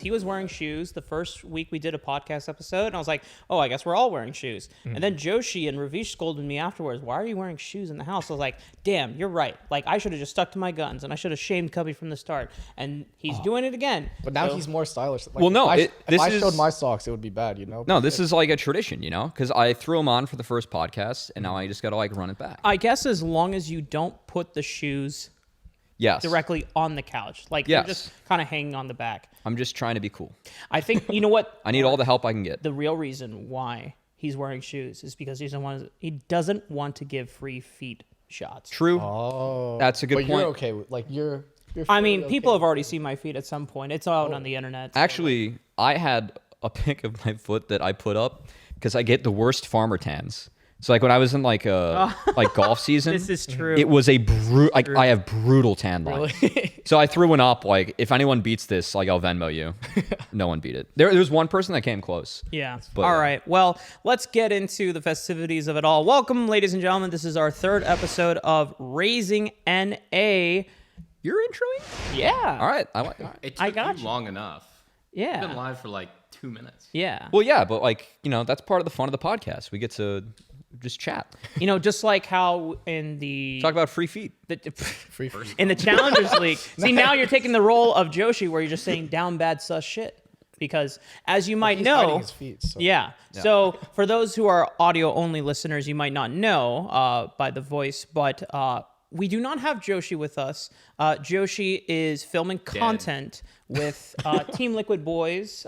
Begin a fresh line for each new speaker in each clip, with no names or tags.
He was wearing shoes the first week we did a podcast episode, and I was like, oh, I guess we're all wearing shoes. And then Joshi and Ravish scolded me afterwards, why are you wearing shoes in the house? I was like, damn, you're right. Like, I should have just stuck to my guns, and I should have shamed Cubby from the start. And he's doing it again.
But now he's more stylish. Like,
Well, no,
if I showed my socks, it would be bad, you know?
No, this is like a tradition, you know? Because I threw them on for the first podcast, and now I just got to like run it back.
I guess as long as you don't put the shoes directly on the couch. Like, they're just kind of hanging on the back.
I'm just trying to be cool.
I think, you know what?
I need all the help I can get.
The real reason why he's wearing shoes is because he doesn't want to give free feet shots.
True.
Oh.
That's a good
but
point.
You're okay with, like, you're
I mean, people have already seen my feet at some point. It's out on the internet. So.
Actually, I had a pic of my foot that I put up because I get the worst farmer tans. So like when I was in like golf season,
This is true.
It was I have brutal tan lines.
Really?
So I threw one up. Like if anyone beats this, like I'll Venmo you. No one beat it. There was one person that came close.
Yeah.
But,
all right. Well, let's get into the festivities of it all. Welcome, ladies and gentlemen. This is our third episode of Raising NA.
You're introing?
Yeah.
All right.
It took
I got
you
you.
long enough.
Yeah.
We've been live for like 2 minutes.
Yeah.
Well, yeah, but like that's part of the fun of the podcast. We get to just chat,
Just like how in the
talk about free feet.
free.
in the Challengers League. See, now you're taking the role of Joshi, where you're just saying down bad sus shit. Because as you might
He's
know,
hiding his feet, so.
yeah. So for those who are audio only listeners, you might not know by the voice, but we do not have Joshi with us. Joshi is filming content with Team Liquid Boys,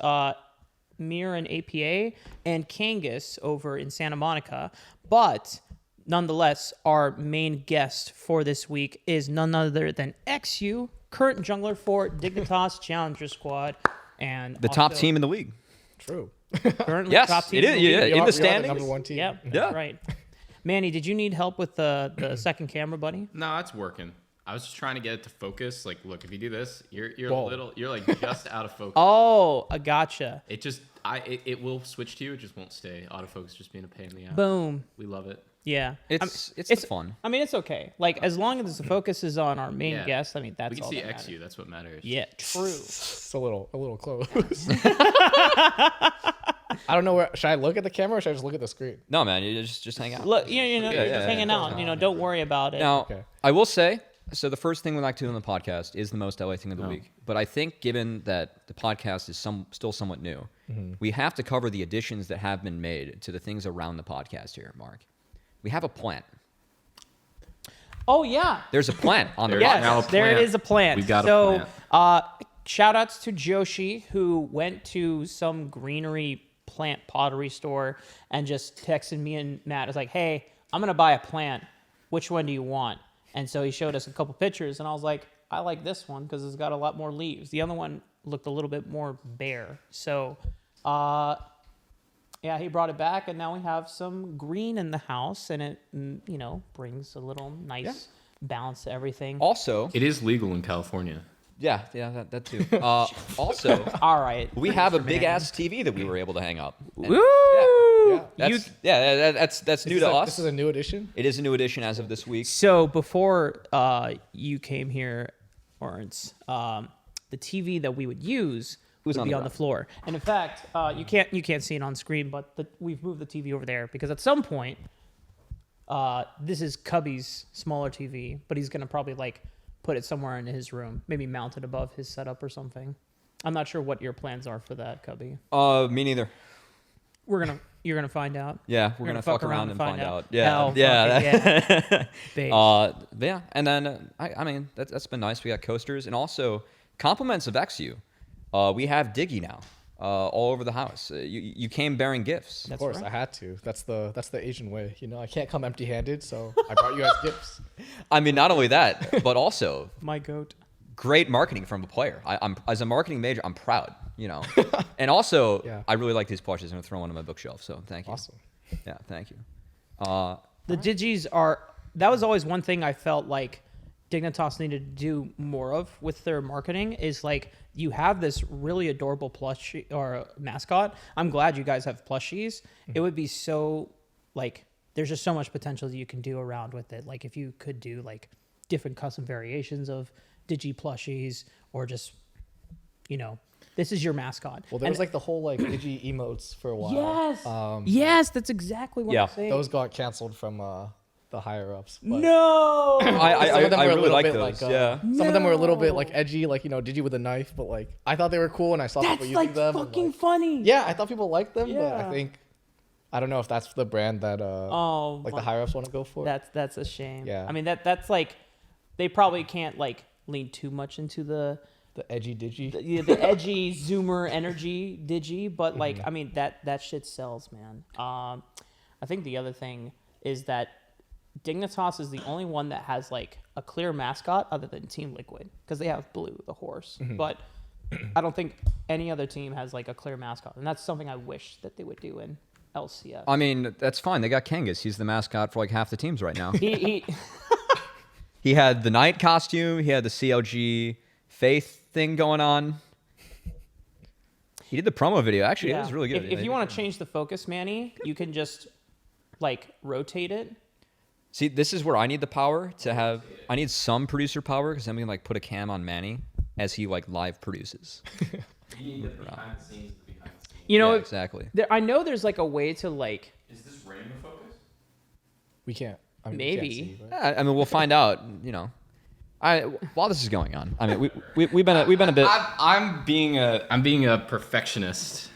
Mir and APA, and Kangas over in Santa Monica. But nonetheless, our main guest for this week is none other than eXyu, current jungler for Dignitas Challenger Squad, and
The top team in the league.
True.
currently
Yes,
top team
it is.
in the
Yeah,
league.
in the
You're
standings.
number one team.
Yep, that's
Yeah.
right. Manny, did you need help with the second camera, buddy?
No, it's working. I was just trying to get it to focus. Like, look, if you do this, you're
Whoa.
you're like just out of focus.
Oh, I gotcha.
It will switch to you. It just won't stay. Autofocus just being a pain in the ass.
Boom.
We love it.
Yeah.
It's fun.
I mean, it's okay. Like, as long as the focus is on our main
Yeah.
guest, I mean, that's
We can
all
see
that matters.
eXyu. That's what matters.
Yeah, true.
It's a little close. I don't know where. Should I look at the camera or should I just look at the screen?
No, man, you just hang out.
Look, you're just
yeah,
hanging out. Don't worry about it.
Now,
Okay.
I will say, so the first thing we like to do on the podcast is the most LA thing of the week. But I think given that the podcast is still somewhat new, we have to cover the additions that have been made to the things around the podcast here, Mark. We have a plant.
Oh, yeah.
There's a plant on the
There's
podcast.
now a
Yes, there
plant.
is a plant.
We got a
so,
plant.
shout outs to Joshi, who went to some greenery plant pottery store and just texted me and Matt. It's like, hey, I'm going to buy a plant. Which one do you want? And so he showed us a couple pictures, and I was like, I like this one because it's got a lot more leaves. The other one looked a little bit more bare. So, yeah, he brought it back, and now we have some green in the house, and it, brings a little nice balance to everything.
Also,
It is legal in California.
yeah, that too. Also,
All right.
we have a big ass TV that we were able to hang up. And
Woo!
that's new to us.
This is a new edition.
It is a new edition as of this week.
So before you came here, Lawrence, the TV that we would use would
on
be
the
on the
ground.
floor. And in fact, you can't see it on screen, but we've moved the TV over there because at some point, this is Cubby's smaller TV, but he's gonna probably like put it somewhere in his room, maybe mount it above his setup or something. I'm not sure what your plans are for that, Cubby.
Me neither.
You're gonna find out.
Yeah, we're gonna fuck around and find out. Yeah,
Hell,
yeah.
fuck it, Base.
Yeah, and then I mean that's been nice. We got coasters and also compliments of eXyu. We have Diggy now all over the house. You came bearing gifts.
Of course, I had to. That's the Asian way. I can't come empty-handed, so I brought you guys gifts.
I mean, not only that, but also
My goat.
great marketing from a player. I'm as a marketing major, I'm proud. And also,
Yeah.
I really like these plushes. I'm gonna throw one on my bookshelf. So thank you.
Awesome.
Yeah, thank you.
The Digis are. That was always one thing I felt like Dignitas needed to do more of with their marketing. Is like you have this really adorable plushie or mascot. I'm glad you guys have plushies. It would be so like there's just so much potential that you can do around with it. Like if you could do like different custom variations of Digi plushies or just This is your mascot.
Well, there was like the whole like Digi emotes for a while.
Yes. Yes, that's exactly what
Yeah.
I'm saying.
Those got canceled from the higher ups.
No.
I
them were a
really
little
like
bit
those.
like,
Yeah.
Some of them were a little bit
No.
like edgy, like Digi with a knife, but like I thought they were cool, and I saw people
That's
using
like
them. and,
fucking
like,
funny.
yeah, I thought people liked them, but
Yeah.
I think I don't know if that's the brand that
Oh,
like
my-
the higher ups want to go for.
that's a shame.
Yeah.
I mean that's like they probably can't like lean too much into the
The edgy Digi.
the edgy zoomer energy digi, but like I mean that shit sells, man. I think the other thing is that Dignitas is the only one that has like a clear mascot other than Team Liquid because they have Blue the horse, but I don't think any other team has like a clear mascot, and that's something I wish that they would do in LCS.
I mean, that's fine. They got Kangas. He's the mascot for like half the teams right now.
he
He had the Knight costume. He had the CLG Faith thing going on. He did the promo video. Actually, it was really good.
If you want to change the focus, Manny, you can just like rotate it.
See, this is where I need the power to have. I need some producer power because I'm gonna like put a cam on Manny as he like live produces.
You need the behind the scenes,
You know,
Yeah, exactly.
I know there's like a way to like
Is this random focus?
We can't. I mean, we
Maybe.
can't see, right?
Yeah, I mean, we'll find out. While this is going on, I mean, we've been a bit.
I'm being a perfectionist.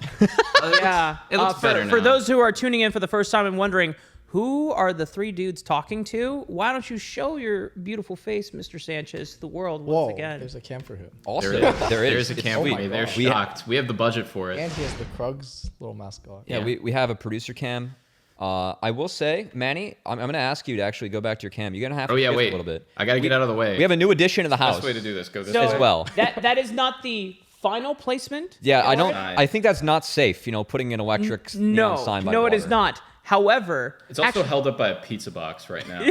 yeah.
It looks better
For
now.
those who are tuning in for the first time and wondering who are the three dudes talking to, why don't you show your beautiful face, Mr. Sanchez, to the world once
Whoa,
again?
there's a cam for him,
Also,
There
is.
is a
It's
camera.
sweet.
They're
God.
shocked. We have the budget for it.
and he has the Krugs little mascot.
Yeah,
Yeah.
we have a producer cam. I will say, Manny, I'm going to ask you to actually go back to your cam. You're going to have to
Oh yeah,
shift
wait.
a little bit.
I gotta get out of the way.
We have a new addition to the house.
Best way to do this. Go this
So
way.
as well.
That is not the final placement.
Yeah, I don't.
Nice.
I think that's not safe. Putting an electric neon sign by
No, it
water.
is not. However,
It's also
actually-
held up by a pizza box right now.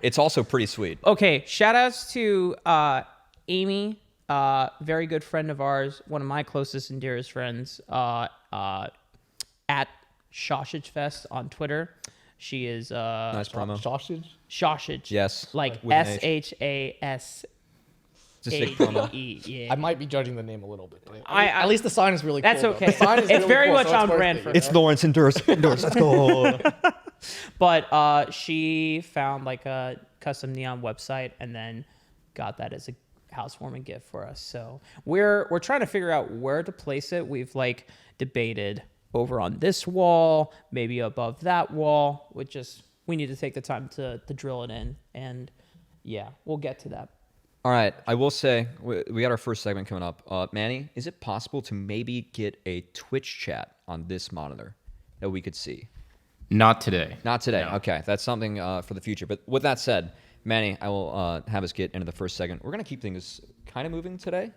It's also pretty sweet.
okay. Shout outs to Amy, very good friend of ours, one of my closest and dearest friends, at Sausage Fest on Twitter. She is
Nice promo.
Sausage.
Sausage.
Yes.
Like
with an H.
SHAS.
It's a sick promo.
Yeah.
I might be judging the name a little bit. But
I-
at least the sign is really
That's
cool. though.
okay.
The sign is
It's
really
very
cool,
much
so it's
on
worth
brand
it,
for
you
us.
know?
Lawrence Endurance. Let's go.
But she found like a custom neon website and then got that as a housewarming gift for us. So we're trying to figure out where to place it. We've like debated over on this wall, maybe above that wall. We need to take the time to drill it in, and yeah, we'll get to that.
All right. I will say we got our first segment coming up. Manny, is it possible to maybe get a Twitch chat on this monitor that we could see?
Not today.
Not today.
No.
Okay, that's something for the future. But with that said, Manny, I will have us get into the first segment. We're gonna keep things kind of moving today.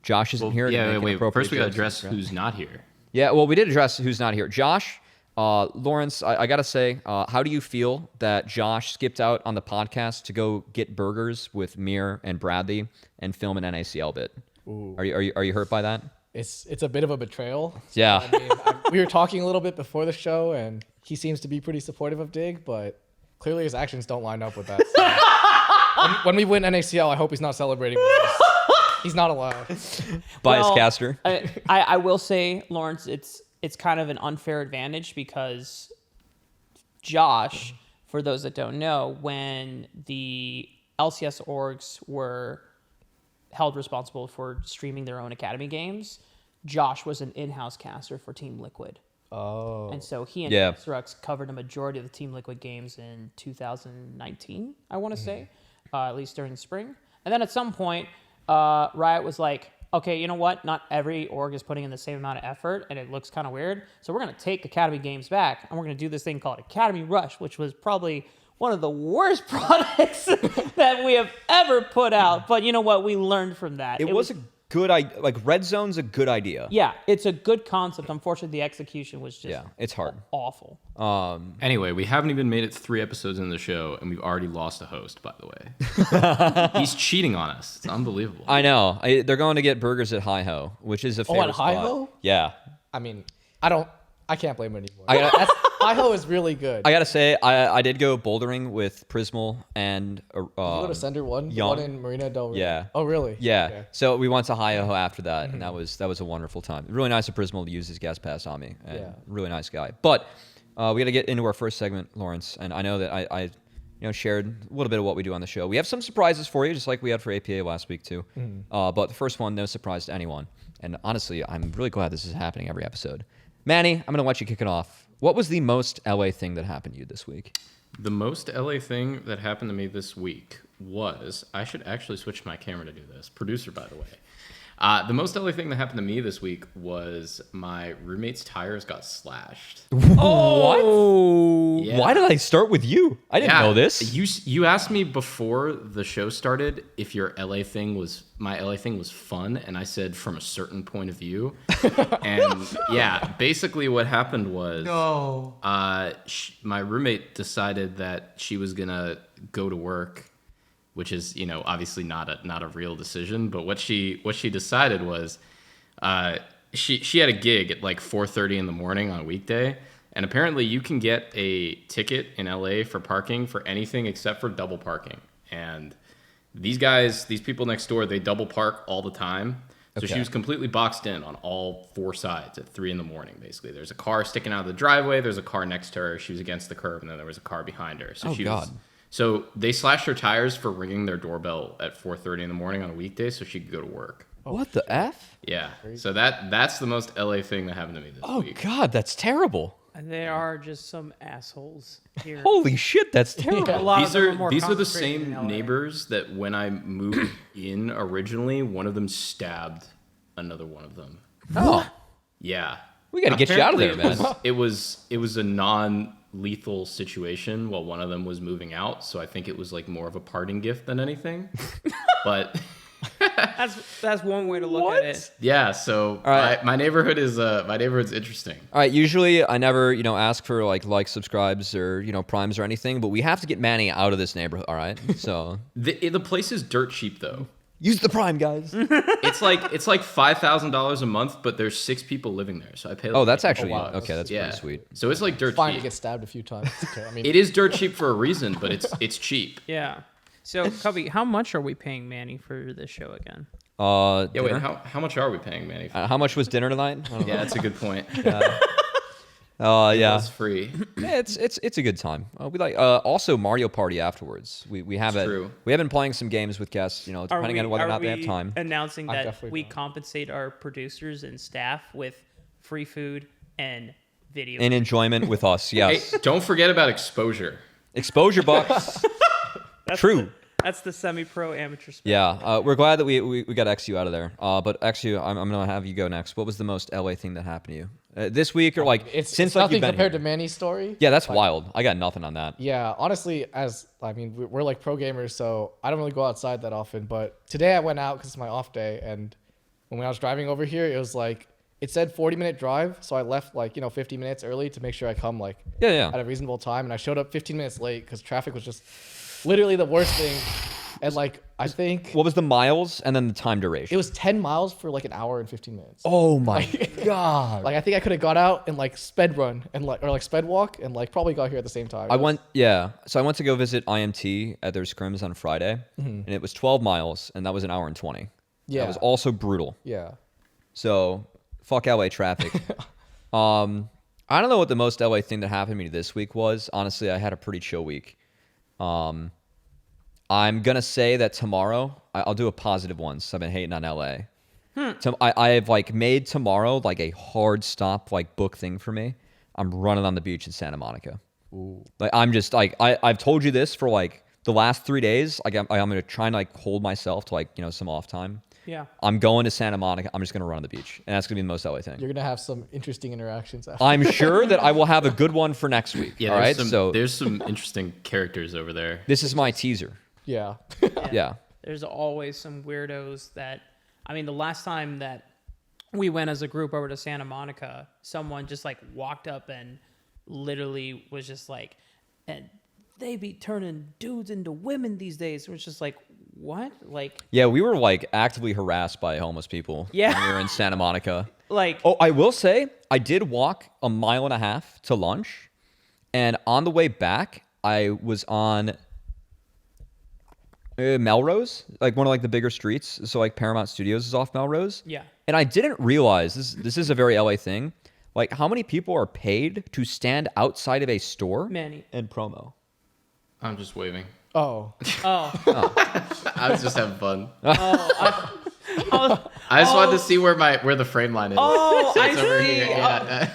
Josh isn't here. to
Yeah,
make
wait.
inappropriate
First, we gotta
jokes.
address who's not here.
Yeah, well, we did address who's not here. Josh, Lawrence, I gotta say, how do you feel that Josh skipped out on the podcast to go get burgers with Mir and Bradley and film an NACL bit?
Ooh.
Are you hurt by that?
It's a bit of a betrayal.
Yeah.
I mean, we were talking a little bit before the show, and he seems to be pretty supportive of Dig, but clearly his actions don't line up with that. So when we win NACL, I hope he's not celebrating with us. He's not allowed.
Bias
Well,
caster.
I will say, Lawrence, it's kind of an unfair advantage because Josh, for those that don't know, when the LCS orgs were held responsible for streaming their own academy games, Josh was an in-house caster for Team Liquid.
Oh.
And so he and
Yeah.
Xrux covered a majority of the Team Liquid games in 2019, I want to say, at least during the spring. And then at some point, Riot was like, okay, you know what? Not every org is putting in the same amount of effort, and it looks kind of weird. So we're going to take Academy games back, and we're going to do this thing called Academy Rush, which was probably one of the worst products that we have ever put out. But you know what? We learned from that.
It was a good idea. Like, Red Zone's a good idea.
Yeah, it's a good concept. Unfortunately, the execution was just
Yeah, it's hard.
awful.
Anyway, we haven't even made it 3 episodes into the show, and we've already lost a host, by the way. He's cheating on us. It's unbelievable.
I know. They're going to get burgers at Hi Ho, which is a favorite
at Hi
spot.
Ho?
Yeah.
I mean, I don't I can't blame it anymore.
I gotta-
Idaho is really good.
I gotta say, I did go bouldering with Prismal and
you go to Sender One, the
Young.
one in Marina Del Rey.
Yeah.
Oh, really?
Yeah.
Okay.
So we went to Idaho after that, and that was a wonderful time. Really nice of Prismal to use his gas pass on me. And
Yeah.
Really nice guy. But we got to get into our first segment, Lawrence. And I know that I shared a little bit of what we do on the show. We have some surprises for you, just like we had for APA last week too. But the first one, no surprise to anyone. And honestly, I'm really glad this is happening every episode. Manny, I'm gonna let you kick it off. What was the most LA thing that happened to you this week?
The most LA thing that happened to me this week was, I should actually switch my camera to do this. Producer, by the way. The most LA thing that happened to me this week was my roommate's tires got slashed.
Oh,
Yeah.
Why did I start with you? I didn't know this.
You asked me before the show started if my LA thing was fun, and I said from a certain point of view. And yeah, basically what happened was my roommate decided that she was gonna go to work, which is, obviously not a real decision. But what she decided was, she had a gig at like 4:30 in the morning on a weekday, and apparently you can get a ticket in LA for parking for anything except for double parking. And these people next door, they double park all the time. So she was completely boxed in on all four sides at 3 in the morning. Basically, there's a car sticking out of the driveway. There's a car next to her. She was against the curb, and then there was a car behind her. So So they slashed her tires for ringing their doorbell at 4:30 in the morning on a weekday so she could go to work.
What the F?
Yeah. So that's the most LA thing that happened to me this week.
God, that's terrible.
they are just some assholes here.
Holy shit, that's terrible.
A lot of them are more
These are the
concentrated in
same
LA.
neighbors that when I moved in originally, one of them stabbed another one of them.
Oh,
Yeah.
we got to get you out of there,
Apparently
man.
It was a non-lethal situation while one of them was moving out, so I think it was like more of a parting gift than anything. But
That's one way to look at it.
yeah, so
right.
my neighborhood's interesting.
All right, usually I never, ask for like subscribes or, primes or anything, but we have to get Manny out of this neighborhood, all right? So
The place is dirt cheap though.
use the prime, guys.
It's like $5,000 a month, but there's 6 people living there, so I pay. Like
Oh, that's actually,
wow.
okay, that's pretty sweet.
So it's like dirt
Fine to
cheap.
get stabbed a few times. It's okay. I mean,
It is dirt cheap for a reason, but it's cheap.
Yeah. So, Cubby, how much are we paying Manny for this show again?
Yeah, wait,
Dinner?
how much are we paying Manny?
How much was dinner tonight? I don't
Yeah, that's a good point.
yeah.
It's free.
Yeah, it's a good time. We like also Mario Party afterwards. We have it.
true.
We have been playing some games with guests, depending on whether or not they have time.
Announcing
I
that
definitely
we
don't.
compensate our producers and staff with free food and video.
In enjoyment with us,
Hey,
yes.
don't forget about exposure.
Exposure bucks. True.
That's the semi-pro amateur sport.
Yeah, we're glad that we got eXyu out of there. But eXyu, I'm gonna have you go next. What was the most LA thing that happened to you this week, or like
it's
since
nothing
you've been
compared
here?
to Manny's story.
Yeah, that's wild. I got nothing on that.
Yeah, honestly, we're like pro gamers, so I don't really go outside that often. But today I went out because it's my off day, and when I was driving over here, it was like it said 40-minute drive, so I left 50 minutes early to make sure I come
Yeah.
at a reasonable time, and I showed up 15 minutes late because traffic was just literally the worst thing. And I think
What was the miles and then the time duration?
it was 10 miles for like an hour and 15 minutes.
Oh my god.
I think I could have got out and sped run and or sped walk and probably got here at the same time.
So I went to go visit IMT at their scrims on Friday, and it was 12 miles, and that was an hour and 20.
Yeah.
That was also brutal.
Yeah.
So, fuck LA traffic. I don't know what the most LA thing that happened to me this week was. Honestly, I had a pretty chill week. I'm gonna say that tomorrow I'll do a positive one. So I've been hating on LA. I've made tomorrow a hard stop book thing for me. I'm running on the beach in Santa Monica.
Ooh.
I'm just I've told you this for the last 3 days. I'm gonna try and hold myself to some off time.
Yeah.
I'm going to Santa Monica. I'm just gonna run on the beach, and that's gonna be the most LA thing.
You're gonna have some interesting interactions after.
I'm sure that I will have a good one for next week.
Yeah,
all right.
so there's some interesting characters over there.
This is my teaser.
Yeah.
Yeah.
There's always some weirdos that, the last time that we went as a group over to Santa Monica, someone just walked up and literally was just and they be turning dudes into women these days. It was just what?
Yeah, we were actively harassed by homeless people.
Yeah.
When we were in Santa Monica.
like.
Oh, I will say, I did walk 1.5 miles to lunch, and on the way back, I was on Melrose, like one of like the bigger streets. So like Paramount Studios is off Melrose.
Yeah.
And I didn't realize this is a very LA thing. Like how many people are paid to stand outside of a store
Manny.
and promo?
I'm just waving.
Oh.
I was just having fun.
I
just wanted to see where the frame line is.
Oh,
So it's
I
over
see.
here. Yeah.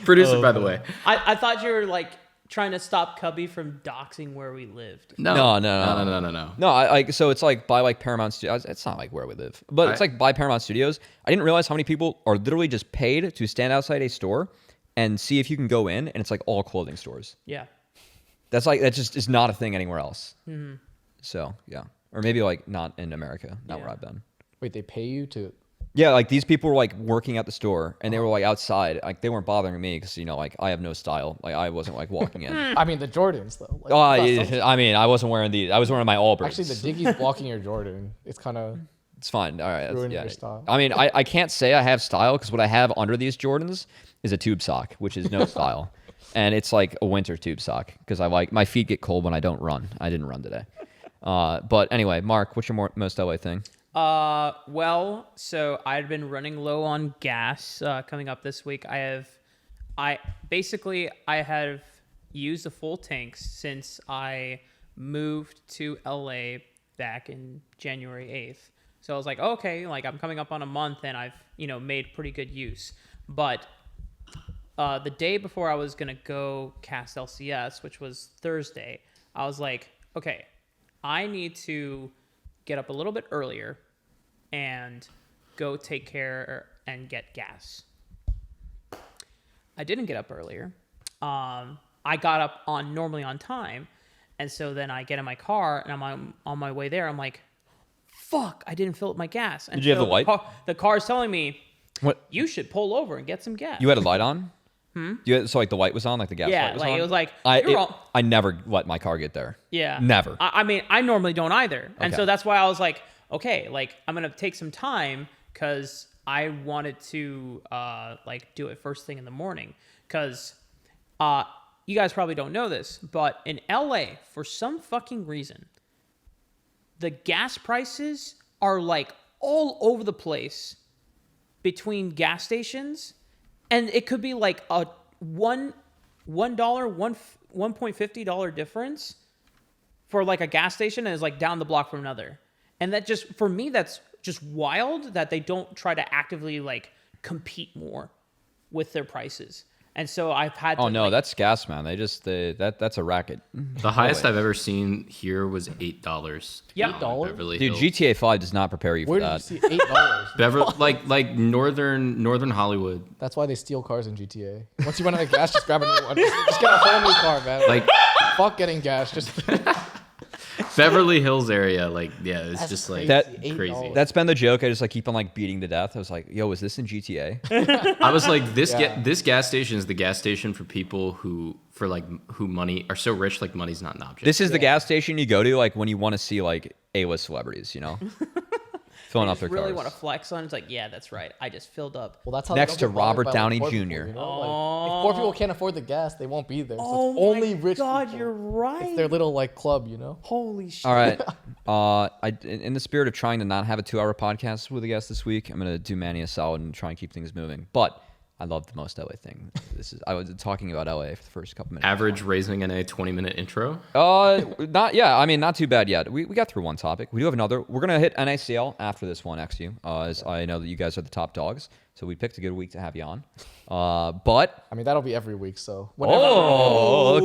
Producer, by the way.
I thought you were like trying to stop Cubby from doxing where we lived.
No. No, I like so it's like by like Paramount Studios. It's not like where we live, but it's like by Paramount Studios. I didn't realize how many people are literally just paid to stand outside a store and see if you can go in, and it's like all clothing stores.
Yeah.
That just is not a thing anywhere else. Mm-hmm. So yeah, or maybe like not in America, not where I've been.
Wait, they pay you to?
Yeah, like these people were like working at the store, and they were like outside. Like they weren't bothering me because like I have no style. Like I wasn't like walking in.
I mean, the Jordans though. Like,
I mean, I wasn't wearing these. I was wearing my Allbirds.
actually, the Diggy's blocking your Jordan. It's kind of.
It's fine. All right.
Ruining your style.
I mean, I can't say I have style because what I have under these Jordans is a tube sock, which is no style. And it's like a winter tube sock because I like my feet get cold when I don't run. I didn't run today. But anyway, Mark, what's your most LA thing?
Well, so I'd been running low on gas coming up this week. I have used the full tanks since I moved to LA back in January 8th. So I was like, okay, like I'm coming up on a month and I've, made pretty good use. But the day before I was going to go cast LCS, which was Thursday, I was like, okay, I need to get up a little bit earlier and go take care and get gas. I didn't get up earlier. I got up normally on time. And so then I get in my car and I'm on my way there. I'm like, fuck, I didn't fill up my gas. And
Did you have the light?
The car's telling me,
What?
you should pull over and get some gas.
You had a light on? So like the light was on, like the gas light was on?
Yeah, like it was like,
I never let my car get there.
Yeah.
Never.
I mean, I normally don't either. And
Okay.
so that's why I was like, okay, like I'm going to take some time because I wanted to like do it first thing in the morning. Because you guys probably don't know this, but in LA, for some fucking reason, the gas prices are like all over the place between gas stations. And it could be like a $1.50 difference for like a gas station and is like down the block from another. And that just, for me, that's just wild that they don't try to actively like compete more with their prices. And so I've had to.
Oh no, that's gas, man. That's a racket.
The highest I've ever seen here was $8.
Yep.
$8?
Beverly
Dude,
Hills.
GTA 5 does not prepare you for
Where did
that.
you see $8?
Beverly, like northern Hollywood.
That's why they steal cars in GTA. Once you run out of gas, just grab a new one. Just get a whole new car, man.
Like
Fuck getting gas. Just
Beverly Hills area, like it's
That's
just like
crazy.
crazy.
$8.
That's been the joke. I just like keep on like beating to death. I was like, yo, is this in GTA?
I was like, this
Yeah.
this gas station is the gas station for people who money are so rich, like money's not an object.
This is the gas station you go to like when you want to see like A-list celebrities, filling up their
really
cars.
want to flex on. It's like, yeah, that's right. I just filled up.
Well, that's how
Next
they don't
to
get bothered
Robert
by,
Downey
poor
Jr.
people, you know? Like, if poor people can't afford the gas, they won't be there. So
Oh
it's only
my
rich
God,
people.
you're right.
It's their little like club, you know.
Holy shit.
All right. In the spirit of trying to not have a 2-hour podcast with a guest this week, I'm gonna do Manny a solid and try and keep things moving. But I love the most LA thing. I was talking about LA for the first couple minutes.
Average Raising NA 20-minute intro.
Not too bad yet. We got through one topic. We do have another. We're gonna hit NACL after this one, eXyu. As I know that you guys are the top dogs, so we picked a good week to have you on. But
I mean, that'll be every week. So whenever.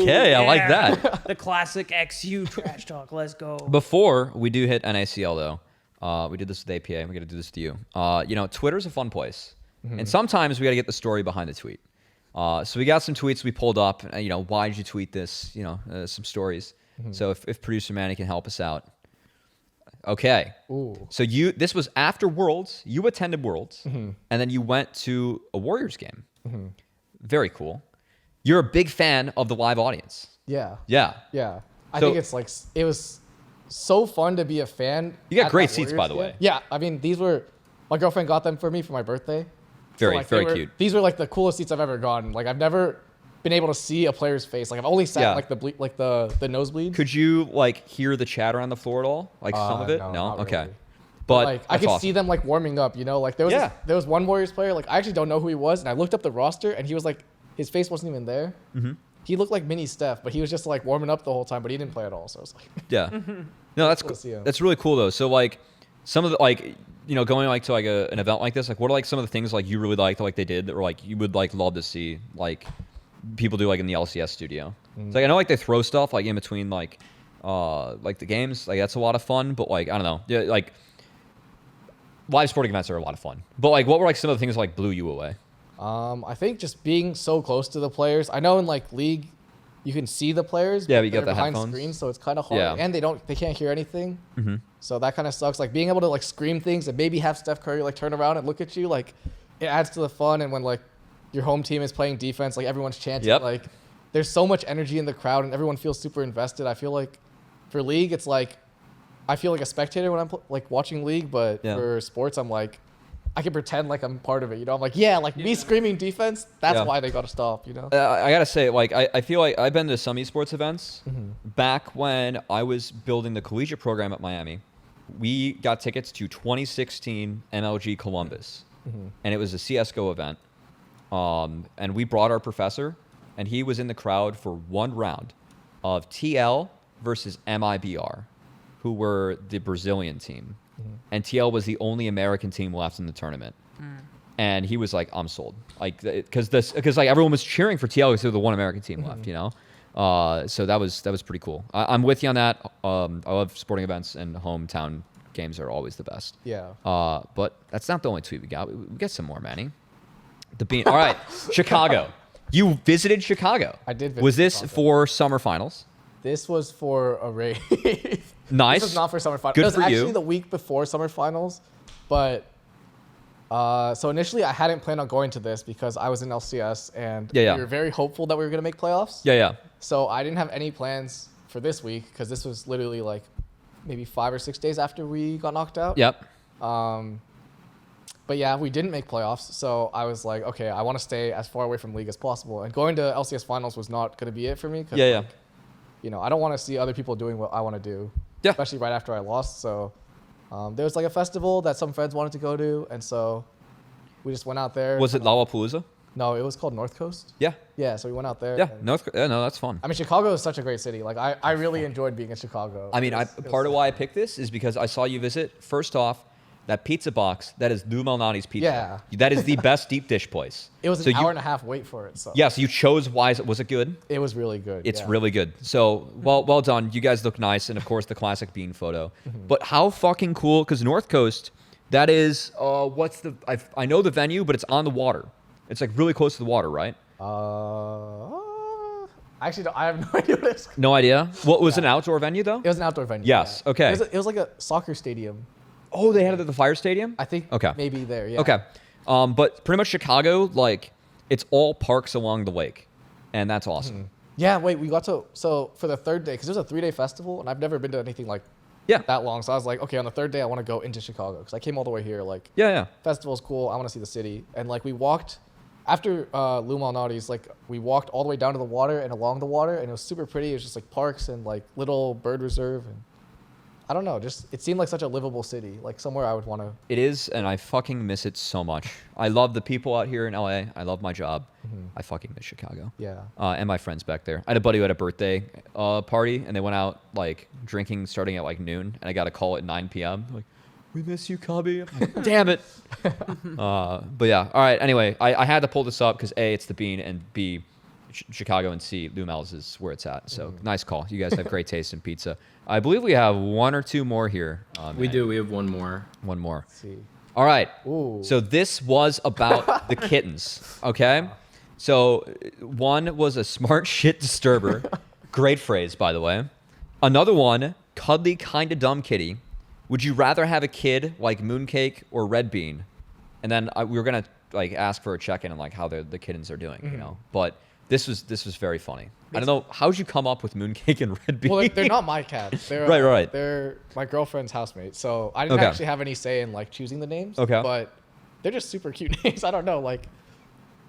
okay, I like
Yeah.
that.
The classic eXyu trash talk. Let's go.
Before we do hit NACL though, we did this with APA. We got to do this with you. Twitter's a fun place, and sometimes we got to get the story behind the tweet. So we got some tweets we pulled up. Why did you tweet this? Some stories. So if producer Manny can help us out. Okay.
Ooh.
So this was after Worlds. You attended Worlds, and then you went to a Warriors game. Very cool. You're a big fan of the live audience.
Yeah.
Yeah.
Yeah. I
So-
think it's like it was so fun to be a fan.
You got
at
great
that
seats,
Warriors
by the
game.
way.
Yeah. I mean, these were My girlfriend got them for me for my birthday.
Very,
like,
very cute.
These were like the coolest seats I've ever gotten. Like I've never been able to see a player's face. Like I've only sat in, like the nosebleeds.
Could you like hear the chatter on the floor at all? Like some of it? No? Okay.
Really.
But
like I could see them like warming up, you know? Like there was one Warriors player, like I actually don't know who he was, and I looked up the roster and he was like his face wasn't even there. Mm-hmm. He looked like mini Steph, but he was just like warming up the whole time, but he didn't play at all. So I was like
yeah. No, that's cool. That's really cool though. So like some of the like going like to like an event like this, like what are like some of the things like you really liked like they did that were like you would like love to see like people do like in the LCS studio? Mm. So like I know like they throw stuff like in between like the games, like that's a lot of fun, but like I don't know. Yeah, like live sporting events are a lot of fun. But like what were like some of the things that, like blew you away?
I think just being so close to the players. I know in like League you can see the players,
yeah, but you got the
behind
headphones.
Screens, so it's kind of hard.
Yeah.
And they can't hear anything.
Mm-hmm.
So that kind of sucks. Like being able to like scream things and maybe have Steph Curry like turn around and look at you, like it adds to the fun. And when like your home team is playing defense, like everyone's chanting, like there's so much energy in the crowd and everyone feels super invested. I feel like for League, it's like I feel like a spectator when I'm like watching League, but for sports, I'm like I can pretend like I'm part of it. You know, I'm like me screaming defense. That's why they got to stop. You know,
I gotta say, like I feel like I've been to some esports events. Mm-hmm. Back when I was building the collegiate program at Miami, we got tickets to 2016 MLG Columbus, and it was a CS:GO event. And we brought our professor, and he was in the crowd for one round of TL versus MIBR, who were the Brazilian team. And TL was the only American team left in the tournament. And he was like, I'm sold. Like, because like everyone was cheering for TL because they were the one American team left, you know? So that was pretty cool. I'm with you on that. I love sporting events, and hometown games are always the best.
Yeah.
But that's not the only tweet we got. We get some more, Manny. All right, Chicago. You visited Chicago.
I did visit
Was this
Chicago.
For summer finals?
This was for a raid.
Nice.
This was not for summer finals.
Good
it was
for
actually
you.
the week before summer finals, but so initially I hadn't planned on going to this because I was in LCS and we were very hopeful that we were going to make playoffs.
Yeah.
So I didn't have any plans for this week because this was literally like maybe 5 or 6 days after we got knocked out.
Yep.
But yeah, we didn't make playoffs, so I was like, okay, I want to stay as far away from League as possible. And going to LCS finals was not going to be it for me. Cause like, you know, I don't want to see other people doing what I want to do, especially right after I lost. So there was like a festival that some friends wanted to go to, and so we just went out there.
Was it Lollapalooza?
No, it was called North Coast.
Yeah.
Yeah, so we went out there.
Yeah, no, that's fun.
I mean, Chicago is such a great city. Like, I really enjoyed being in Chicago.
I mean, part of why I picked this is because I saw you visit. First off, that pizza box, that is Lou Malnati's pizza. Yeah. That is the best deep dish place.
It was an hour and a half wait for it. So.
Yeah, so you chose wise. Was it good?
It was really good.
It's really good. So, well done. You guys look nice. And, of course, the classic bean photo. But how fucking cool, because North Coast, that is, I know the venue, but it's on the water. It's like really close to the water, right?
Actually, I have no idea what it's called.
No idea? What was it, an outdoor venue, though?
It was an outdoor venue.
Yes, okay.
It was like a soccer stadium.
Oh, they had it at the Fire Stadium?
I think maybe there, yeah.
Okay. But pretty much Chicago, like, it's all parks along the lake. And that's awesome.
Yeah, wait, we got to, so for the third day, because it was a 3-day festival, and I've never been to anything like that long. So I was like, okay, on the third day, I want to go into Chicago, because I came all the way here, like, festival's cool, I want to see the city. And, like, we walked, after Lou Malnati's, like, we walked all the way down to the water and along the water, and it was super pretty. It was just, like, parks and, like, little bird reserve, and I don't know, just it seemed like such a livable city, like somewhere I would want to. It
is, and I fucking miss it so much. I love the people out here in LA. I love my job. I fucking miss Chicago.
Yeah.
And my friends back there. I had a buddy who had a birthday party, and they went out like drinking starting at like noon, and I got a call at 9 p.m. Like, we miss you, Cubby. I'm like, damn it. But yeah, all right. Anyway, I had to pull this up because A, it's the bean, and B, Chicago, and C, Lou Mal's is where it's at. So nice call. You guys have great taste in pizza. I believe we have one or two more here.
We do. We have one more.
One more.
Let's see.
All right.
Ooh.
So this was about the kittens. Okay. So one was a smart shit disturber. Great phrase, by the way. Another one, cuddly kind of dumb kitty. Would you rather have a kid like Mooncake or Red Bean? And then we were gonna like ask for a check-in on like how the kittens are doing, you know. But This was very funny. I don't know, how'd you come up with Mooncake and Red Bean?
Well, they're not my cats. They're,
Right.
They're my girlfriend's housemates. So I didn't actually have any say in like choosing the names.
Okay.
But they're just super cute names. I don't know. Like,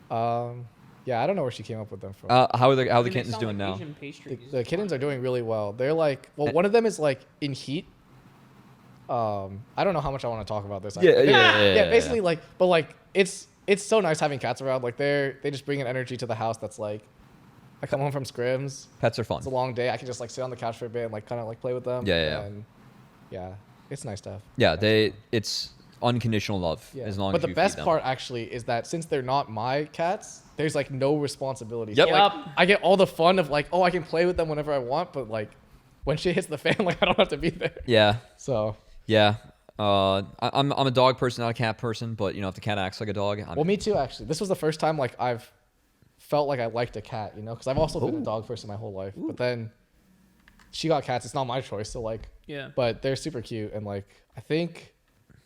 yeah, I don't know where she came up with them from.
How are the
They
kittens
sound
doing
like
now?
Asian pastries.
The kittens are doing really well. They're like, well, one of them is like in heat. I don't know how much I want to talk about this.
Yeah.
Basically, like, but like, it's so nice having cats around. Like, they just bring an energy to the house that's like, I come home from scrims.
Pets are fun.
It's a long day. I can just like sit on the couch for a bit and like kind of like play with them.
Yeah.
And yeah, it's nice to have.
Yeah, it's unconditional love as long
But
as
the
you
best
feed them.
part actually is that since they're not my cats, there's like no responsibility.
Yep.
So, like, I get all the fun of like, oh, I can play with them whenever I want, but like when shit hits the fan, like I don't have to be there.
Yeah.
So
Yeah. I'm a dog person, not a cat person, but you know, if the cat acts like a dog,
well, me too actually. This was the first time like I've felt like I liked a cat, you know, because I've also been a dog person my whole life. But then she got cats. It's not my choice, so like,
Yeah.
But they're super cute, and like I think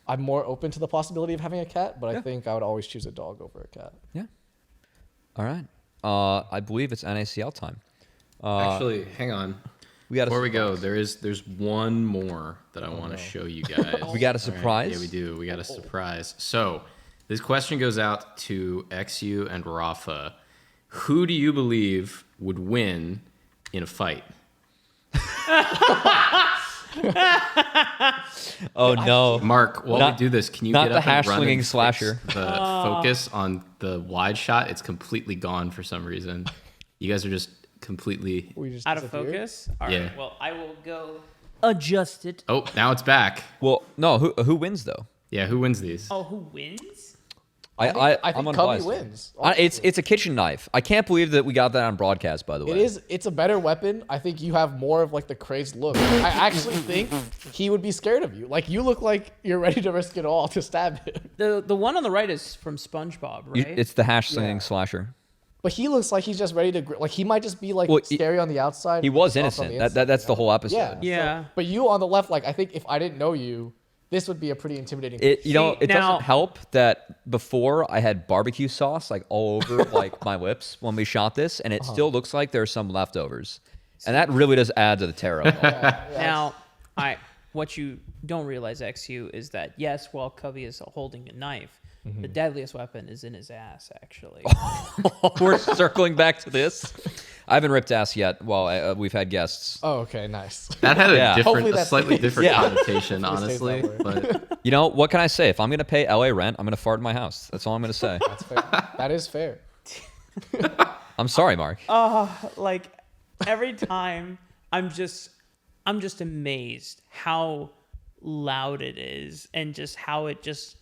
I'm more open to the possibility of having a cat, but I think I would always choose a dog over a cat.
Yeah. All right. I believe it's NACL time.
Actually, hang on. Before we go, there's one more that I want to show you guys.
We got a
All
surprise?
Yeah, we do. We got a surprise. So this question goes out to eXyu and Rafa. Who do you believe would win in a fight?
Oh no.
Mark, while we do this, can you
not
get
the
up and
hash
run
slinging
and fix
slasher.
the focus on the wide shot? It's completely gone for some reason. You guys are just completely...
We just
Out of
disappeared?
focus? All right.
Yeah.
Well, I will go adjust it.
Oh, now it's back.
Well, no. Who wins though?
Yeah, who wins these?
Oh, who wins?
I
I'm
think Cubby
unbiased.
wins.
It's a kitchen knife. I can't believe that we got that on broadcast. By the way,
It's a better weapon. I think you have more of like the crazed look. I actually think he would be scared of you. Like you look like you're ready to risk it all to stab him.
The one on the right is from SpongeBob, right?
It's the hash slinging slasher.
But he looks like he's just ready to like he might just be like scary on the outside.
He was
soft on
innocent.
the inside,
That's the whole episode.
Yeah.
Yeah.
But you on the left, like I think if I didn't know you, this would be a pretty intimidating.
It
now-
doesn't help that before I had barbecue sauce like all over like my lips when we shot this, and it still looks like there's some leftovers, and that really does add to the terror.
Now, what you don't realize, eXyu, is that yes, while Cubby is holding a knife, the deadliest weapon is in his ass, actually.
We're circling back to this. I haven't ripped ass yet. Well, we've had guests.
Oh, okay, nice.
That had
Hopefully
a
that
slightly
stays-
different
Yeah.
connotation,
Hopefully it stays
honestly.
that way.
But
You know what can I say? If I'm gonna pay LA rent, I'm gonna fart in my house. That's all I'm gonna say.
That's fair. That is fair.
I'm sorry, Mark.
Like every time, I'm just amazed how loud it is and just how it just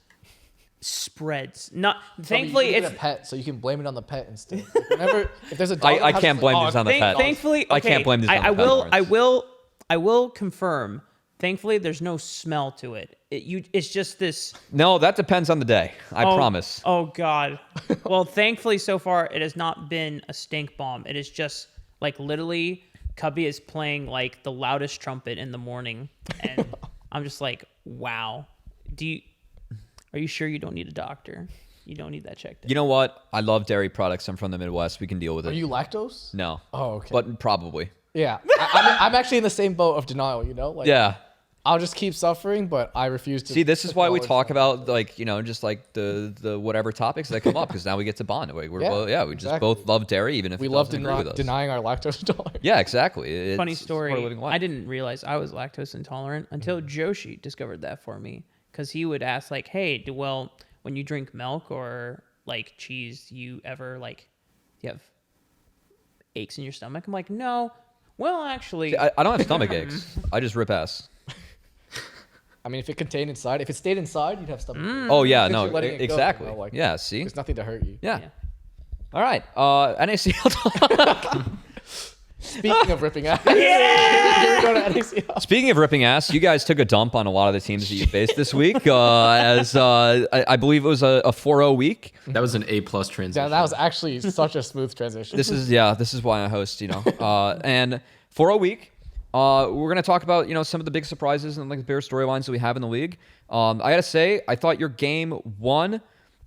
spreads. Not thankfully,
it's
it's
a pet, so you can blame it on the pet instead. Like, whenever if there's a dog, in the
I
house,
can't
it's
blame
like,
this on the pet.
Thankfully,
I can't blame this on the
I
pet,
will.
Lawrence.
I will confirm. Thankfully, there's no smell to it. It's just this.
No, that depends on the day. I promise.
Oh God. Well, thankfully, so far it has not been a stink bomb. It is just like literally, Cubby is playing like the loudest trumpet in the morning, and I'm just like, wow. Are you sure you don't need a doctor? You don't need that checked out.
You know what? I love dairy products. I'm from the Midwest. We can deal with it.
Are you lactose?
No.
Oh, okay.
But probably.
Yeah, I'm actually in the same boat of denial. You know, like
Yeah.
I'll just keep suffering, but I refuse to.
See, this is why we
acknowledge
talk
that.
about like, you know, just like the whatever topics that come up, because now we get to bond. We just
exactly.
both love dairy, even if
We
it
love
doesn't agree with us.
denying our lactose intolerance.
Yeah, exactly. It's
Funny
it's
story.
part of living life.
I didn't realize I was lactose intolerant until Joshi discovered that for me, because he would ask like, "Hey, when you drink milk or like cheese, you ever like, you have aches in your stomach?" I'm like, "No." Well, actually,
I don't have stomach aches. I just rip ass.
I mean, if it contained inside, if it stayed inside, you'd have stomach. aches.
Oh yeah,
Since
no,
you're letting it go,
exactly.
you know, like,
Yeah, see,
There's nothing to hurt you.
yeah.
Yeah.
All right, NACL talk.
Speaking of ripping ass, here we go to NACL.
Speaking of ripping ass, you guys took a dump on a lot of the teams that you faced this week. As I believe it was a 4-0 week.
that was an A+ transition.
Yeah, that was actually such a smooth transition.
This is why I host, you know. And 4-0 week. We're gonna talk about, you know, some of the big surprises and like the bigger storylines that we have in the league. I gotta say, I thought your game 1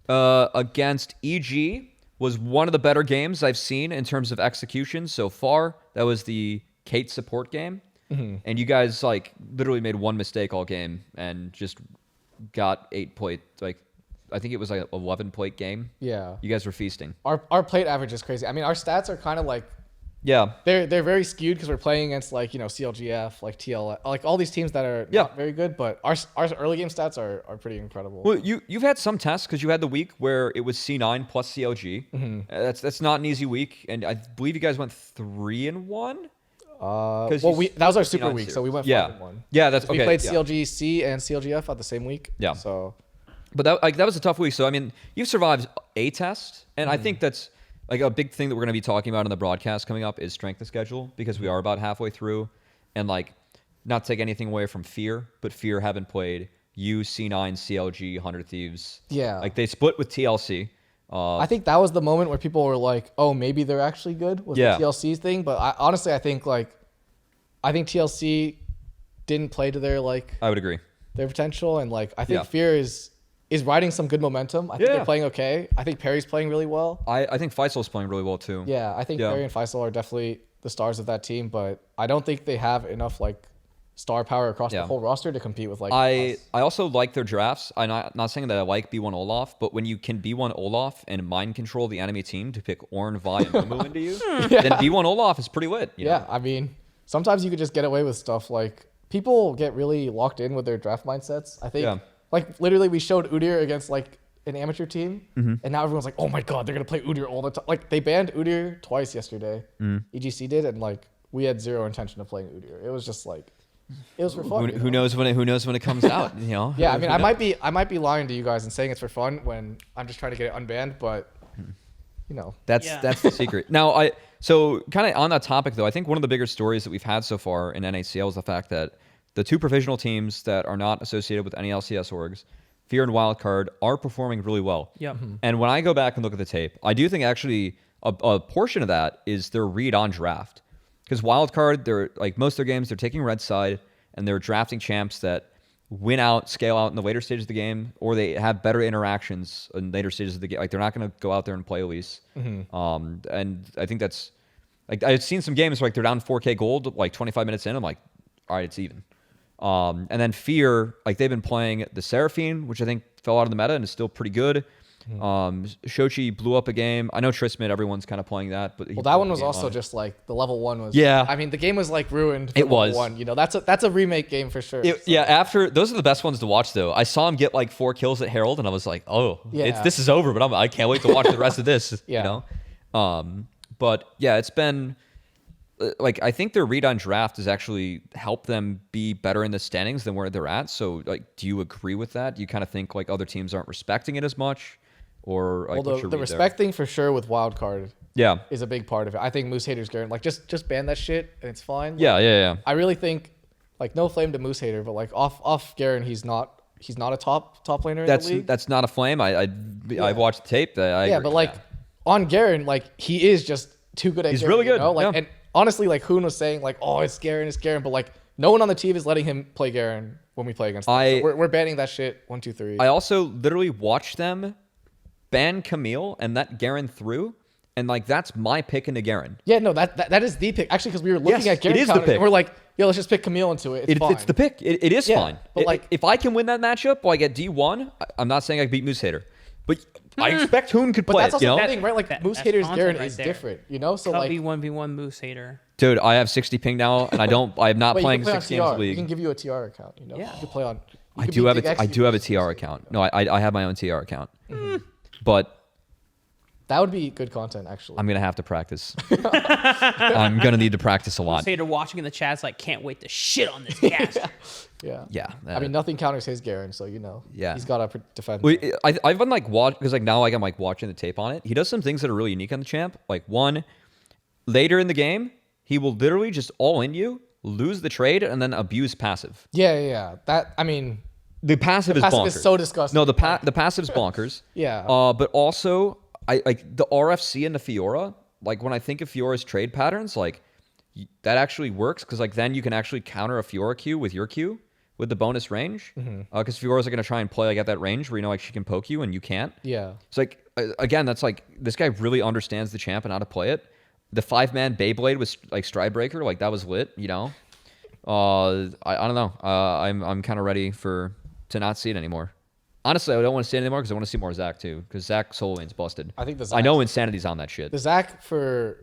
against EG was one of the better games I've seen in terms of execution so far. That was the Kate support game. And you guys like literally made one mistake all game and just got 8 point, like I think it was like 11 plate game.
Yeah.
You guys were feasting.
Our plate average is crazy. I mean, our stats are kind of like,
Yeah.
they're very skewed because we're playing against like, CLGF, like TL, like all these teams that are not very good, but our early game stats are pretty incredible.
Well, you've had some tests because you had the week where it was C9 plus CLG. That's not an easy week, and I believe you guys went 3-1.
That was our super week, so we went 5-1.
Yeah, that's okay.
We played CLGC and CLGF at the same week.
Yeah.
So,
but that was a tough week. So I mean, you've survived a test, and I think that's like a big thing that we're going to be talking about in the broadcast coming up is strength of schedule, because we are about halfway through, and like not take anything away from Fear, but Fear haven't played C9, CLG, 100 Thieves.
Yeah.
Like they split with TLC.
I think that was the moment where people were like, "Oh, maybe they're actually good," with the TLC thing. But honestly, I think TLC didn't play to their
I would agree.
their potential, and like I think Fear is riding some good momentum. I think they're playing okay. I think Perry's playing really well.
I think Faisal's playing really well too.
Yeah, I think Perry and Faisal are definitely the stars of that team, but I don't think they have enough star power across the whole roster to compete with
I
us.
also like their drafts. I'm not saying that I like B1 Olaf, but when you can B1 Olaf and mind control the enemy team to pick Orn, Vi, and Mumu into you, then B1 Olaf is pretty lit. You know?
I mean, sometimes you could just get away with stuff like people get really locked in with their draft mindsets. I think literally we showed Udyr against an amateur team, and now everyone's like, oh my god, they're gonna play Udyr all the time. Like they banned Udyr twice yesterday. EGC did, and we had zero intention of playing Udyr. It was just it was for fun.
Who knows when it comes out? You know.
Yeah, I mean, I might be lying to you guys and saying it's for fun when I'm just trying to get it unbanned, but
that's the secret. Now, so kind of on that topic though, I think one of the bigger stories that we've had so far in NACL is the fact that the two provisional teams that are not associated with any LCS orgs, Fear and Wildcard, are performing really well.
Yeah.
And when I go back and look at the tape, I do think actually a portion of that is their read on draft. Because Wildcard, they're most of their games, they're taking red side and they're drafting champs that win out, scale out in the later stages of the game, or they have better interactions in later stages of the game. Like they're not going to go out there and play Elise. And I think that's I've seen some games where they're down 4K gold 25 minutes in. I'm like, all right, it's even. And then Fear, they've been playing the Seraphine, which I think fell out of the meta and is still pretty good. Shochi blew up a game. I know Trismid, everyone's kind of playing that, but
that one was also just the level 1 was.
Yeah,
I mean the game was ruined.
It was
level 1. That's a remake game for sure.
Yeah, after those are the best ones to watch though. I saw him get 4 kills at Herald, and I was like, oh, this is over. But I can't wait to watch the rest of this. You know, but yeah, it's been. I think their read on draft has actually helped them be better in the standings than where they're at. So, do you agree with that? Do you kind of think other teams aren't respecting it as much, or
the respect thing for sure with Wildcard, is a big part of it. I think Moose haters, Garen, just ban that shit and it's fine.
Yeah.
I really think no flame to Moose hater, but off Garen, he's not a top laner in the league.
That's not a flame. I've watched the tape.
But on Garen, he is just too good at.
He's
Garen,
really good.
And honestly, Hoon was saying oh, it's Garen, but no one on the team is letting him play Garen when we play against them. So we're banning that shit 1, 2, 3.
I also literally watched them ban Camille and let Garen through, and that's my pick into Garen.
Yeah, no, that is the pick actually, because we were looking at Garen counters, and we're yo, let's just pick Camille into it. It's fine.
It's the pick. It is fine.
But
if I can win that matchup, I get D1. I'm not saying I beat Moose Hater, but I expect Hoon could play.
But that's also
the
the thing, right? Moose Hater's Garen is different, So
Cubby 1v1 Moose Hater.
Dude, I have 60 ping now, and I am not playing 6 games a league.
We can give you a TR account.
Yeah.
You can play on.
I do have a TR account. No, I have my own TR account, but.
That would be good content, actually.
I'm going to have to practice. I'm going to need to practice a lot.
Hater watching in the chat's can't wait to shit on this gas.
Yeah. I mean, nothing counters his Garen, so
Yeah.
he's got to defend.
I've been because now I'm watching the tape on it. He does some things that are really unique on the champ. One, later in the game, he will literally just all in you, lose the trade, and then abuse passive.
Yeah.
The passive is bonkers.
Is so disgusting.
No, the passive's bonkers.
Yeah.
But also, the RFC and the Fiora, when I think of Fiora's trade patterns, that actually works because then you can actually counter a Fiora Q with your Q, with the bonus range. Because Fiora's going to try and play like at that range where like she can poke you and you can't.
Yeah.
It's like again, that's like this guy really understands the champ and how to play it. The 5-man Beyblade with like Stride Breaker, like that was lit. I don't know. I'm kind of ready to not see it anymore. Honestly, I don't want to see it anymore because I want to see more Zach too. Because Zach solo lane's busted.
I think
I know Insanity's on that shit.
The Zach for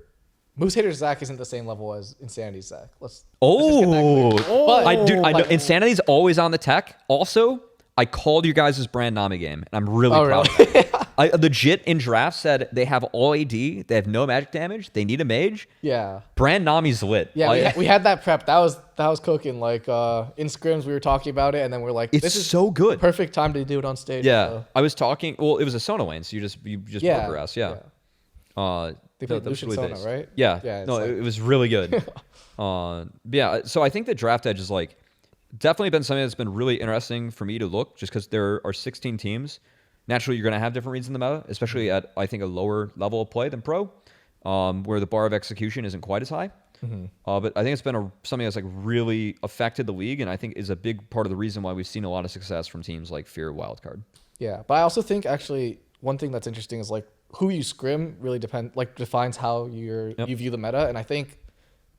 Moose Hater Zach isn't the same level as Insanity Zach. Let's just get that clear. But,
I know Insanity's always on the tech. Also, I called you guys' brand Nami game, and I'm really proud of that. I legit in draft said they have all AD, they have no magic damage, they need a mage.
Yeah.
Brand Nami's lit.
Yeah, we had that prep. That was cooking. Like in scrims, we were talking about it, and then we're like,
this is so good.
Perfect time to do it on stage.
Yeah.
So.
I was talking. Well, it was a Sona lane, so you just poke her ass. Yeah.
They played Lucian Sona,
based.
right?
Yeah.
Yeah.
No, it was really good. Yeah. So I think the draft edge is like definitely been something that's been really interesting for me to look, just because there are 16 teams. Naturally, you're going to have different reads in the meta, especially at, I think, a lower level of play than pro, where the bar of execution isn't quite as high. But I think it's been something that's like really affected the league, and I think is a big part of the reason why we've seen a lot of success from teams like Fear Wildcard.
Yeah, but I also think actually one thing that's interesting is like who you scrim really defines how you view the meta, and I think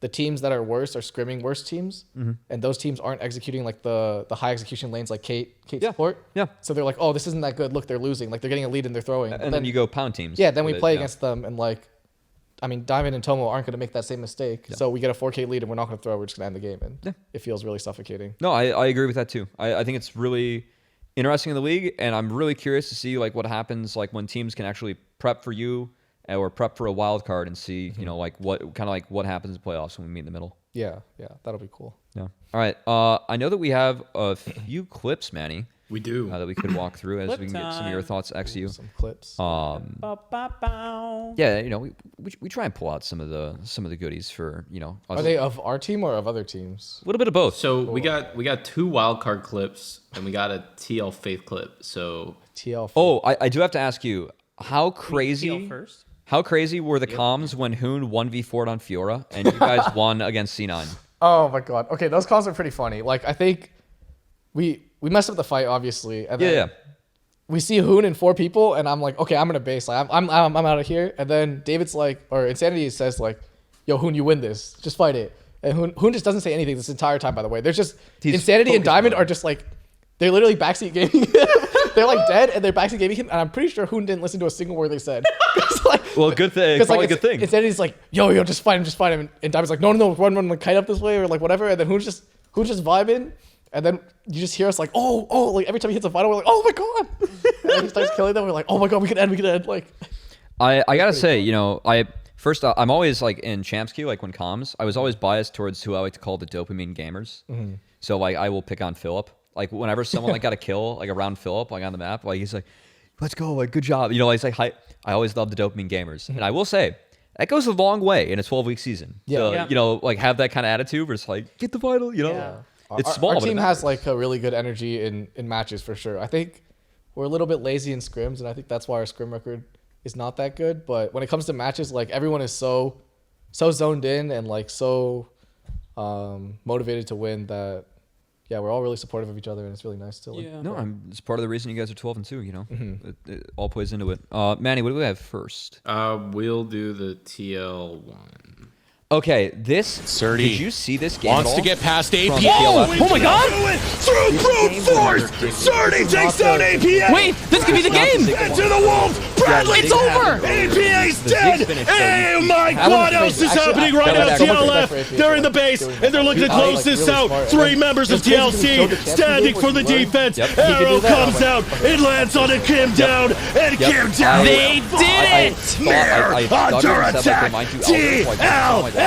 the teams that are worse are scrimming worse teams, and those teams aren't executing like the high execution lanes like Kate support.
Yeah.
So they're like, oh, this isn't that good. Look, they're losing. Like they're getting a lead and they're throwing.
And then you go pound teams.
Yeah, then we play against them, and like, I mean, Diamond and Tomo aren't going to make that same mistake. Yeah. So we get a 4K lead and we're not going to throw. We're just going to end the game, and it feels really suffocating.
No, I agree with that too. I think it's really interesting in the league, and I'm really curious to see like what happens like when teams can actually prep for you or prep for a wild card and see like what happens in playoffs when we meet in the middle.
Yeah, that'll be cool.
Yeah. All right. I know that we have a few clips, Manny.
We do.
That we could walk through as
Clip
we can get some of your thoughts, eXyu.
Some clips.
Yeah, we try and pull out some of the goodies for us.
Are they of our team or of other teams?
A little bit of both.
So we got 2 wildcard clips and we got a TL Faith clip. So
TL.
Oh, I do have to ask you, how crazy?
TL first.
How crazy were the comms when Hoon 1v4'd on Fiora and you guys won against C9?
Oh my god. Okay, those calls are pretty funny. Like I think we messed up the fight obviously. And then we see Hoon and 4 people, and I'm like, okay, I'm gonna base. Like I'm out of here. And then David's like, or Insanity says like, yo Hoon, you win this. Just fight it. And Hoon just doesn't say anything this entire time. By the way, there's just Insanity and Diamond are just like, they're literally backseat gaming. They're like dead, and they're backseat gaming him. And I'm pretty sure Hoon didn't listen to a single word they said.
Well, good thing. Probably
like,
a good thing.
Insanity's like, yo, just fight him. And Diamond's like, no, run, like kite up this way or like whatever. And then Hoon's just vibing. And then you just hear us like, oh, like every time he hits a final, we're like, oh my god. And then he starts killing them. We're like, oh my god, we can end. Like,
I gotta say, I'm always like in champs queue, like when comms, I was always biased towards who I like to call the dopamine gamers. So like I will pick on Philip. Like whenever someone like got a kill like around Philip, like on the map, like he's like, let's go, like good job. He's like, hi. I always love the dopamine gamers, and I will say that goes a long way in a 12-week season.
Yeah.
So, like have that kind of attitude where it's like get the vital. It's small.
Our team has like a really good energy in matches for sure. I think we're a little bit lazy in scrims, and I think that's why our scrim record is not that good. But when it comes to matches, like everyone is so zoned in and like so motivated to win that we're all really supportive of each other, and it's really nice to like.
No, it's part of the reason you guys are 12-2. It all plays into it. Manny, what do we have first?
We'll do the TL one.
Okay, this.
Surdy
did you see this game?
Wants to get past AP.
Oh
my god!
Through brute force! Surdy takes down APA!
Wait, this could be the game!
Into the wolf! Bradley,
it's over!
APA's dead! Oh my god, what else is happening right now? TLF, they're in the base, and they're looking to close this out. 3 members of TLC standing for the defense. Arrow comes out, it lands on a Kim down, and Kim down.
They did it!
Mirror under attack! TLF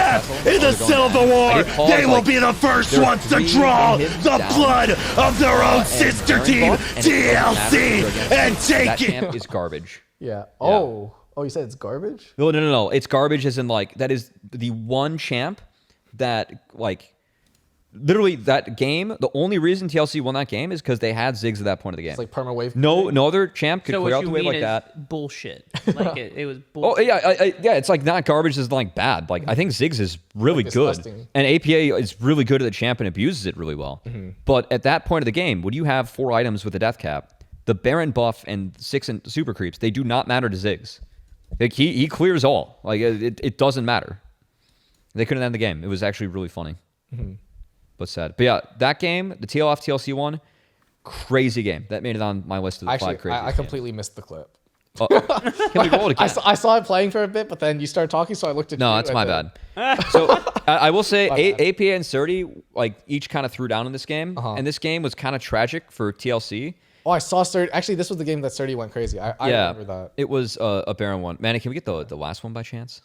in the Civil War! They will be the first ones to draw the blood of their own sister team, TLC, and take
that
it!
champ is garbage.
Yeah. Oh, you said it's garbage?
No. It's garbage as in like that is the one champ that like literally that game, the only reason TLC won that game is because they had Ziggs at that point of the game.
It's like perma wave.
No other champ could
So
clear
what
out
you
the wave
mean
like
is
that.
bullshit. Like it was
Oh
bullshit.
yeah, it's like not garbage. It's like bad. Like I think Ziggs is really
Like
good,
disgusting.
and APA is really good at the champ and abuses it really well. But at that point of the game, when you have 4 items with a death cap, the Baron buff and 6 and super creeps, they do not matter to Ziggs. Like he clears all. Like it doesn't matter. They couldn't end the game. It was actually really funny, but sad. But yeah, that game, the TLF TLC one, crazy game. That made it on my list of the 5
Actually,
craziest
I completely missed the clip.
games. Can we roll it again?
I saw it playing for a bit, but then you started talking, so I looked at you.
No, that's
and
my
then-
bad. So I will say
bad.
APA and Surdy like each kind of threw down in this game, and this game was kind of tragic for TLC.
Oh, I saw Sturdy. Actually, this was the game that Sturdy went crazy. I remember that.
It was a Baron one. Manny, can we get the last one by chance?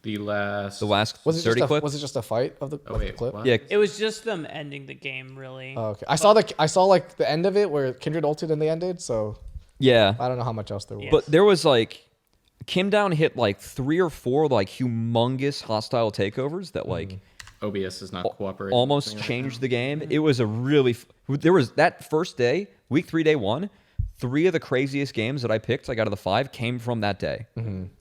The last.
The last
Was it
Surdy
just
clip?
was it just a fight of the,
Oh
of the
wait,
clip?
what?
Yeah.
It was just them ending the game, really.
Oh, okay. I saw like the end of it where Kindred ulted and they ended. So
Yeah.
I don't know how much else there was.
But there was like Kim Down hit like 3 or 4 like humongous hostile takeovers that like
OBS is not cooperating.
almost changed the game. It was a really there was that first day, week 3, day 1, 3 of the craziest games that I picked, like out of the 5, came from that day.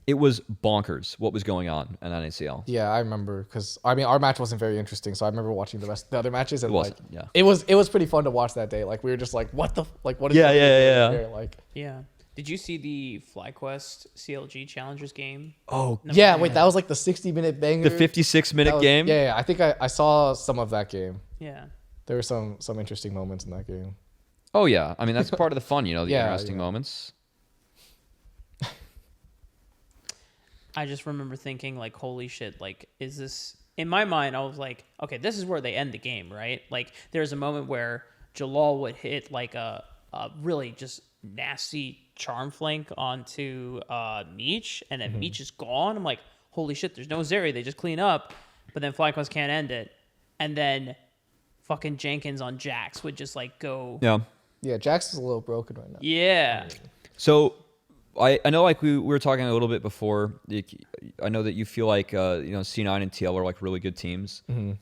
It was bonkers what was going on in NACL.
Yeah, I remember because I mean our match wasn't very interesting, so I remember watching the other matches and
It wasn't,
like
yeah.
it was pretty fun to watch that day. Like we were just like, what the like what is
Yeah,
going
yeah,
on
yeah.
here? Like
Yeah. Did you see the FlyQuest CLG Challengers game?
Oh,
yeah, wait, that was like the 60-minute banger.
the 56-minute game.
Yeah, I think I saw some of that game.
Yeah.
There were some interesting moments in that game.
Oh yeah, I mean that's part of the fun, you know, the
Yeah,
interesting
yeah.
moments.
I just remember thinking, like, holy shit, like, is this... In my mind, I was like, okay, this is where they end the game, right? Like, there's a moment where Jalal would hit, like, a really just nasty charm flank onto Meech, and then Meech is gone. I'm like, holy shit, there's no Zeri. They just clean up, but then FlyQuest can't end it. And then fucking Jenkins on Jax would just, like, go...
Yeah.
Yeah, Jax is a little broken right now.
Yeah.
So I know like we were talking a little bit before. I know that you feel like C9 and TL are like really good teams.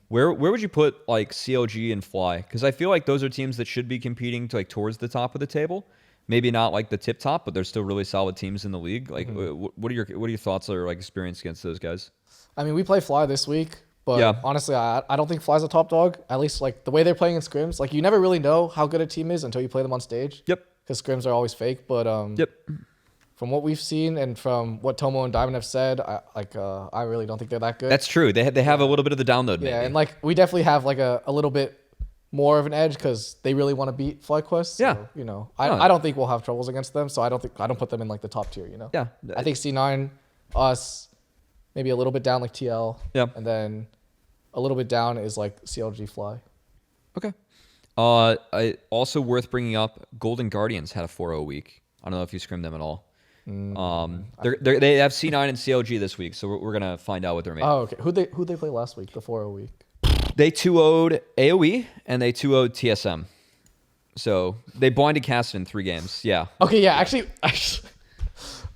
Where would you put like CLG and Fly? Because I feel like those are teams that should be competing to like towards the top of the table. Maybe not like the tip top, but they're still really solid teams in the league. Like what are your thoughts or like experience against those guys?
I mean, we play Fly this week, but
Yeah.
honestly, I don't think Fly's a top dog. At least like the way they're playing in scrims, like you never really know how good a team is until you play them on stage.
Yep.
Because scrims are always fake. But
Yep.
from what we've seen and from what Tomo and Diamond have said, I really don't think they're that good.
That's true. They have a little bit of the download.
yeah,
maybe.
and like we definitely have like a little bit more of an edge because they really want to beat FlyQuest. So,
Yeah.
you know,
No.
I don't think we'll have troubles against them. So I don't put them in like the top tier. You know.
Yeah.
I think C9, us, maybe a little bit down like TL.
Yeah.
And then a little bit down is like CLG Fly.
Okay. I also worth bringing up. Golden Guardians had a 4-0 week. I don't know if you scrimmed them at all. They have C9 and CLG this week, so we're gonna find out what they're made.
Oh, okay. Who'd they play last week? The 4-0 week.
They 2-0'd AOE and they 2-0'd TSM. So they blinded Cassid in 3 games. Yeah.
Okay, yeah, actually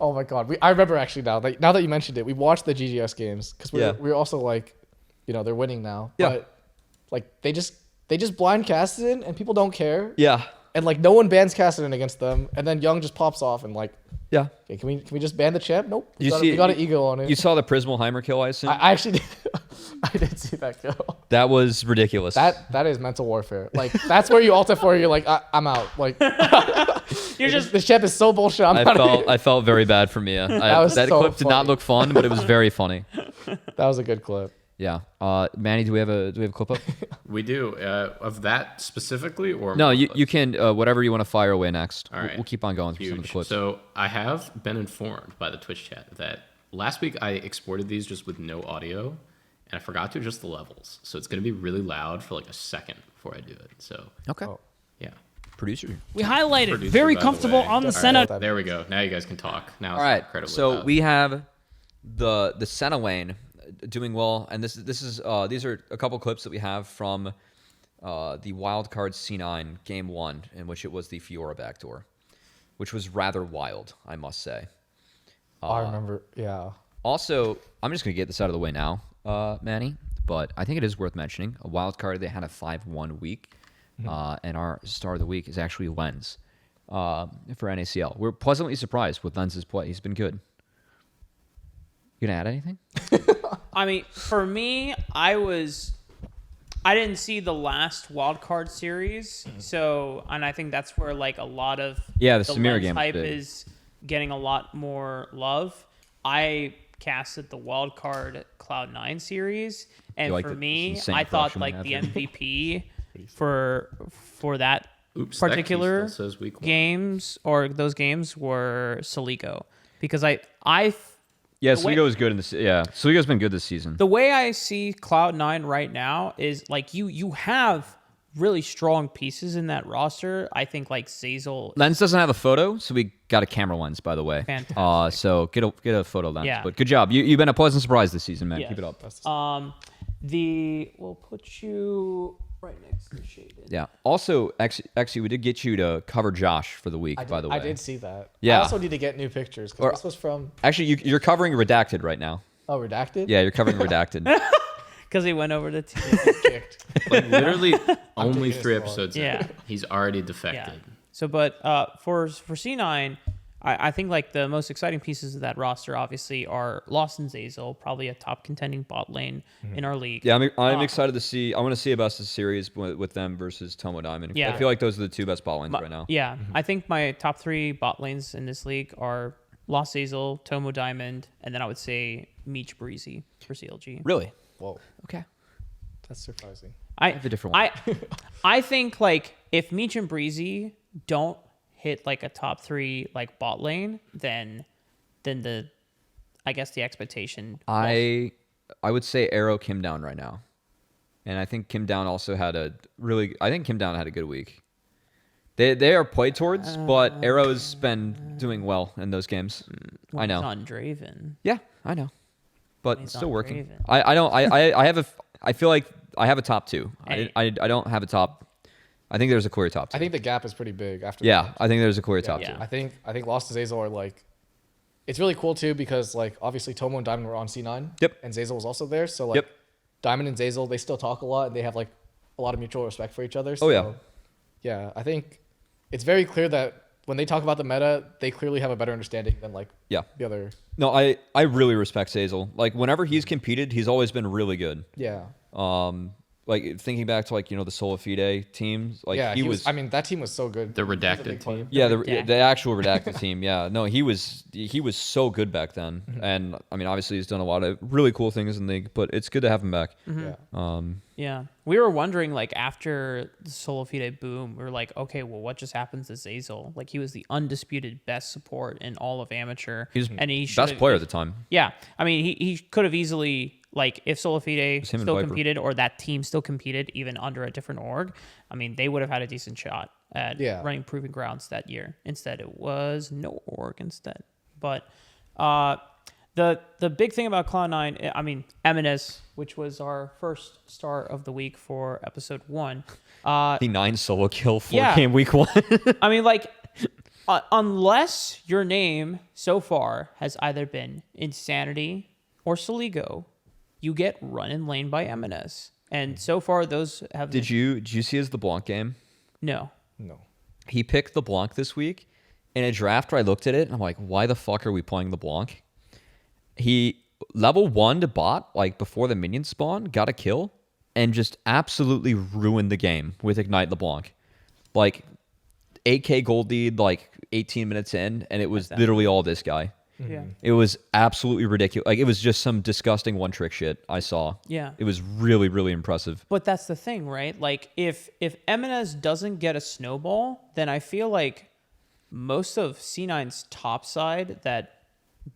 oh my god, I remember actually now that you mentioned it, we watched the GGS games because we're also like, you know, they're winning now.
Yeah.
But like they just blind Cassidon and people don't care.
Yeah.
And like no one bans Cassidon against them, and then Young just pops off and like,
Yeah.
okay, can we just ban the champ? Nope.
You
We got an ego on it.
You saw the Prismalheimer kill, I assume?
I actually I did see that go.
That was ridiculous.
That is mental warfare. Like that's where you ult for. You're like I'm out. Like
You're just...
this champ is so bullshit.
I felt very bad for Mia.
was
that
so
clip did not
funny.
look fun, but it was very funny.
That was a good clip.
Yeah. Manny, do we have a clip up?
We do of that specifically, or
No, you can whatever you want to fire away next.
All right.
We'll keep on going through some of the
Huge.
clips.
So I have been informed by the Twitch chat that last week I exported these just with no audio, and I forgot to adjust the levels. So it's going to be really loud for like a second before I do it. So
Okay.
yeah.
Producer.
We highlighted
Producer,
very
by the
comfortable
way.
on the
All
Senna.
right, there we go. Now you guys can talk. Now
All
it's
right.
incredibly
So
loud.
we have the Senna lane doing well, and this is these are a couple clips that we have from the wildcard C9 game 1, in which it was the Fiora backdoor, which was rather wild, I must say.
I remember. Yeah.
Also, I'm just gonna get this out of the way now, Manny. but I think it is worth mentioning. A wild card, they had a 5-1 week, and our star of the week is actually Lens for NACL. We're pleasantly surprised with Lens's play. He's been good. You gonna add anything?
I mean, for me, I didn't see the last wild card series, and I think that's where like a lot of
the
the
Samira
Lens
game
hype is getting a lot more love. I casted the wild card Cloud9 series, and
like
for
the
me,
insane
I thought
production
like
they
the
have
MVP for that
Oops,
particular
that key still says week 1.
games or those games were Celico, because I
Yeah,
The way-
Sligo is good in this. Yeah, Sligo's been good this season.
the way I see Cloud9 right now is like you have really strong pieces in that roster. I think like Zazel.
Lens doesn't have a photo, so we got a camera lens, by the way.
Fantastic.
So get a photo lens.
Yeah.
But good job. You've been a pleasant surprise this season, man.
Yes.
Keep it up.
We'll put you right next to Shaded.
Yeah. Also, eXyu, we did get you to cover Josh for the week, by the way.
I did see that.
Yeah.
I also need to get new pictures because this was from
Actually, you're covering Redacted right now.
Redacted.
Yeah, you're covering Redacted.
Because he went over to
Kicked.
Like literally only
taking
3
this
episodes.
Yeah.
in, he's already defected.
Yeah. So, but for C9, I think like the most exciting pieces of that roster obviously are Lost and Zazel, probably a top contending bot lane in our league.
Yeah, I'm excited to see. I want to see a best of series with them versus Tomo Diamond.
Yeah.
I feel like those are the 2 best bot lanes right now.
Yeah, I think my top 3 bot lanes in this league are Lost Zazel, Tomo Diamond, and then I would say Meech Breezy for CLG.
Really?
Whoa,
Okay.
that's surprising.
I
have a different one.
I think like if Meech and Breezy don't hit like a top 3 like bot lane, then the I guess the expectation.
I would say Arrow Kim Down right now, and I think Kim Down also had a really. I think Kim Down had a good week. They are played towards, but Arrow's been doing well in those games. I know.
He's on Draven.
Yeah, I know, but
He's
it's still
on
working.
Draven.
I don't. I have a. I feel like I have a top 2.
Hey.
I don't have a top. I think there's a clear top 2.
I think the gap is pretty big after.
Yeah,
that.
I think there's a clear top
Yeah.
2.
I think Lost and Zazel are like, it's really cool too because like obviously Tomo and Diamond were on C9.
Yep.
And Zazel was also there, so like
Yep.
Diamond and Zazel they still talk a lot and they have like a lot of mutual respect for each other. So,
yeah.
Yeah, I think it's very clear that when they talk about the meta, they clearly have a better understanding than like
Yeah.
the other.
No, I really respect Zazel. Like whenever he's competed, he's always been really good.
Yeah.
Like thinking back to like the Sola Fide teams, like
Yeah,
he was.
I mean, that team was so good.
The
He was a
redacted
big player.
team.
Yeah,
Yeah.
the actual redacted team. Yeah, no, he was so good back then, and I mean, obviously, he's done a lot of really cool things in the league. But it's good to have him back.
Yeah.
Yeah, we were wondering like after the Solo Fide boom, we were like, okay, well, what just happens to Zazel? Like he was the undisputed best support in all of amateur.
He was
and he
best
should've-
player at the time.
Yeah, I mean, he could have easily like if Solo Fide
him and
still
Viper.
competed or that team still competed even under a different org. I mean, they would have had a decent shot at running Proving Grounds that year. Instead, it was no org instead. But the big thing about Cloud9, I mean, Eminez, which was our first star of the week for episode 1.
The 9 solo kill 4
Yeah.
game week 1.
I mean, like, unless your name so far has either been Insanity or Soligo, you get run in lane by Eminez. And so far, those have
Did you see his LeBlanc game?
No.
No.
He picked LeBlanc this week. In a draft where I looked at it, and I'm like, why the fuck are we playing LeBlanc? He level 1 to bot, like before the minion spawn, got a kill, and just absolutely ruined the game with Ignite LeBlanc. Like 8k gold lead, like 18 minutes in, and it was literally all this guy.
Yeah.
It was absolutely ridiculous. Like it was just some disgusting one-trick shit I saw.
Yeah.
It was really, really impressive.
But that's the thing, right? Like, if Eminez doesn't get a snowball, then I feel like most of C9's top side that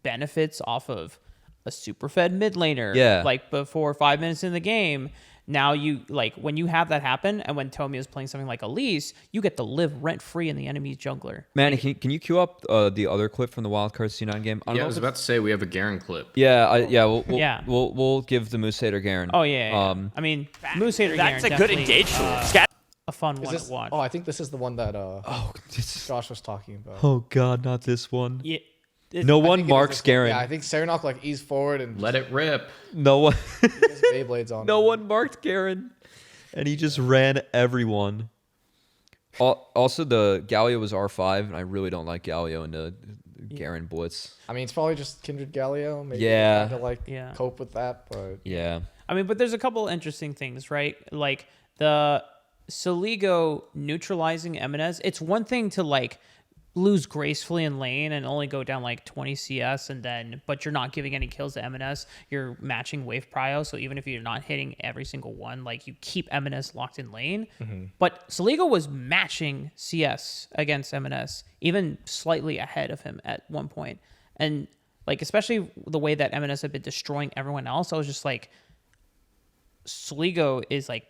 benefits off of a super fed mid laner,
Yeah.
like before 5 minutes in the game. Now you like when you have that happen, and when Tomi is playing something like Elise, you get to live rent free in the enemy's jungler.
Manny, can you queue up the other clip from the Wildcard C9 game? I don't
Yeah, I
know
was
if
about to say we have a Garen clip.
We'll give the Moose Hater Garen.
Oh yeah. I mean, Moose Hater
That's
Garen
a good
definitely,
engagement.
a fun
Is
one
this?
to watch.
I think this is the one that
Oh,
Josh was talking about.
oh God, not this one.
Yeah.
No one marks Garen.
Yeah, I think Serenok like eased forward and
Let it rip.
No one.
his Beyblades on.
No one marked Garen, and he just ran everyone. Also, the Galio was R5, and I really don't like Galio in the Garen blitz.
I mean, it's probably just Kindred Galio. Maybe
Yeah.
to like cope with that, but
Yeah.
I mean, but there's a couple interesting things, right? Like the Soligo neutralizing Eminez. It's one thing to like lose gracefully in lane and only go down like 20 CS but you're not giving any kills to Eminez. You're matching wave prio, so even if you're not hitting every single one, like you keep Eminez locked in lane. But Soligo was matching CS against Eminez, even slightly ahead of him at one point. And like especially the way that Eminez had been destroying everyone else, I was just like, Soligo is like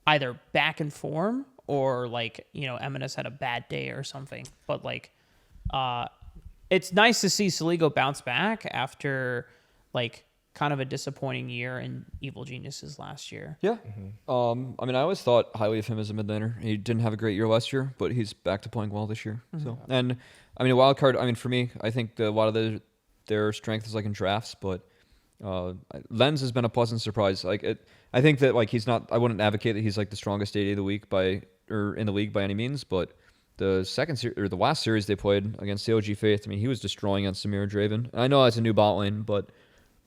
either back in form or like, Eminez had a bad day or something. But like, it's nice to see Soligo bounce back after like kind of a disappointing year in Evil Geniuses last year.
Yeah. I mean, I always thought highly of him as a mid laner. He didn't have a great year last year, but he's back to playing well this year. So, and I mean, a wild card. I mean, for me, I think a lot of their strength is like in drafts, but Lens has been a pleasant surprise. I think that like he's not. I wouldn't advocate that he's like the strongest AD of the week in the league by any means, but the the last series they played against COG Faith, I mean, he was destroying on Samir Draven. I know that's a new bot lane, but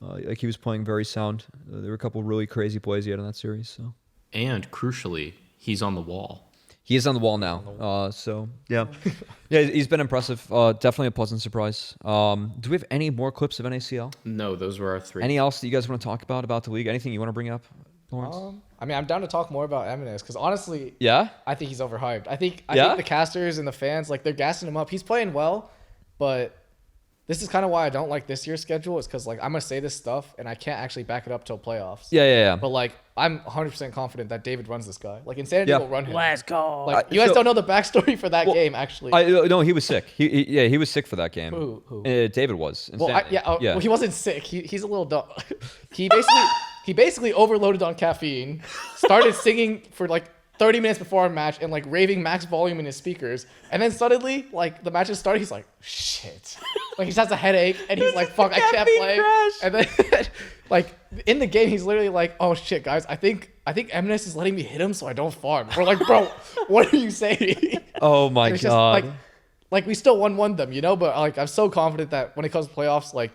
like he was playing very sound. There were a couple really crazy plays he had in that series. So,
And crucially, he's on the wall.
he is on the wall now. So yeah, yeah, he's been impressive. Definitely a pleasant surprise. Do we have any more clips of NACL?
No, those were our three.
Any else that you guys want to talk about the league? Anything you want to bring up, Lawrence?
I mean, I'm down to talk more about Eminez because honestly,
Yeah.
I think he's overhyped. I think the casters and the fans, like, they're gassing him up. He's playing well, but this is kind of why I don't like this year's schedule. Is because like I'm gonna say this stuff and I can't actually back it up till playoffs.
Yeah.
But like I'm 100% confident that David runs this guy. Like Insanity will run him.
Let's go.
Like you guys don't know the backstory for that game actually.
No, he was sick. He was sick for that game.
Who?
David was.
Well,
Insanity.
well, he wasn't sick. He's a little dumb. He basically overloaded on caffeine, started singing for like 30 minutes before our match and like raving max volume in his speakers. And then suddenly, like the matches started, he's like, shit. Like he just has a headache and he's like, fuck, I can't play.
Crash.
And then like in the game, he's literally like, oh shit, guys, I think Eminez is letting me hit him so I don't farm. We're like, bro, what are you saying?
Oh my
It's
god.
just like we still won them, you know, but like I'm so confident that when it comes to playoffs, like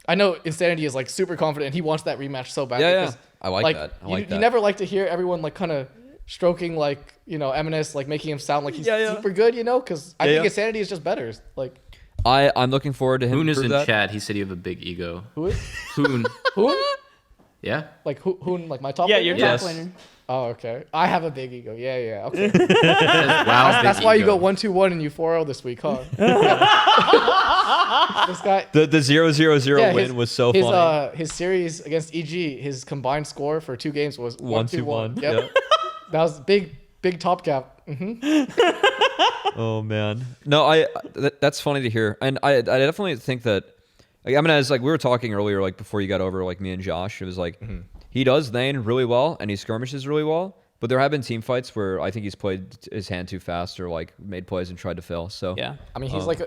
I know Insanity is like super confident and he wants that rematch so bad.
Yeah.
Because,
I like that. I like that.
You never like to hear everyone like kind of stroking like, you know, Eminez, like making him sound like he's super good, you know, because I think Insanity is just better. Like
I'm looking forward to him.
Hoon is
prove
in
that.
chat. He said you have a big ego.
who is
Hoon.
Hoon?
Yeah.
Like Hoon, like my top.
Yeah,
laner?
you're
Yes.
top laner.
Oh, okay. I have a big ego. Yeah. Okay.
Wow.
That's why you go 1-2-1 and you 4-0 this week, huh? This guy.
The 0-0-0 win
his-
was so funny.
His series against EG, his combined score for 2 games was
1-2-1.
1-2-1. Yep. That was big top cap.
Oh man, no, that's funny to hear, and I definitely think that. Like, I mean, as like we were talking earlier, like before you got over, like me and Josh, it was like he does lane really well and he skirmishes really well. But there have been team fights where I think he's played his hand too fast or like made plays and tried to fail. So
Yeah.
I mean, he's like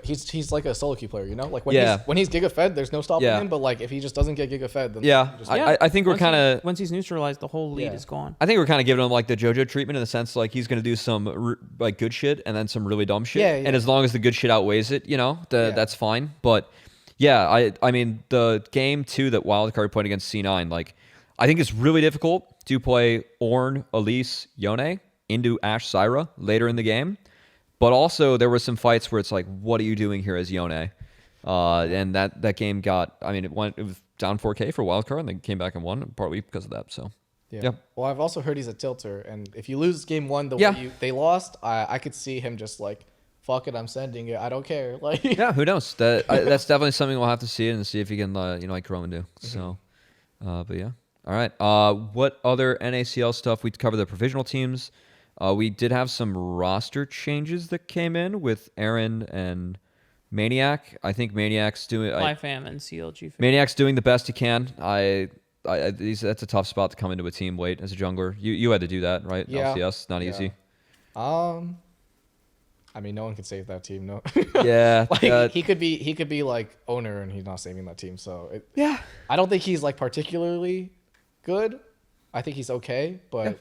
a solo queue player, you know. Like when
Yeah.
he's giga fed, there's no stopping
Yeah.
him. But like if he just doesn't get giga fed, then
yeah,
just,
I think we're
Once
kind of.
once he's neutralized, the whole lead
Yeah.
is gone.
I think we're kind of giving him like the JoJo treatment in the sense like he's going to do some like good shit and then some really dumb shit.
Yeah.
And as long as the good shit outweighs it, you know, that's fine. But yeah, I mean the game 2 that Wildcard played against C9, like I think it's really difficult to play Ornn, Elise, Yone into Ashe Syra later in the game. But also there were some fights where it's like, what are you doing here as Yone? And that game got, I mean, it was down 4K for Wildcard and they came back and won partly because of that. So
Yeah. Well, I've also heard he's a tilter, and if you lose game 1 the
Yeah.
way they lost, I could see him just like, fuck it, I'm sending it. I don't care. Like
Yeah, who knows? That's definitely something we'll have to see and see if he can, like grow and do. So, but yeah. All right. What other NACL stuff? We covered the provisional teams. We did have some roster changes that came in with Aaron and Maniac. I think Maniac's doing.
Flyfam and CLG.
Maniac's doing the best he can. That's a tough spot to come into a team late as a jungler. You had to do that, right?
Yeah.
LCS, not
Yeah.
easy.
I mean, no one can save that team. No.
Yeah.
Like he could be like owner and he's not saving that team. So
Yeah.
I don't think he's like particularly good. I think he's okay, but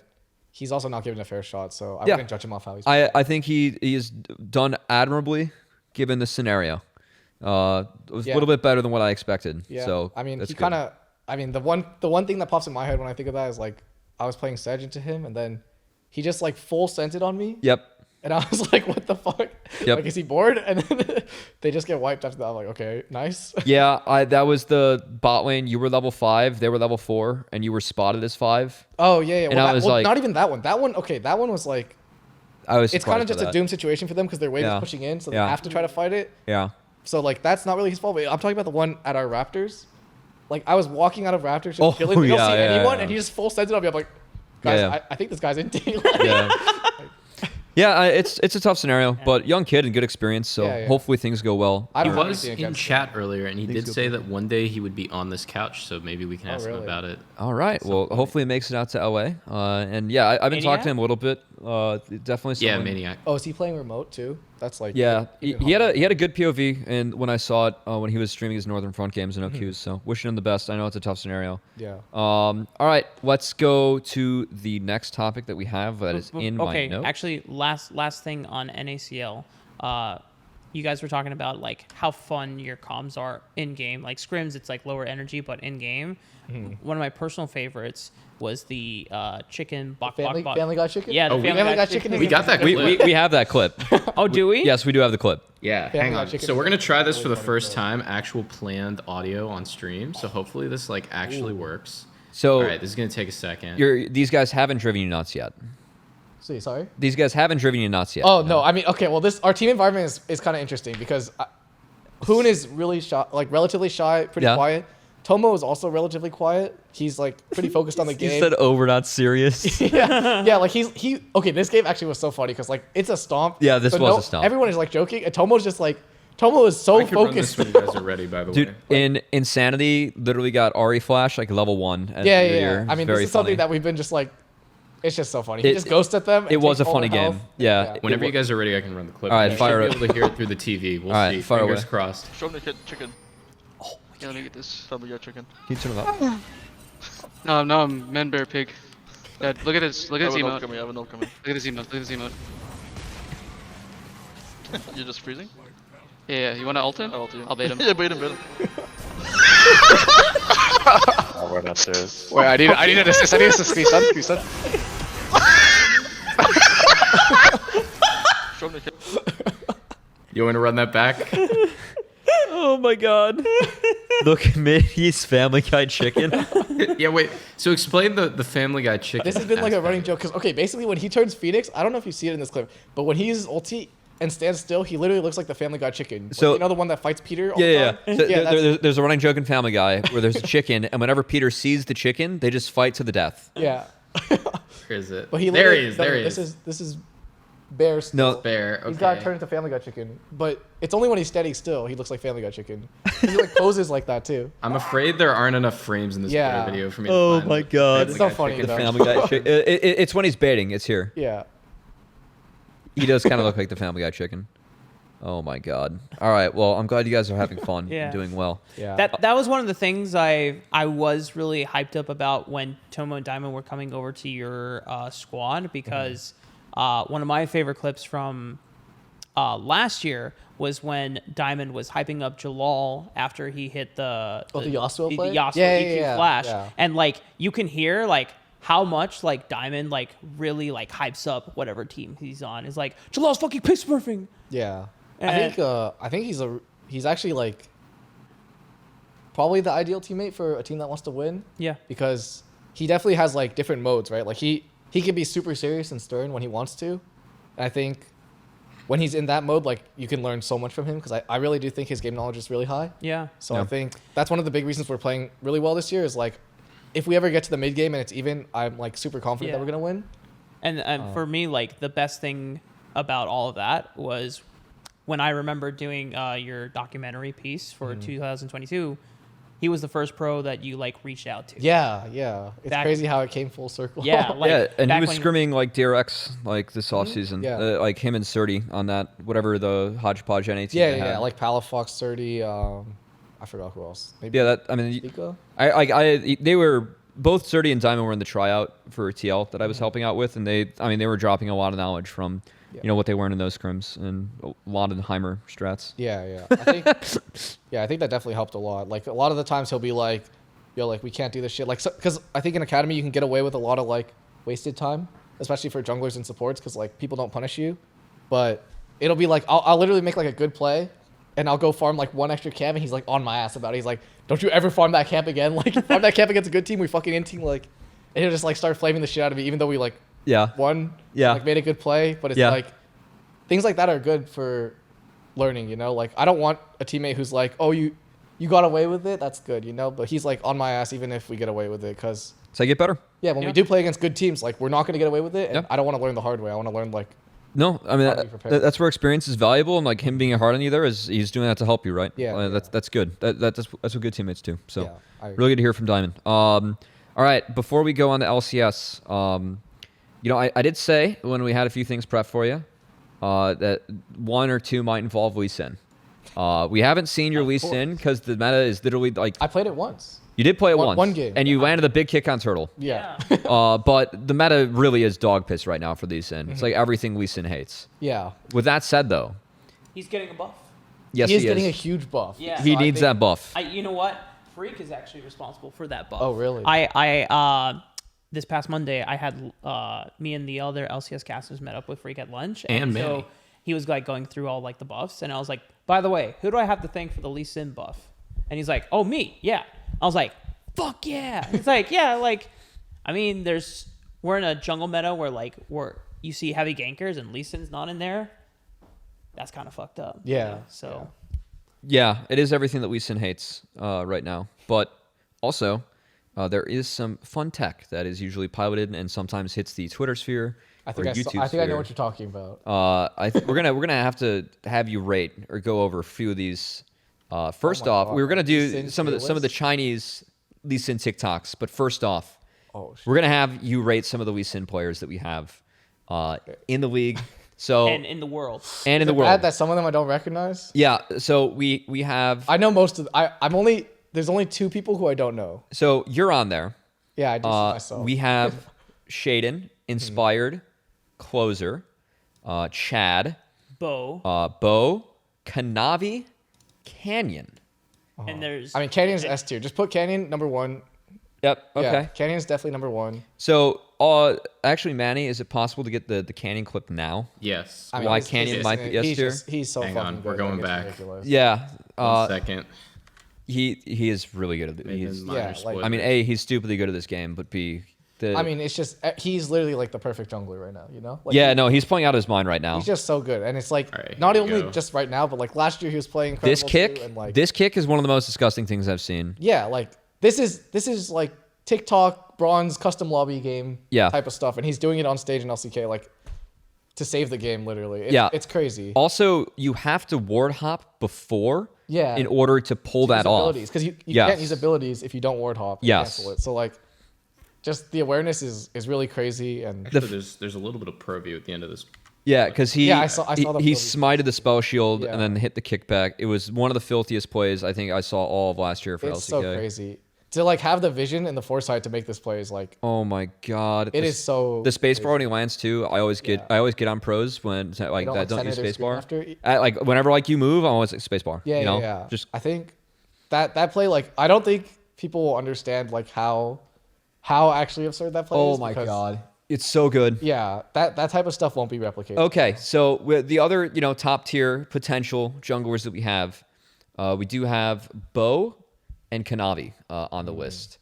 he's also not given a fair shot. So I wouldn't judge him off how he's.
I think he is done admirably given the scenario. It was a little bit better than what I expected.
Yeah.
So
I mean,
that's
he
good.
kind of. I mean, the one thing that pops in my head when I think of that is like I was playing Sedge into him, and then he just like full sent it on me.
Yep.
And I was like, what the fuck?
Yep.
Like, is he bored? And then they just get wiped after that. I'm like, okay, nice.
Yeah, that was the bot lane. You were level 5, they were level 4, and you were spotted as 5.
Oh, yeah, yeah.
And I was like,
not even that one. That one, okay, that one was like,
I was.
it's kind of
surprised
just
by
a
that.
doom situation for them because their wave is pushing in, so they have to try to fight it.
Yeah.
So, like, that's not really his fault. But I'm talking about the one at our Raptors. Like, I was walking out of Raptors just chilling. We don't see anyone, and he just full sends it on me. I'm like, guys, I think this guy's in team.
Yeah. Yeah, it's a tough scenario, but young kid and good experience, so hopefully things go well.
I
He
don't have
was
anything
in
against
chat earlier, and he did
go
say that one day he would be on this couch, so maybe we can ask him
really?
about it.
All right, well, hopefully it makes it out to LA. And yeah, I've been talking to him a little bit. Definitely.
Yeah,
someone-
Maniac.
Oh, is he playing remote too? That's like
Yeah,
even
he had
harder.
a good POV, and when I saw it when he was streaming his Northern Front games and OQs, so wishing him the best. I know it's a tough scenario.
Yeah.
All right, let's go to the next topic that we have that is in my notes.
Actually, last thing on NACL. You guys were talking about like how fun your comms are in game. Like scrims, it's like lower energy, but in game, one of my personal favorites was the chicken bok
Family
bok.
Guy chicken?
Yeah, the
Oh, we
Family Guy
chicken
chicken.
We got that clip.
We have that clip.
Oh, do we?
Yes, we do have the clip.
Yeah,
Family
hang
Guy
on.
chicken
So
is
we're gonna try this
really
for the
funny
first
clip.
time, actual planned audio on stream. So hopefully this like actually works.
So
All right, this is gonna take a second.
these guys haven't driven you nuts yet.
See, sorry.
These guys haven't driven you nuts yet.
Oh no, I mean, okay. Well, our team environment is kind of interesting because Hoon is really shy, like relatively shy, pretty quiet. Tomo is also relatively quiet. He's like pretty focused on the game.
You said over, not serious.
yeah, like he. Okay, this game actually was so funny because like it's a stomp.
Yeah, this was a stomp.
Everyone is like joking, and Tomo's just like Tomo is so
I can run this
focused.
when you guys are ready, by the
Dude,
way.
in Insanity, literally got Ari Flash like level 1. As
Yeah.
year.
I mean,
Very
this is something
funny.
that we've been just like. It's just so funny. He
It-
just ghosts at them. And
it was
takes
a
all
funny
their
game.
health.
Yeah.
Whenever you guys are ready, I can run the clip.
All right,
You
fire
should
it.
be able to hear it through the TV. We'll
All right,
see.
fire
Fingers
away.
crossed.
Show me the chicken. Oh, yeah, let me get this Family Guy chicken.
Can you turn it up?
No, I'm Man Bear Pig. Yeah, look at this. Look
I
at
have
his
an
emote.
ult coming, I have an ult coming.
Look at his emote. Look at his emote.
You're just freezing?
Yeah, you wanna ult him?
I'll ult you.
I'll bait him.
Yeah, bait him, bait him.
Oh, we're not serious.
Wait, I need an assist. I need an assist. Please, son.
Show me the chicken.
You want to run that back?
Oh my god. Look, Mideast Family Guy chicken.
Yeah, wait. So explain the Family Guy chicken.
This has been like a
aspect.
running joke because basically when he turns Phoenix, I don't know if you see it in this clip, but when he uses ulti and stands still, he literally looks like the Family Guy chicken. Like,
So-
you know the one that fights Peter? All
Yeah.
the time?
So
that's-
there's a running joke in Family Guy where there's a chicken, and whenever Peter sees the chicken, they just fight to the death.
yeah.
Where is it?
But he
there
literally-
he is. There he
this
is.
This is Bear. Still.
No,
Bear. Okay.
He's got to turn into Family Guy chicken, but it's only when he's standing still he looks like Family Guy chicken. He like poses like that too.
I'm afraid there aren't enough frames in this
Yeah.
Bear video for me to
Oh
find
my
the
God.
Family
It's so
Guy
funny,
chicken.
though.
Family Guy chicken. It's when he's baiting. It's here.
Yeah.
He does kind of look like the Family Guy chicken. Oh my god. All right. Well, I'm glad you guys are having fun
Yeah.
and doing well.
Yeah.
That was one of the things I was really hyped up about when Tomo and Diamond were coming over to your squad because one of my favorite clips from last year was when Diamond was hyping up Jalal after he hit the
Yasuo play?
Yasuo
Yeah,
EQ
yeah,
flash,
yeah.
and like you can hear like how much like Diamond like really like hypes up whatever team he's on. It's like Jalal's fucking piss smurfing.
Yeah.
And-
I think he's actually like probably the ideal teammate for a team that wants to win
Yeah.
because he definitely has like different modes, right? Like he can be super serious and stern when he wants to. And I think when he's in that mode, like you can learn so much from him because I really do think his game knowledge is really high.
Yeah.
So I think that's one of the big reasons we're playing really well this year is like if we ever get to the mid game and it's even, I'm like super confident that
Yeah.
we're gonna win.
And for me, like the best thing about all of that was when I remember doing your documentary piece for 2022. he was the first pro that you like reached out to.
Yeah. It's
Back-
crazy how it came full circle.
Yeah, like
yeah, and he
back
was
when-
scrimming like DRX like this offseason.
Yeah.
Like him and Surdy on that whatever the hodgepodge NA team they had.
like Palafox 30. I forgot who else. Maybe
Yeah, that I mean,
Nico?
they were both Surdy and Diamond were in the tryout for TL that I was helping out with, and they were dropping a lot of knowledge from what they learned in those scrims and a lot of the Heimer strats.
Yeah. I think that definitely helped a lot. Like a lot of the times he'll be like, "Yo, like we can't do this shit." Like, because I think in academy you can get away with a lot of like wasted time, especially for junglers and supports, because like people don't punish you. But it'll be like I'll literally make like a good play, and I'll go farm like one extra camp, and he's like on my ass about it. He's like, "Don't you ever farm that camp again? Like farm that camp against a good team. We fucking in team like," and he'll just like start flaming the shit out of me, even though we like won.
Yeah.
Like made a good play, but it's like things like that are good for learning, you know? Like I don't want a teammate who's like, "Oh, you got away with it. That's good," you know? But he's like on my ass even if we get away with it, cuz
So I get better.
yeah, when we do play against good teams, like we're not going to get away with it, and I don't want to learn the hard way. I want to learn like
No, I mean
How to be prepared.
that's where experience is valuable, and like him being hard on you there is he's doing that to help you, right?
Yeah,
That's good. That's what good teammates do. So
Yeah, I agree.
really good to hear from Diamond. All right, before we go on to LCS, I did say when we had a few things prepped for you that one or two might involve Lee Sin. We haven't seen your Lee Sin because the meta is literally like
I played it once.
you did play it once,
one game.
and you landed a big kick on Turtle.
Yeah.
But the meta really is dog piss right now for Lee Sin. It's like everything Lee Sin hates.
Yeah.
With that said, though,
He's getting a buff.
yes,
He is getting a huge buff.
Yeah.
He
So I
needs that buff.
You know what? Freak is actually responsible for that buff.
Oh, really?
I this past Monday I had me and the other LCS casters met up with Freak at lunch,
And
so
Manny.
he was like going through all like the buffs, and I was like, by the way, who do I have to thank for the Lee Sin buff? And he's like, oh, me, yeah. I was like, fuck yeah. He's like, yeah, like, I mean, we're in a jungle meta where like you see heavy gankers and Lee Sin's not in there. That's kind of fucked up. you
Yeah,
know? So.
Yeah, it is everything that Lee Sin hates right now. But also, there is some fun tech that is usually piloted and sometimes hits the Twitter sphere
I
or
think
YouTube
I think I know
sphere.
what you're talking about.
We're gonna have to have you rate or go over a few of these. First
my
off,
God.
we were gonna
Lee
do
Sin
some of
tier
the Chinese Lee Sin TikToks, but first off,
Oh, shit.
we're gonna have you rate some of the Lee Sin players that we have in the league. So
And in the world.
and in the
Bad
world,
that some of them I don't recognize.
yeah. So we have.
I know most of. There's only two people who I don't know.
So you're on there.
Yeah, I do see myself.
We have Shaden, Inspired, Closer, Chad,
Bo.
Bo, Kanavi, Canyon.
And there's
I mean, Canyon's S tier. Just put Canyon number one.
Yep. Okay.
Yeah, Canyon's definitely number one.
So, actually, Manny, is it possible to get the Canyon clip now?
Yes.
I
Why
his-
Canyon
his-
might be S
he's
tier?
He's so
Hang
fucking
on,
good.
we're going
Like, it's
back.
ridiculous.
Yeah.
1 second.
He is really good at it.
And
He's,
then minor
yeah, like-
spoiler.
I mean, A, he's stupidly good at this game, but B,
I mean, it's just he's literally like the perfect jungler right now. You know? Like,
yeah, no, he's playing out his mind right now.
He's just so good, and it's like
All right,
not
here we
only
go.
just right now, but like last year he was playing
This
incredible
kick,
too, and like
this kick is one of the most disgusting things I've seen.
yeah, like this is like TikTok bronze custom lobby game
Yeah.
type of stuff, and he's doing it on stage in LCK like to save the game literally.
Yeah.
It's crazy.
Also, you have to ward hop before
Yeah.
in order to pull that off.
Because you
Yes.
can't use abilities if you don't ward hop and
Yes.
cancel it. So like just the awareness is really crazy, and
Actually, there's a little bit of pro view at the end of this.
Yeah, because he
Yeah, I saw the
he
ability.
smited the spell shield
Yeah.
and then hit the kickback. It was one of the filthiest plays I think I saw all of last year for
it's
LCK.
so crazy to like have the vision and the foresight to make this play is like
Oh my god!
it is so
The space bar
crazy.
when he lands too. I always get on pros when like
don't,
that
like,
don't
send
use
it or
space
screen
bar.
after?
Like whenever like you move, I'm always like space bar.
Yeah,
you know?
yeah.
Just
I think that play, like, I don't think people will understand like how actually absurd that play is. because,
it's so good.
Yeah, that type of stuff won't be replicated.
Okay, so with the other top tier potential junglers that we have, we do have Bo and Kanavi on the list.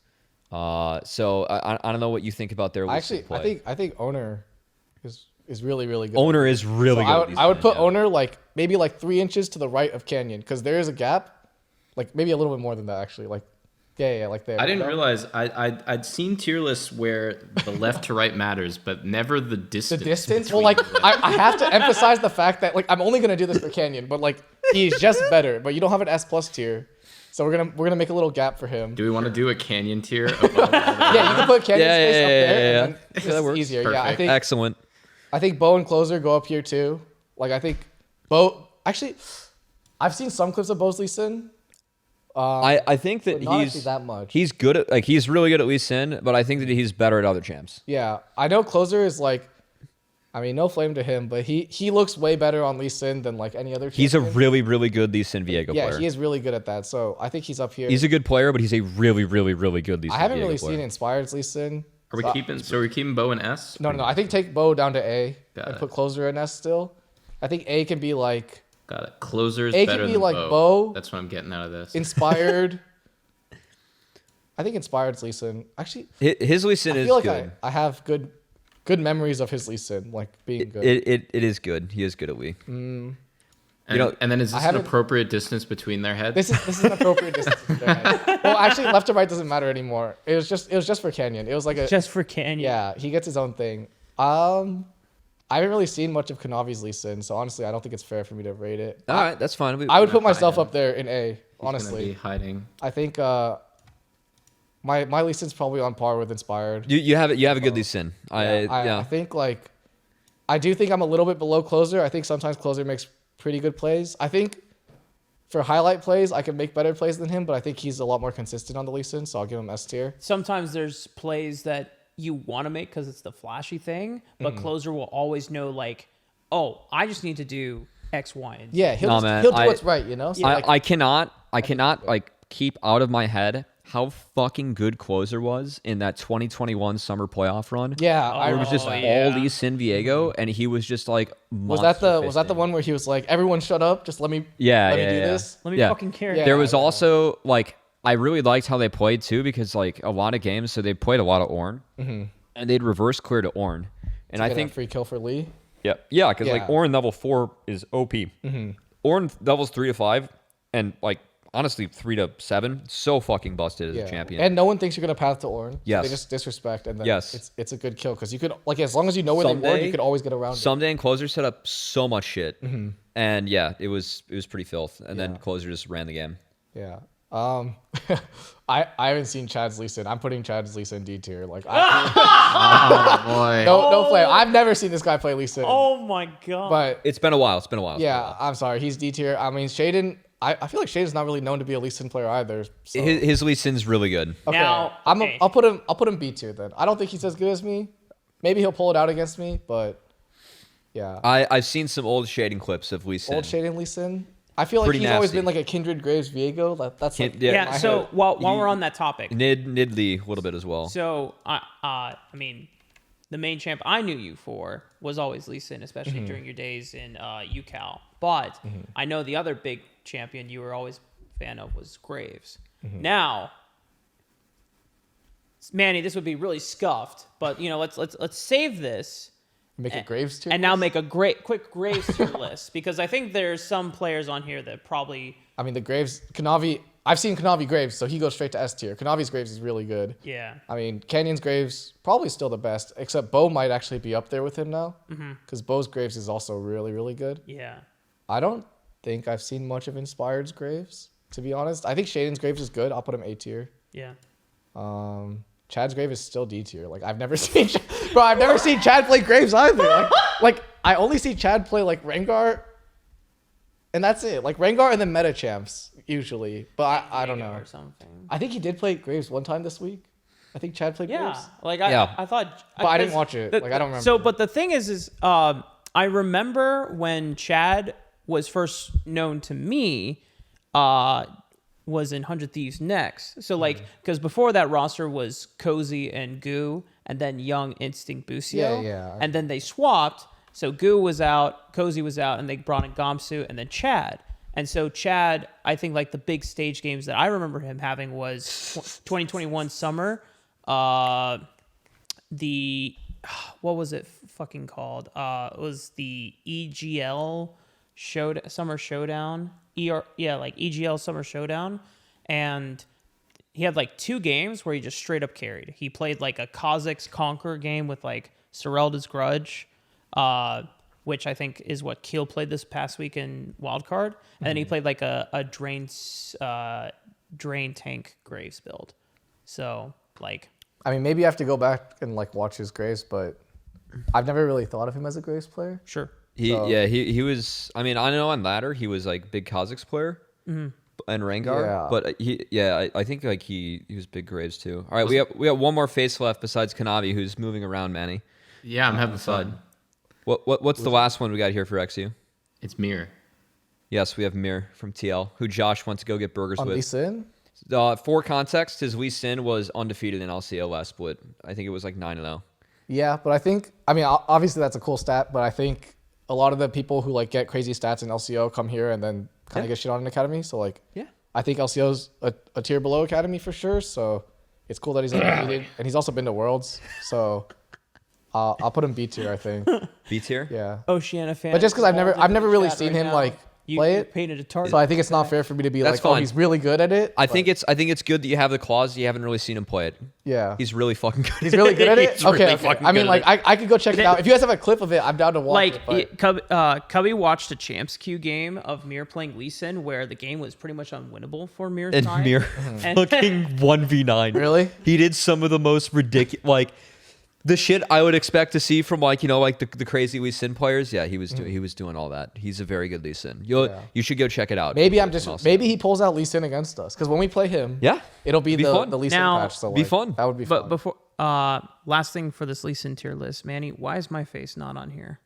So I don't know what you think about their list of play.
I think Owner is really good.
Owner is really
So
good.
I would put Owner like maybe like 3 inches to the right of Canyon because there is a gap, like maybe a little bit more than that actually. Like yeah, like there.
I didn't realize I'd seen tier lists where the left to right matters, but never the
the
distance.
distance. Well,
between
like
the left-
I have to emphasize the fact that like I'm only gonna do this for Canyon, but like he's just better. But you don't have an S+ tier. So we're gonna make a little gap for him.
Do we want to do a canyon tier?
Yeah, you can put Canyon space up there.
Yeah.
And then this is easier. Yeah, I
Excellent.
think Bo and Closer go up here too. Like I think Bo. Actually, I've seen some clips of Bo's Lee Sin.
I think that
not actually that much.
He's good at he's really good at Lee Sin, but I think that he's better at other champs.
Yeah, I know Closer is like. I mean, no flame to him, but he looks way better on Lee Sin than like any other champion.
He's a really, really good Lee Sin Viego player.
Yeah, he is really good at that. So I think he's up here.
He's a good player, but he's a really, really, really good Lee Sin
I haven't
Viego
really
player.
seen Inspired's Lee Sin.
Are we keeping Bo in S?
No. I think take Bo down to A
Got
and
it.
put Closer in S still. I think A can be like
Got it. Closer's
A
better
can be
than
like
Bo.
Bo.
That's what I'm getting out of this.
Inspired. I think Inspired's Lee Sin. Actually,
His Lee Sin
I
is
feel like
good.
I have good memories of his Lee Sin, like being good.
It is good. He is good at Lee.
and,
know,
and then is this an
haven't-
appropriate distance between their heads?
This is an appropriate distance. Well, actually, left to right doesn't matter anymore. It was just for Canyon. It was like a
Just for Canyon.
yeah. He gets his own thing. I haven't really seen much of Kanavi's Lee Sin, so honestly, I don't think it's fair for me to rate it.
All right, that's fine.
I would put
gonna
myself
hide
up there in A.
He's gonna
Honestly,
be hiding.
I think my Lee Sin's probably on par with Inspired.
You have a good Lee Sin.
I think like I do think I'm a little bit below Closer. I think sometimes Closer makes pretty good plays. I think for highlight plays, I can make better plays than him, but I think he's a lot more consistent on the Lee Sin, so I'll give him S tier.
Sometimes there's plays that you want to make because it's the flashy thing, but Closer will always know like, oh, I just need to do X, Y, and Z.
Yeah, he'll do what's right, you know. So like,
I cannot like keep out of my head how fucking good Closer was in that 2021 summer playoff run.
yeah,
It was just
yeah.
all Lee Sin Viego, and he was just like
was that the one where he was like, everyone shut up, just let me do this.
Let me
Yeah.
fucking carry.
Yeah.
There was also like I really liked how they played too, because like a lot of games, so they played a lot of Ornn, and they'd reverse clear to Ornn, and I
Get a
think
free kill for Lee.
yeah, because like
Yeah.
Ornn level 4 is OP. Ornn levels 3 to 5, and like honestly 3 to 7, so fucking busted as a champion.
And no one thinks you're gonna path to Ornn.
Yes.
They just disrespect, and then
Yes.
it's a good kill because you could like as long as you know where they were, you could always get around.
Someday in Closer set up so much shit, and yeah, it was pretty filth. And then Closer just ran the game.
It. Yeah. I haven't seen Chad's Lee Sin. I'm putting Chad's Lee Sin D tier. Like
Oh boy.
no play. I've never seen this guy play Lee Sin.
Oh my god.
But
It's been a while.
yeah, I'm sorry. He's D tier. I mean, Shaden. I feel like Shaden's not really known to be a Lee Sin player either. So.
His Lee Sin's really good.
Okay.
Now, okay.
I'll put him B tier then. I don't think he's as good as me. Maybe he'll pull it out against me, but yeah.
I've seen some old shading clips of Lee Sin.
Old Shaden Lee Sin. I feel like
Pretty
he's always
nasty.
been like a Kindred Graves Viego. That's like
Yeah.
yeah. So while we're on that topic,
Nid Lee a little bit as well.
so I mean, the main champ I knew you for was always Lee Sin, especially during your days in UCal. But I know the other big champion you were always a fan of was Graves. Now, Manny, this would be really scuffed, but you know, let's save this.
make it Graves tier.
And now make a quick Graves tier list, because I think there's some players on here that probably
I mean the Graves Kanavi. I've seen Kanavi Graves, so he goes straight to S tier. Kanavi's Graves is really good.
yeah.
I mean Canyon's Graves probably still the best, except Bo might actually be up there with him now, because Bo's Graves is also really really good.
Yeah.
I don't think I've seen much of Inspired's Graves, to be honest. I think Shaden's Graves is good. I'll put him A tier.
Yeah.
Chad's Grave is still D tier. Like I've never seen, I've never seen Chad play Graves either. Like I only see Chad play like Rengar, and that's it. Like Rengar and then meta champs usually. But I don't know.
Or something.
I think he did play Graves one time this week. I think Chad played
Yeah.
Graves.
Like
Yeah.
I thought,
But I didn't watch it. Like, I don't remember.
So, but the thing is I remember when Chad was first known to me, was in 100 Thieves Next. So like, because before that roster was Cozy and Goo, and then Young Instinct Busio.
Yeah.
And then they swapped. So Goo was out, Cozy was out, and they brought in Gamsu and then Chad. And so Chad, I think like the big stage games that I remember him having was 2021 summer. What was it fucking called? It was the EGL Summer Showdown. Like EGL Summer Showdown. And he had like 2 games where he just straight up carried. He played like a Kha'Zix Conquer game with like Serelda's Grudge, which I think is what Keel played this past week in Wildcard. And then he played like a Drain Drain Tank Graves build. So like,
I mean, maybe I have to go back and like watch his Graves, but I've never really thought of him as a Graves player.
sure.
He was. I mean, I know on ladder he was like big Kazakhs player and Rengar,
Yeah.
but I think like he was big Graves too. All right, we got one more face left besides Kanavi, who's moving around, Manny.
Yeah, I'm having fun.
What's the last one we got here for eXyu?
It's Mir.
Yes, we have Mir from TL, who Josh went to go get burgers
On Lee
with.
Sin?
For context, his Lee Sin was undefeated in LCO last split. I think it was like 9-0.
Yeah, but I mean, obviously that's a cool stat, but I think a lot of the people who like get crazy stats in LCO come here and then kind of get shit on in Academy. So like,
Yeah.
I think LCO's a tier below Academy for sure. So it's cool that he's undefeated, and he's also been to Worlds. So I'll put him B tier, I think.
B tier?
Yeah.
Oceana fan.
But just because I've never really
chat
seen
right
him
now.
like
You
play it,
painted a target.
so I think it's not fair for me to be
That's
like, oh,
fine.
he's really good at it.
I think it's good that you have the clause. You haven't really seen him play it.
Yeah.
He's really fucking good.
He's really good at it.
He's
Okay.
really
Okay.
fucking
I mean,
good
like
at it.
I could go check it out. If you guys have a clip of it, I'm down to watch it. But
Cubby watched a Champs Queue game of Mir playing Lee Sin where the game was pretty much unwinnable for Mir's
And
time.
Mir
And-
fucking 1v9.
Really?
He did some of the most ridiculous, like the shit I would expect to see from like the crazy Lee Sin players. Yeah, he was doing all that. He's a very good Lee Sin. You should go check it out.
Maybe he pulls out Lee Sin against us, because when we play him,
Yeah.
it'll be
Be
the
fun.
Lee Sin
Now-
patch. So
Be
like,
fun.
That would be fun.
But before last thing for this Lee Sin tier list, Manny, why is my face not on here?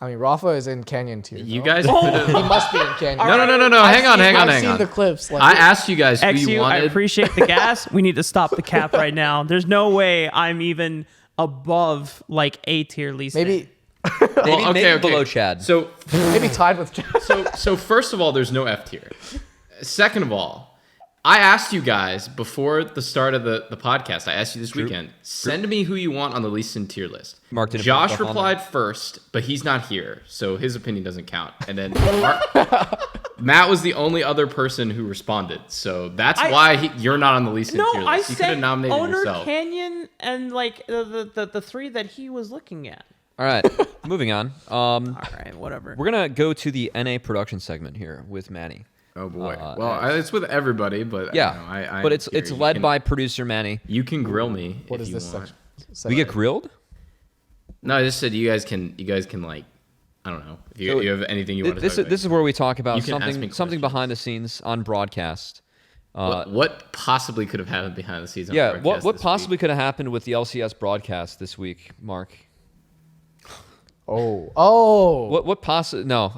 I mean, Rafa is in Canyon tier.
You
no?
guys.
he must be in Canyon.
No. Hang on.
I've seen the clips. Like,
I asked you guys who you
eXyu, I
wanted.
appreciate the gas. We need to stop the cap right now. There's no way I'm even above like A tier Lee Sin.
maybe
Maybe below Chad.
So
tied with.
so first of all, there's no F tier. Second of all, I asked you guys before the start of the podcast. I asked you this weekend. Send me who you want on the Lee Sin tier list.
Mark didn't put
Josh
stuff on
replied first, but he's not here, so his opinion doesn't count. And then Matt was the only other person who responded, so that's why you're not on the Lee Sin
No,
tier
I
list. You could have
said
nominated
Owner
yourself.
Canyon and like the three that he was looking at.
All right, moving on.
All right, whatever.
We're gonna go to the NA production segment here with Manny.
Oh boy. It's with everybody, but
Yeah,
you know,
but it's
you
led
can-
by producer Manny.
You can grill me.
What
if
is
you
this
want.
section?
We get grilled.
No, I just said you guys can like, I don't know if you have anything you want to.
This is where we talk about
You can ask me
something
questions.
behind the scenes on broadcast.
What possibly could have happened behind the scenes? On
Yeah,
broadcast
what
this
possibly
week?
could have happened with the LCS broadcast this week, Mark?
Oh.
What possibly? No.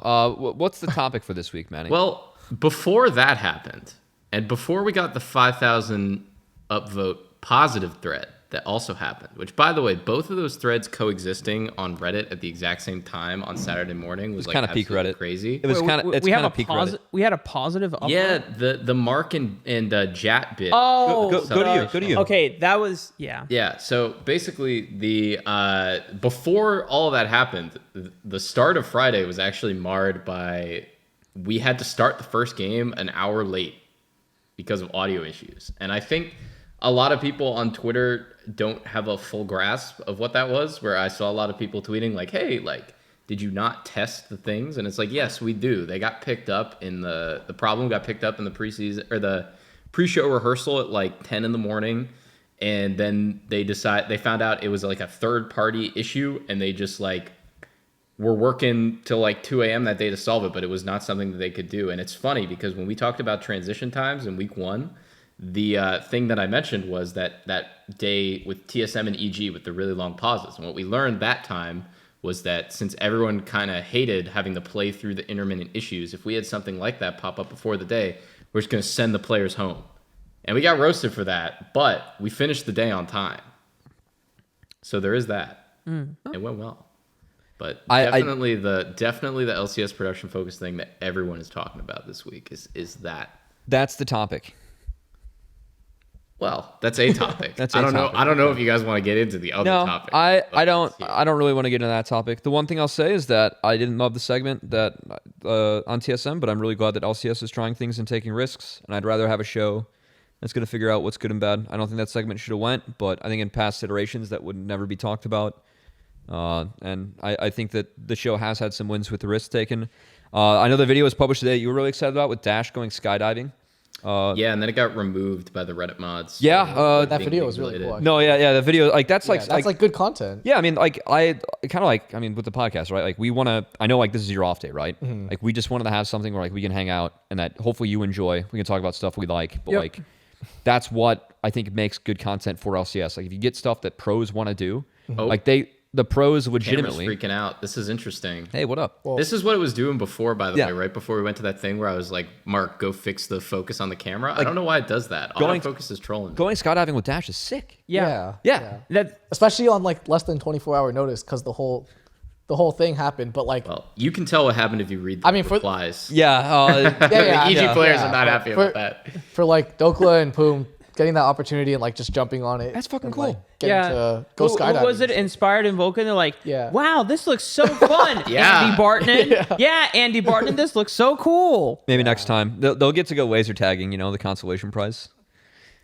What's the topic for this week, Manny?
Well, before that happened, and before we got the 5,000 upvote positive thread that also happened, which, by the way, both of those threads coexisting on Reddit at the exact same time on Saturday morning was like
kind of peak
absolutely
Reddit.
crazy.
It was kind of. It's kind of peak Reddit.
We had a positive upvote.
Yeah, the Mark and Jat bit.
Oh,
Go to you. Go to you.
Okay, that was yeah.
Yeah, so basically the before all of that happened, the start of Friday was actually marred by we had to start the first game an hour late because of audio issues. And I think a lot of people on Twitter don't have a full grasp of what that was, where I saw a lot of people tweeting like, hey, like, did you not test the things? And it's like, yes, we do. They got picked up in the problem got picked up in the preseason or the pre-show rehearsal at like 10 in the morning. And then they found out it was like a third party issue, and they just like were working till like 2 a.m. that day to solve it, but it was not something that they could do. And it's funny because when we talked about transition times in week 1, the thing that I mentioned was that day with TSM and EG with the really long pauses. And what we learned that time was that since everyone kind of hated having to play through the intermittent issues, if we had something like that pop up before the day, we're just going to send the players home. And we got roasted for that, but we finished the day on time. So there is that. It went well. But definitely the LCS production focus thing that everyone is talking about this week is that.
That's the topic.
Well, that's a topic.
That's
I
a
don't
topic.
know. I don't know if you guys want to get into the other
No,
topic.
I don't really want to get into that topic. The one thing I'll say is that I didn't love the segment that on TSM, but I'm really glad that LCS is trying things and taking risks, and I'd rather have a show that's going to figure out what's good and bad. I don't think that segment should have went, but I think in past iterations that would never be talked about. And I think that the show has had some wins with the risks taken. I know the video was published today. You were really excited about with Dash going skydiving.
Yeah, and then it got removed by the Reddit mods.
Yeah,
That video was really cool.
no, yeah, the video like that's
Yeah, that's like good content.
Yeah, I mean, like I kind of like, I mean, with the podcast, right? Like we want to, I know like this is your off day, right? Like we just wanted to have something where like we can hang out and that hopefully you enjoy. We can talk about stuff we like, but like that's what I think makes good content for LCS. Like if you get stuff that pros want to do, like the pros legitimately
freaking out. This is interesting.
Hey, what up?
This is what it was doing before, by the way, right before we went to that thing where I was like, Mark, go fix the focus on the camera. Like, I don't know why it does that. Autofocus is trolling.
Going skydiving with Dash is sick.
Yeah.
That
Especially on like less than 24-hour notice because the whole thing happened. But like,
well, you can tell what happened if you read the replies.
The
EG players are not happy about that.
For like Dokla and Poom getting that opportunity and like just jumping on it.
That's fucking
and,
cool.
Like, getting to go skydiving.
Was it Inspired and Vulcan? They're like,
Yeah.
wow, this looks so fun. Andy Bartman. Andy Bartman, this looks so cool.
Maybe next time they'll get to go laser tagging. You know, the consolation prize.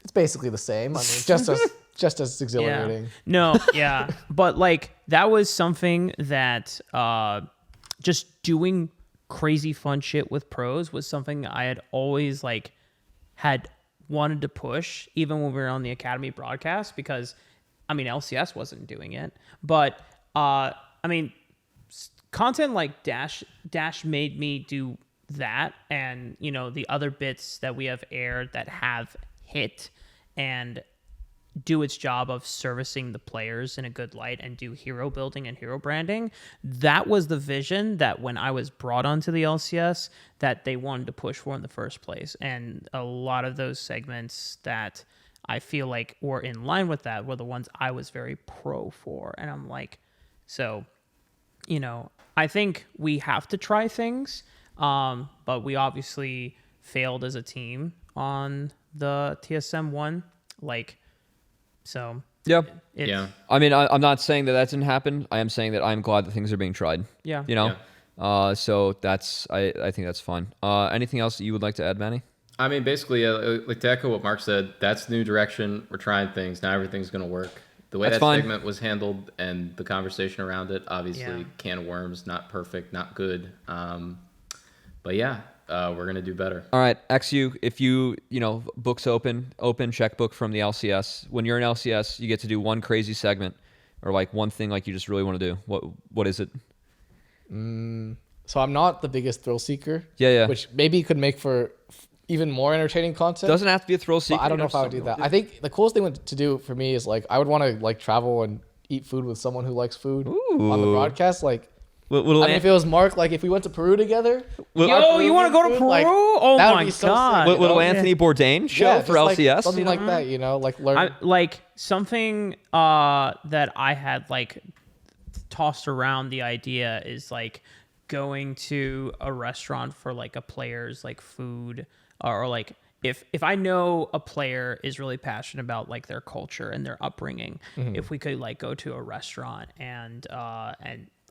It's basically the same. I mean, just as exhilarating.
But like that was something that just doing crazy fun shit with pros was something I had always like had wanted to push, even when we were on the Academy broadcast, because I mean LCS wasn't doing it, but I mean content like Dash made me do that, and you know the other bits that we have aired that have hit and do its job of servicing the players in a good light and do hero building and hero branding. That was the vision that when I was brought onto the LCS that they wanted to push for in the first place. And a lot of those segments that I feel like were in line with that were the ones I was very pro for. And I'm like, so, you know, I think we have to try things, but we obviously failed as a team on the TSM one. Like, so
yeah.
I
mean, I'm not saying that didn't happen. I am saying that I'm glad that things are being tried.
Yeah.
You know? So that's, I think that's fun. Anything else that you would like to add, Manny?
I mean, basically, like to echo what Mark said, that's new direction. We're trying things. Now everything's going to work. The way that segment was handled and the conversation around it, obviously, can of worms, not perfect, not good. But yeah, we're going to do better.
All right, eXyu, if you know, books open checkbook from the LCS. When you're in LCS, you get to do one crazy segment or like one thing like you just really want to do. What is it?
So I'm not the biggest thrill seeker.
Yeah.
Which maybe could make for even more entertaining content.
Doesn't have to be a thrill seeker.
I don't know if I would do that. I think the coolest thing to do for me is like I would want to like travel and eat food with someone who likes food on the broadcast. Like, I mean, if it was Mark, like if we went to Peru together.
Yo, you want to go to Peru?
Like,
oh my
so
god!
sick,
little Anthony Bourdain show for LCS,
like, something like that. You know, like learn.
Like something that I had like tossed around the idea is like going to a restaurant for like a player's like food or like if I know a player is really passionate about like their culture and their upbringing, if we could like go to a restaurant and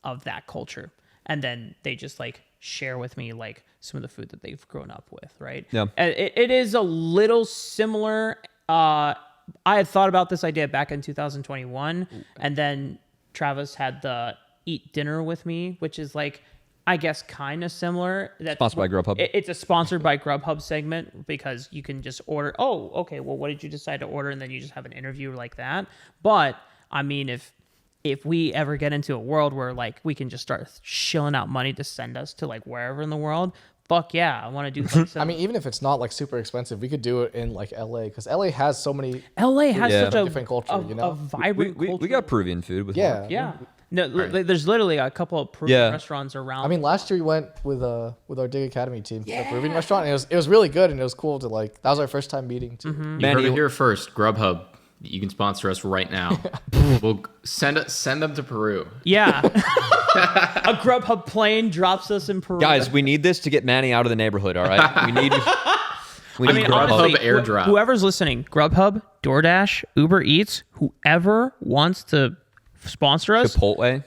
of that culture, and then they just like share with me like some of the food that they've grown up with, right?
Yeah.
And it is a little similar. I had thought about this idea back in 2021, and then Travis had the eat dinner with me, which is like, I guess, kind of similar. That's
sponsored by Grubhub.
It's a sponsored by Grubhub segment because you can just order. Oh, okay. Well, what did you decide to order? And then you just have an interview like that. But I mean, if we ever get into a world where like we can just start shilling out money to send us to like wherever in the world, fuck yeah, I want to do things.
I mean, even if it's not like super expensive, we could do it in like LA because LA has so many.
LA has such a
different culture, you know.
A vibrant culture.
We got Peruvian food with
Yeah.
Mark.
Yeah. No, there's literally a couple of Peruvian restaurants around.
I mean, last year we went with our Dig Academy team to the Peruvian restaurant, and it was really good, and it was cool to like. That was our first time meeting too.
You heard it here first. Grubhub, you can sponsor us right now. We'll send them to Peru.
Yeah, a Grubhub plane drops us in Peru.
Guys, we need this to get Manny out of the neighborhood. All right, we need.
Grubhub
honestly,
airdrop.
Whoever's listening, Grubhub, DoorDash, Uber Eats, whoever wants to sponsor us.
Chipotle.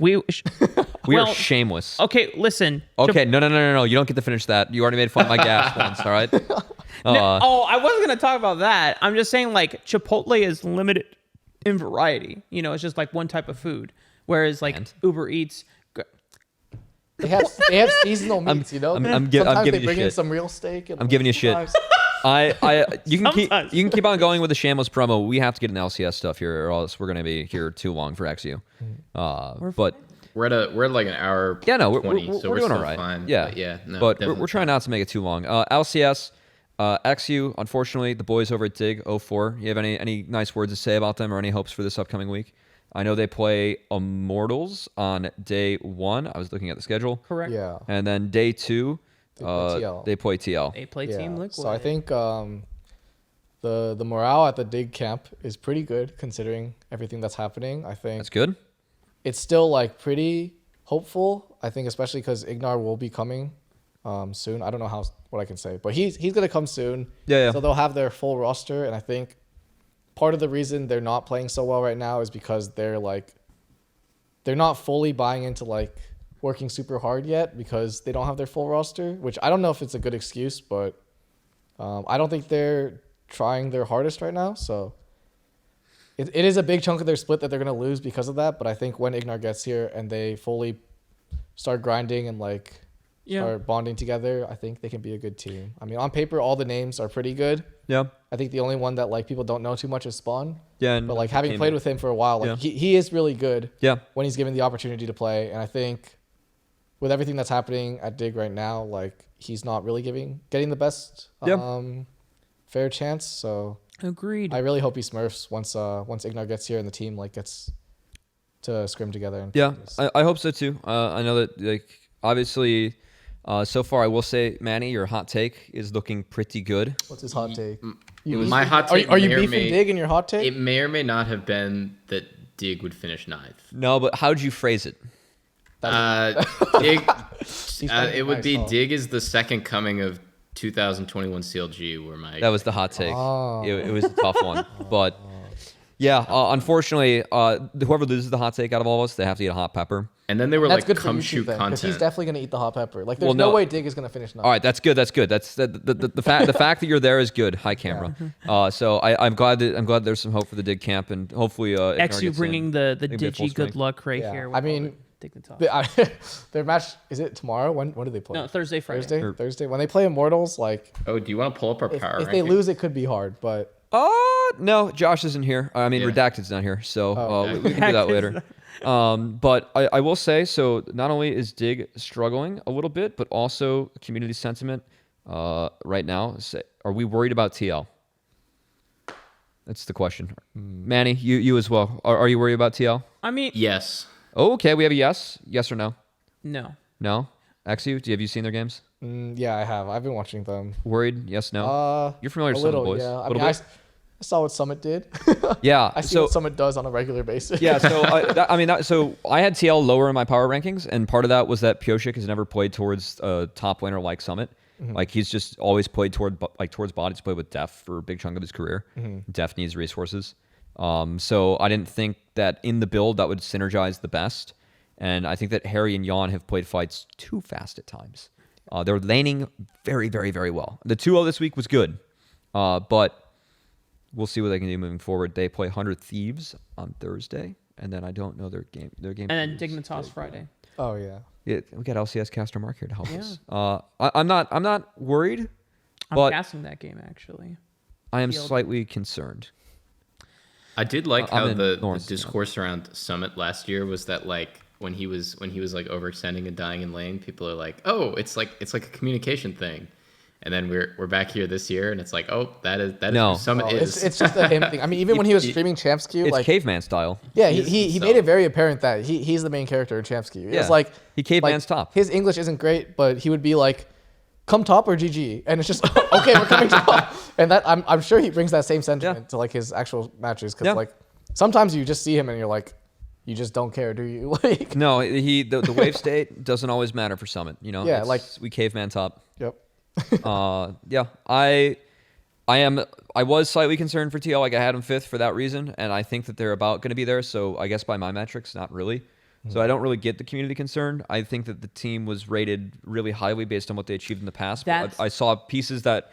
We
are shameless.
Okay, listen.
Okay, no. You don't get to finish that. You already made fun of my gas once. All right.
I wasn't gonna talk about that. I'm just saying like Chipotle is limited in variety. You know, it's just like one type of food. Whereas like Uber Eats.
They have seasonal meats, you know.
I'm giving
Sometimes
you
they bring in
shit.
some real steak. And
I'm giving you shit. You can keep on going with the shameless promo. We have to get an LCS stuff here, or else we're gonna be here too long for eXyu. But
we're at like an hour.
Yeah, no,
20,
we're
so we're
doing
still
all right.
fine.
Yeah,
but yeah, no,
but we're trying not to make it too long. LCS, eXyu. Unfortunately, the boys over at Dig 04. You have any nice words to say about them, or any hopes for this upcoming week? I know they play Immortals on day 1. I was looking at the schedule.
Correct.
Yeah.
And then day 2, they play TL.
They play Team Liquid.
So I think the morale at the Dig camp is pretty good considering everything that's happening. I think
That's good.
it's still like pretty hopeful. I think especially because Ignar will be coming soon. I don't know what I can say, but he's gonna come soon.
Yeah.
So they'll have their full roster, and I think part of the reason they're not playing so well right now is because they're not fully buying into like working super hard yet because they don't have their full roster, which I don't know if it's a good excuse, but I don't think they're trying their hardest right now. So it is a big chunk of their split that they're going to lose because of that. But I think when Ignar gets here and they fully start grinding and start bonding together, I think they can be a good team. I mean, on paper, all the names are pretty good.
Yeah.
I think the only one that people don't know too much is Spawn.
Yeah.
But having played with him for a while, he is really good.
Yeah.
When he's given the opportunity to play, and I think with everything that's happening at Dig right now, he's not really getting the best fair chance. So
agreed.
I really hope he smurfs once Ignar gets here and the team gets to scrim together. And
yeah, I hope so too. I know that obviously. So far, I will say, Manny, your hot take is looking pretty good.
What's his hot take?
My hot take.
Are you beefing Dig in your hot take?
It may or may not have been that Dig would finish 9th.
No, but how'd you phrase it?
Dig. It would be
huh?
Dig is the second coming of 2021 CLG.
That was the hot take. It was a tough one, but yeah, unfortunately, whoever loses the hot take out of all of us, they have to eat a hot pepper.
And then they were
that's good
come
for
shoot
then,
content.
he's definitely going to eat the hot pepper. There's no way Dig is going to finish 9th.
All right, that's good. That's the fact that you're there is good. Hi, camera. So I'm glad there's some hope for the Dig camp, and hopefully
eXyu bringing the Digi good luck here.
I mean, their match is it tomorrow? When do they play?
No, Thursday, Friday.
Thursday. When they play Immortals,
oh, do you want to pull up our power?
If they lose, it could be hard, but.
No, Josh isn't here. I mean, Redacted's not here, so we can do that later. But I will say, so not only is Dig struggling a little bit, but also community sentiment right now. Are we worried about TL? That's the question. Manny, you as well. Are you worried about TL?
I mean,
yes.
Oh, okay, we have a yes. Yes or no?
No.
No? eXyu, have you seen their games?
Yeah, I have. I've been watching them.
Worried? Yes, no? You're familiar with some of the boys?
Yeah. I mean, I saw what Summit did.
Yeah.
I see what Summit does on a regular basis.
Yeah, so I had TL lower in my power rankings, and part of that was that Pioshik has never played towards a top laner like Summit. Mm-hmm. He's just always played towards bot. He's played with Def for a big chunk of his career. Mm-hmm. Def needs resources. So I didn't think that in the build that would synergize the best. And I think that Harry and Jan have played fights too fast at times. They're laning very, very, very well. The 2-0 this week was good, but we'll see what they can do moving forward. They play 100 Thieves on Thursday, and then I don't know their game. And
then Dignitas Friday.
Oh yeah.
Yeah, we got LCS caster Mark here to help us. I'm not worried.
I'm casting that game actually.
I am slightly concerned.
I did like how the discourse around Summit last year was that when he was overextending and dying in lane, people are like, oh, it's like a communication thing. And then we're back here this year, and it's like, oh, that is what Summit is.
It's just a him thing. I mean, even when he was streaming Champs Queue,
it's caveman style.
Yeah, he made it very apparent that he's the main character in Champs Queue. It's
he caveman's top.
His English isn't great, but he would be like, "Come top or GG," and it's just okay, we're coming top. And that I'm sure he brings that same sentiment to his actual matches because sometimes you just see him and you're like, you just don't care, do you?
No, the wave state doesn't always matter for Summit. We caveman top.
Yep.
I was slightly concerned for TL. I had him 5th for that reason, and I think that they're about going to be there. So I guess by my metrics, not really. So I don't really get the community concern. I think that the team was rated really highly based on what they achieved in the past. But I saw pieces that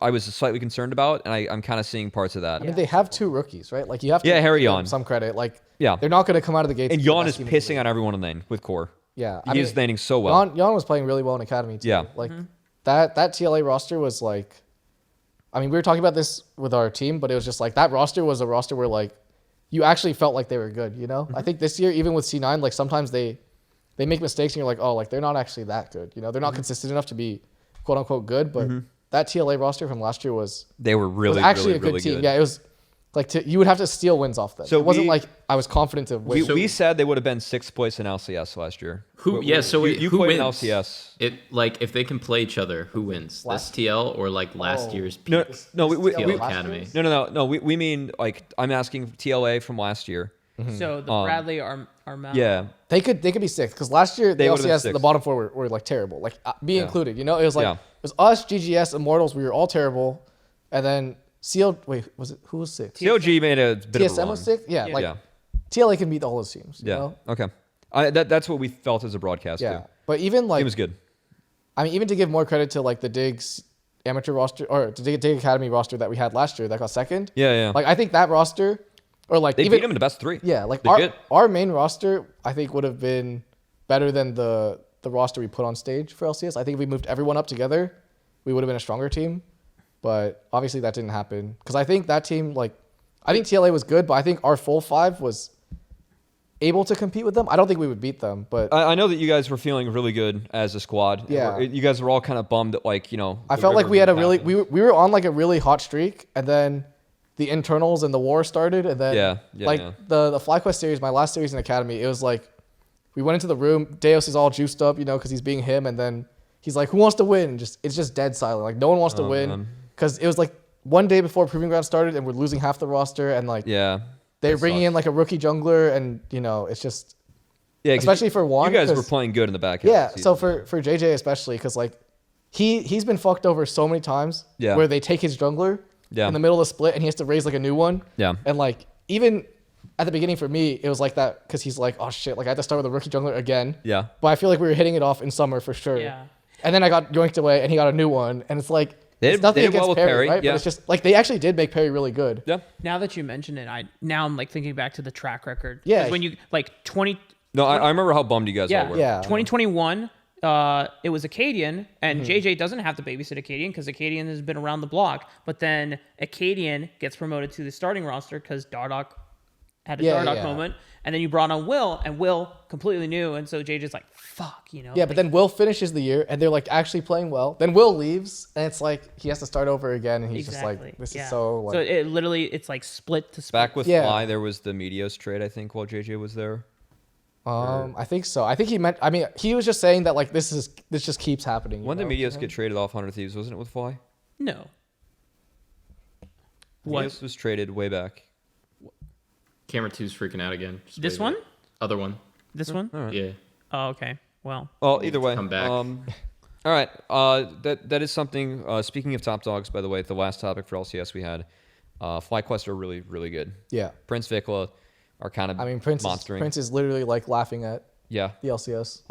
I was slightly concerned about, and I'm kind of seeing parts of that.
I mean, they have 2 rookies, right? You have to
Harry
give
Jan
them some credit. They're not going to come out of the gates.
And Jan is pissing on everyone in lane with core.
Yeah,
he's laning so well.
Jan was playing really well in Academy too.
Yeah,
that TLA roster was I mean, we were talking about this with our team, but it was just like that roster was a roster where like you actually felt like they were good, you know? I think this year, even with C9, like sometimes they make mistakes and you're like, oh, like they're not actually that good. You know, they're not consistent enough to be quote unquote good, but that TLA roster from last year was
actually
a good team. Yeah, it was like you would have to steal wins off them. So it wasn't like I was confident to win.
We said they would have been 6th place in LCS last year.
Who
you
who
played
wins?
in LCS.
It like if they can play each other, who wins? This TL or like last year's
No,
TL Academy?
No. We mean like I'm asking TLA from last year.
So the Bradley Armel.
Yeah,
they could be 6th because last year the
would've been
LCS the
6th.
bottom 4 were like terrible, like me included. You know, it was like it was us, GGS, Immortals. We were all terrible, and then CL. Wait, was it who was 6th?
COG made a bit of a
TSM
run.
was 6th. Yeah, TLA can beat the whole teams. You know?
Okay. That's what we felt as a broadcast.
Yeah,
too.
but even like
It was good.
I mean, even to give more credit to like the DIGS amateur roster or the DIG Academy roster that we had last year that got 2nd.
Yeah.
Like I think that roster, or like
They
even
beat them in the best 3.
yeah, like
Legit.
our main roster, I think would have been better than the roster we put on stage for LCS. I think if we moved everyone up together, we would have been a stronger team. But obviously that didn't happen because I think that team I think TLA was good, but I think our full 5 was able to compete with them. I don't think we would beat them, but
I know that you guys were feeling really good as a squad.
Yeah.
You guys were all kind of bummed that
I felt like we had a really we were on like a really hot streak, and then the internals and the war started, and then the FlyQuest series, my last series in Academy, it was like we went into the room, Deus is all juiced up, you know, because he's being him, and then he's like, who wants to win? It's just dead silent. Like no one wants to win because it was like one day before Proving Ground started, and we're losing half the roster, and like they're bringing in like a rookie jungler, and you know it's just especially for Juan.
You guys were playing good in the back.
Yeah, so for JJ especially, because like he's been fucked over so many times.
Yeah.
Where they take his jungler in the middle of the split, and he has to raise like a new one.
Yeah.
And like even at the beginning for me, it was like that because he's like, oh shit, like I had to start with a rookie jungler again.
Yeah.
But I feel like we were hitting it off in summer for sure.
Yeah.
And then I got yoinked away, and he got a new one, and it's like. It's nothing against
well
Perry, right?
Yeah.
But it's just like they actually did make Perry really good.
Yeah.
Now that you mention it, I'm like thinking back to the track record.
Yeah.
'Cause when you like 20.
No, I remember how bummed you guys all were.
Yeah.
2021. It was Acadian, and JJ doesn't have to babysit Acadian because Acadian has been around the block. But then Acadian gets promoted to the starting roster because Dardoch had a Dardoch moment, and then you brought on Will, and Will completely new, and so JJ's like, "Fuck," you know.
Yeah, but then Will finishes the year, and they're like actually playing well. Then Will leaves, and it's like he has to start over again, and he's just like, "This is so." Like,
so it literally, it's like split to split.
Back with Fly, there was the Meteos trade, I think, while JJ was there.
I think so. I think he meant. I mean, he was just saying that like this just keeps happening.
When did Meteos get traded off 100 Thieves? Wasn't it with Fly?
No. What?
Meteos was traded way back.
Camera 2's freaking out again. Just
This
wave
one?
it. Other one.
This one?
All right.
Yeah.
Oh, okay. Well,
Either way.
Come back.
All right. That is something. Speaking of top dogs, by the way, the last topic for LCS we had, FlyQuest are really, really good.
Yeah.
Prince Vikla are kind of monstering.
Prince is literally like laughing at the LCS.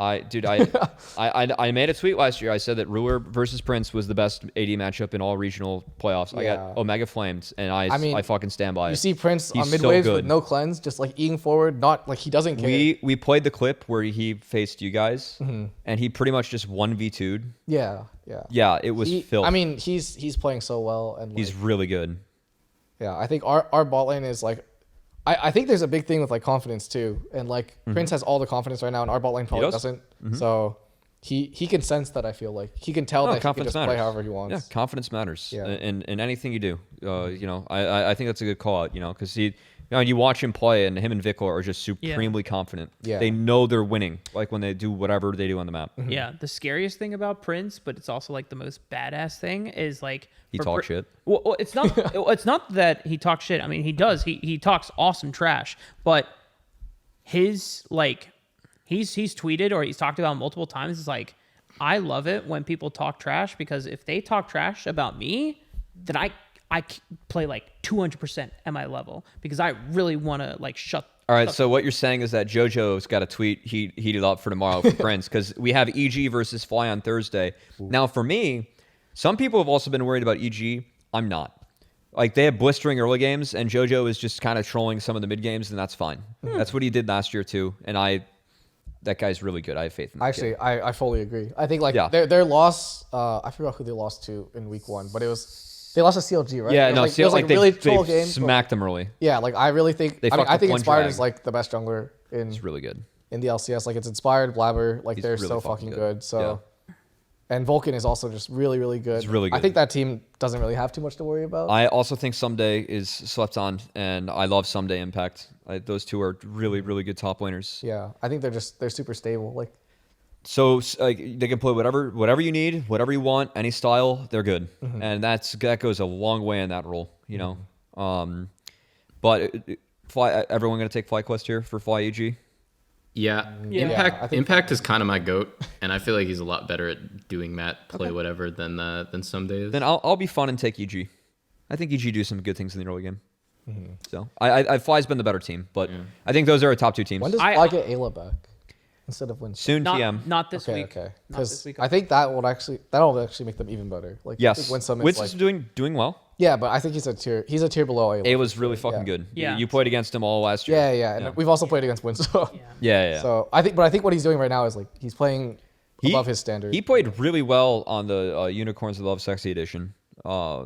I made a tweet last year. I said that Ruler versus Prince was the best AD matchup in all regional playoffs. I got Omega flamed, and I fucking stand by it.
You see Prince
He's
on mid waves
so
with no cleanse, just like eating forward, not like he doesn't care.
We played the clip where he faced you guys, and he pretty much just 1v2'd.
Yeah.
Yeah, it was filth.
I mean, he's playing so well, and
he's really good.
Yeah, I think our bot lane is like. I think there's a big thing with like confidence too, and like Prince has all the confidence right now, and our bot lane probably doesn't. So he can sense that. I feel like he can tell that he can just play however he wants.
Yeah, confidence matters.
Yeah.
in anything you do. You know, I think that's a good call out. You know, because you watch him play, and him and Vikla are just supremely confident.
Yeah.
They know they're winning, like when they do whatever they do on the map.
yeah. The scariest thing about Prince, but it's also like the most badass thing, is like
He talks shit.
Well, it's not. It's not that he talks shit. I mean, he does. He talks awesome trash. But his he's tweeted or he's talked about multiple times. Is like, I love it when people talk trash because if they talk trash about me, then I play like 200% at my level because I really want to like shut.
All right, so what you're saying is that JoJo's got a tweet heated up for tomorrow for Prince because we have EG versus Fly on Thursday. Now, for me, some people have also been worried about EG. I'm not. Like, they have blistering early games, and JoJo is just kind of trolling some of the mid games, and that's fine. That's what he did last year, too. And that guy's really good. I have faith in him.
Actually, I fully agree. I think like their loss, I forgot who they lost to in week 1, but they They lost to CLG, right?
Yeah,
it
no,
was, it was like
they,
really
they
troll game.
smacked them early.
Yeah, like I really think.
They
I
fucked up
think
one
Inspired
drag.
is like the best jungler in
It's really good.
the LCS. Like it's Inspired, Blabber, like
He's
they're
really
so
fucking
fucking
good.
good. So, and Vulcan is also just really, really good.
He's really
I
good.
think that team doesn't really have too much to worry about.
I also think Someday is slept on, and I love Someday Impact. Those two are really, really good top laners.
Yeah, I think they're super stable. Like
So they can play whatever you need, whatever you want, any style. They're good, and that goes a long way in that role, you know. But everyone gonna take FlyQuest here for Fly EG.
Yeah,
Yeah, I think
Impact is kind of my goat, and I feel like he's a lot better at doing Matt play whatever than some days.
Then I'll be fun and take EG. I think EG do some good things in the early game. So I Fly's been the better team, but I think those are our top two teams.
when does Fly get Ayla back instead of Winston?
Soon TM.
Not this
Okay,
week.
okay.
Not this
Because
week.
I think that'll actually make them even better. Like I
Yes.
think Winston is
Winston's
like,
doing well.
yeah, but I think he's a tier below Ayla.
A was really fucking
Yeah.
good.
Yeah.
You played against him all last year.
Yeah, and we've also played against Winston.
Yeah.
So I think what he's doing right now is like he's playing above his standard.
He played really well on the Unicorns of Love Sexy Edition.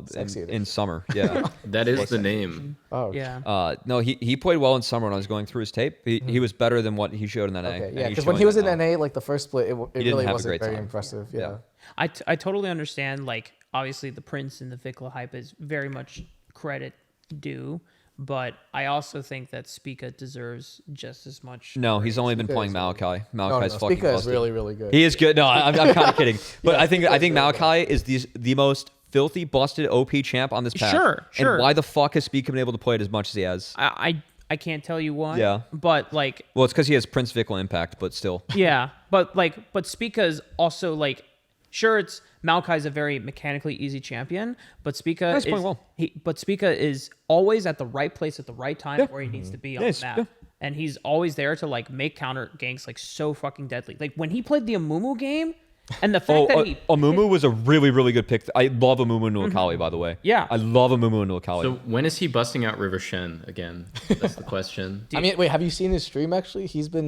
Sexy
in
edition.
summer. Yeah.
That is the name.
Oh,
Yeah.
No, he played well in summer when I was going through his tape. He was better than what he showed in NA.
okay,
and
yeah.
he's
Because when
showing
he was
that
in
now.
NA, like the first split, it
didn't
really
have a
wasn't
great
very
time.
impressive.
Yeah.
Yeah.
I totally understand. Like, obviously, the Prince and the Vikla hype is very much credit due, but I also think that Spica deserves just as much.
No, he's only been
Spica
playing
is really
Malachi.
No,
Malachi's fucking
Spica is
busted.
really, really good.
He is good. No, I'm kind of kidding. But
Yeah,
I think
Spica's really
Malachi is the most filthy busted OP champ on this path.
Sure.
And why the fuck has Spica been able to play it as much as he has?
I can't tell you why.
Yeah.
But like,
Well, it's because he has Prince Vikla impact, but still.
yeah. But Spica is also like, sure, it's Maokai's a very mechanically easy champion, but Spica
He's
is
playing well.
Spica is always at the right place at the right time where he needs to be on
Yes,
the map.
yeah.
And he's always there to like make counter ganks like so fucking deadly. Like when he played the Amumu game, and the fact that he
Amumu was a really, really good pick. I love Amumu into Akali, by the way.
Yeah.
I love Amumu into Akali.
So when is he busting out River Shen again? That's the question.
I mean, wait, have you seen his stream? Actually, he's been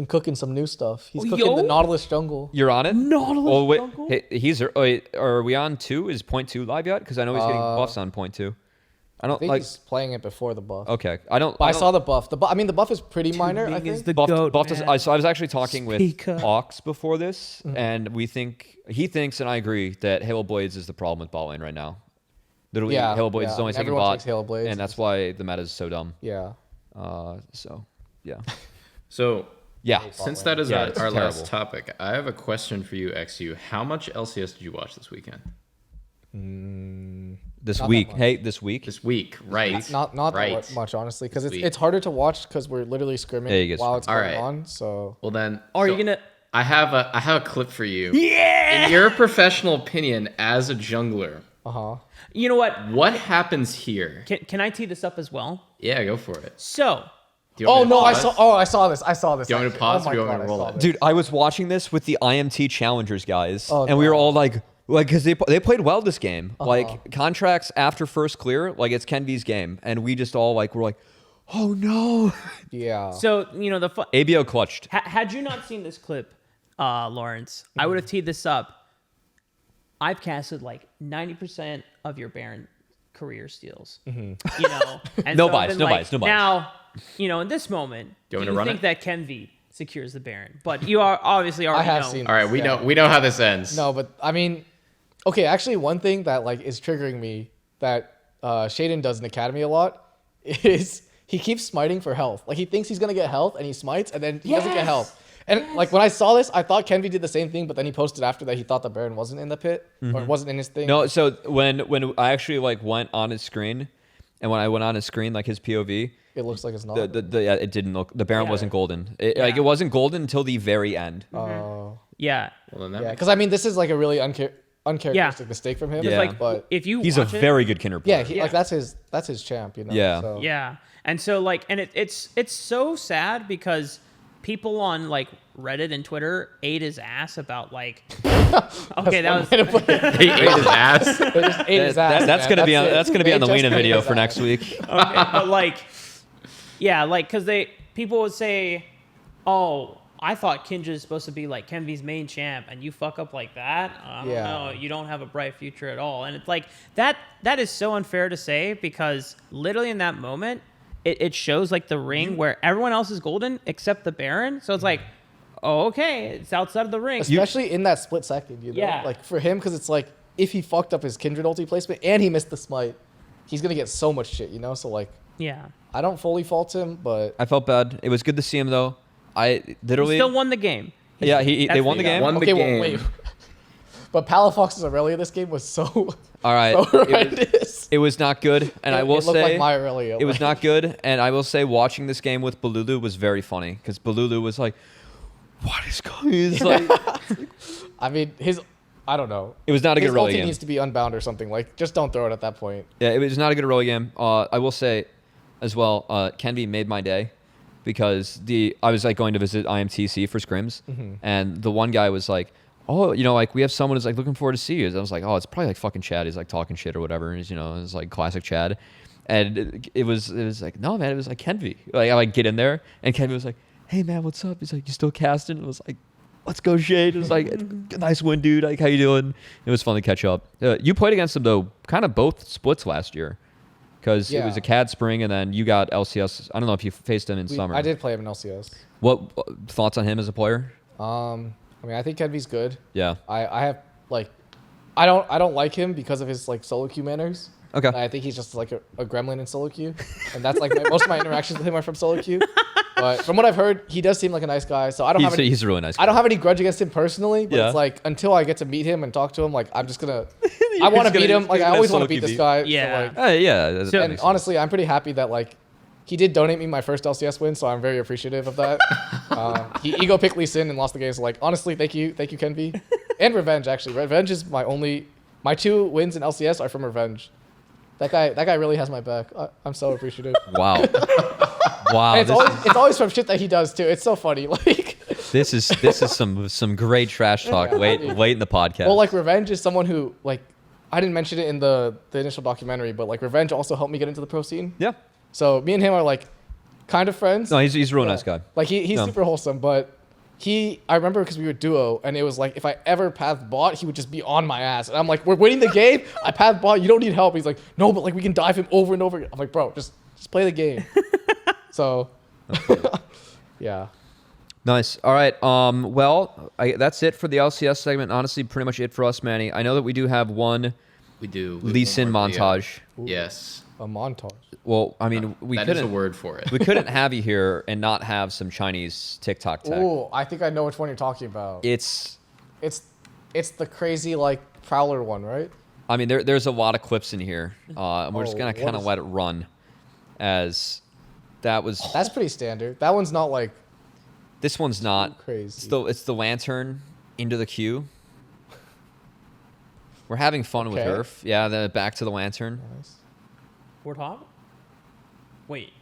cooking some new stuff. He's cooking
Yo.
the Nautilus jungle.
You're on it?
Nautilus
Oh, wait.
jungle?
Are we on 2? Is point 2 live yet? Because I know he's getting buffs on point 2. I
I
don't
think
like.
he's playing it before the buff.
Okay. I don't.
But I
don't-
saw the buff. I mean, the buff is pretty minor. I
Big is
think.
the
Buffed,
goat,
buffed us,
man.
so I was actually talking with
Speaker.
Ox before this, and he thinks, and I agree, that Halo Blades is the problem with bot lane right now. Literally,
Yeah,
Halo Blades
yeah.
is only taking
Everyone
bot,
takes Halo Blades.
and that's why the meta is so dumb.
Yeah.
So, yeah.
So
Yeah.
since that is
Yeah, it's
our
terrible.
last topic, I have a question for you, eXyu. How much LCS did you watch this weekend?
This
Not that
week.
much.
Hey, this week.
This week, right?
Not
right.
that much, honestly, because
Sweet.
it's harder to watch because we're literally
Yeah, you
scrimming
get
while it's
All
going
right.
on. So
Well then,
Are
so
you gonna?
I have a clip for you. Yeah. In your professional opinion, as a jungler,
You know what?
what happens here?
Can I tee this up as well?
Yeah, go for it.
So
Do you want me to pause?
I saw this.
Do you want me to
actually.
pause
Oh
or do you
my
want me to
God, I
roll
saw
it?
this.
Dude, I was watching this with the IMT Challengers guys,
Oh,
and we were
God.
all like, because they played well this game. Like, contracts after first clear, like, it's Ken V's game. And we just all, like, were like, oh, no.
Yeah.
so you know the
ABO clutched.
had you not seen this clip, Lawrence, I would have teed this up. I've casted like 90% of your Baron career steals. You know, and
No
so I've
bias,
been
no
like,
bias, no bias.
Now, you know, in this moment,
Do you want
do
me to
you
run
think
it?
that Ken V secures the Baron? But you are obviously already
have
know.
seen
All right, we
Yeah.
know how this ends.
No, but I mean, okay. Actually, one thing that like is triggering me that Shaden does in Academy a lot is he keeps smiting for health. Like he thinks he's gonna get health and he smites and then he doesn't get health. And like when I saw this, I thought Kenvi did the same thing, but then he posted after that he thought the Baron wasn't in the pit or wasn't in his thing.
No, so when I actually, like, went on his screen, and when I went on his screen, like, his POV,
It looks like it's not.
yeah, it didn't look, the Baron
Yeah.
wasn't golden. Like,
Yeah.
it wasn't golden until the very end.
Yeah.
Well, then that
Yeah,
makes
because I mean, this is like a really uncharacteristic mistake from him.
Yeah.
Like,
but
if you
He's a
watch it,
very good Kinder player.
yeah, like that's his champ, you know.
Yeah.
So.
Yeah. And so like and it's so sad because people on like Reddit and Twitter ate his ass about like okay, that was
he ate his ass.
They just ate his ass,
That's
man.
gonna be on
it.
that's gonna be
They
on the
just
Lena
ate
video
his
for
ass.
next week.
okay, but like yeah, like cuz people would say, "Oh, I thought Kinja is supposed to be like Kenvy's main champ, and you fuck up like that. I don't know. You don't have a bright future at all. And it's like that is so unfair to say, because literally in that moment, it shows like the ring where everyone else is golden except the Baron. So it's like, oh, okay, it's outside of the ring.
Especially in that split second, you know?
Yeah.
Like for him, because it's like if he fucked up his Kindred ulti placement and he missed the smite, he's gonna get so much shit, you know? So like,
Yeah.
I don't fully fault him, but
I felt bad. It was good to see him though. I literally
He still won the game.
Yeah, they won the game.
Won the
okay,
game.
well, wait. But Palafox's Aurelia this game was so
All right.
so horrendous.
It was not good, and I will
it looked
say
like my Aurelia.
it was not good. And I will say, watching this game with Balulu was very funny, because Balulu was like, "What is going?" He's like,
I mean, I don't know.
it was not a good
His
Aurelia
ulti
game.
needs to be unbound or something. Like, just don't throw it at that point.
Yeah, it was not a good Aurelia game. I will say, as well, Kenby made my day, because I was like going to visit IMTC for scrims, and the one guy was like, "Oh, you know, like we have someone who's like looking forward to see you." And I was like, "Oh, it's probably like fucking Chad. He's like talking shit or whatever." And he's, you know, it's like classic Chad. And it was like, "No, man, it was like Kenby." Like I like get in there, and Kenby was like, "Hey, man, what's up?" He's like, "You still casting?" And I was like, "Let's go, Shade." It was like, "Nice win, dude. Like, how you doing?" It was fun to catch up. You played against him though, kind of both splits last year, because it was a CAD spring, and then you got LCS. I don't know if you faced him in summer.
I did play him in LCS.
What thoughts on him as a player?
I mean, I think Kenvy's good.
Yeah.
I have like, I don't like him because of his like solo queue manners.
Okay.
I think he's just like a gremlin in solo queue, and that's like most of my interactions with him are from solo queue. But from what I've heard, he does seem like a nice guy. So I don't have any,
he's a really nice guy.
I don't have any grudge against him personally, but
Yeah.
it's like until I get to meet him and talk to him, like I'm just gonna. I want to beat him. Like I always want to beat this guy.
Yeah.
So, like,
Yeah. that
So-
makes
and
sense.
honestly, I'm pretty happy that like he did donate me my first LCS win, so I'm very appreciative of that. He ego picked Lee Sin and lost the game. So like honestly, thank you Kenvi, and Revenge actually. Revenge is my 2 wins in LCS are from Revenge. That guy really has my back. I'm so appreciative.
Wow. Wow.
And it's always from shit that he does too. It's so funny. Like
This is some great trash talk. Wait in the podcast.
well, like Revenge is someone who like I didn't mention it in the initial documentary, but like Revenge also helped me get into the pro scene.
yeah.
So me and him are like kind of friends.
No, he's a real
Yeah.
nice guy.
Like he's
Yeah.
super wholesome, but I remember because we were duo, and it was like if I ever pathed bot, he would just be on my ass, and I'm like, we're winning the game. I pathed bot, you don't need help. He's like, no, but like we can dive him over and over again. I'm like, bro, just play the game. So, yeah.
Nice. All right. Well, that's it for the LCS segment. Honestly, pretty much it for us, Manny. I know that we do have one
We do.
Lee Sin
one more video.
montage.
Yes.
A montage.
Well, I mean, we
That is
couldn't.
a word for it.
We couldn't have you here and not have some Chinese TikTok tech.
Ooh, I think I know which one you're talking about.
It's.
It's the crazy like Prowler one, right?
I mean, there's a lot of clips in here, and we're just gonna
what
kind of
is-
let it run, as that was.
That's pretty standard. That one's not like
This one's not
crazy.
It's the lantern into the queue. We're having fun with
Okay.
Earth. Yeah, then back to the lantern.
nice.
Warthog? Wait.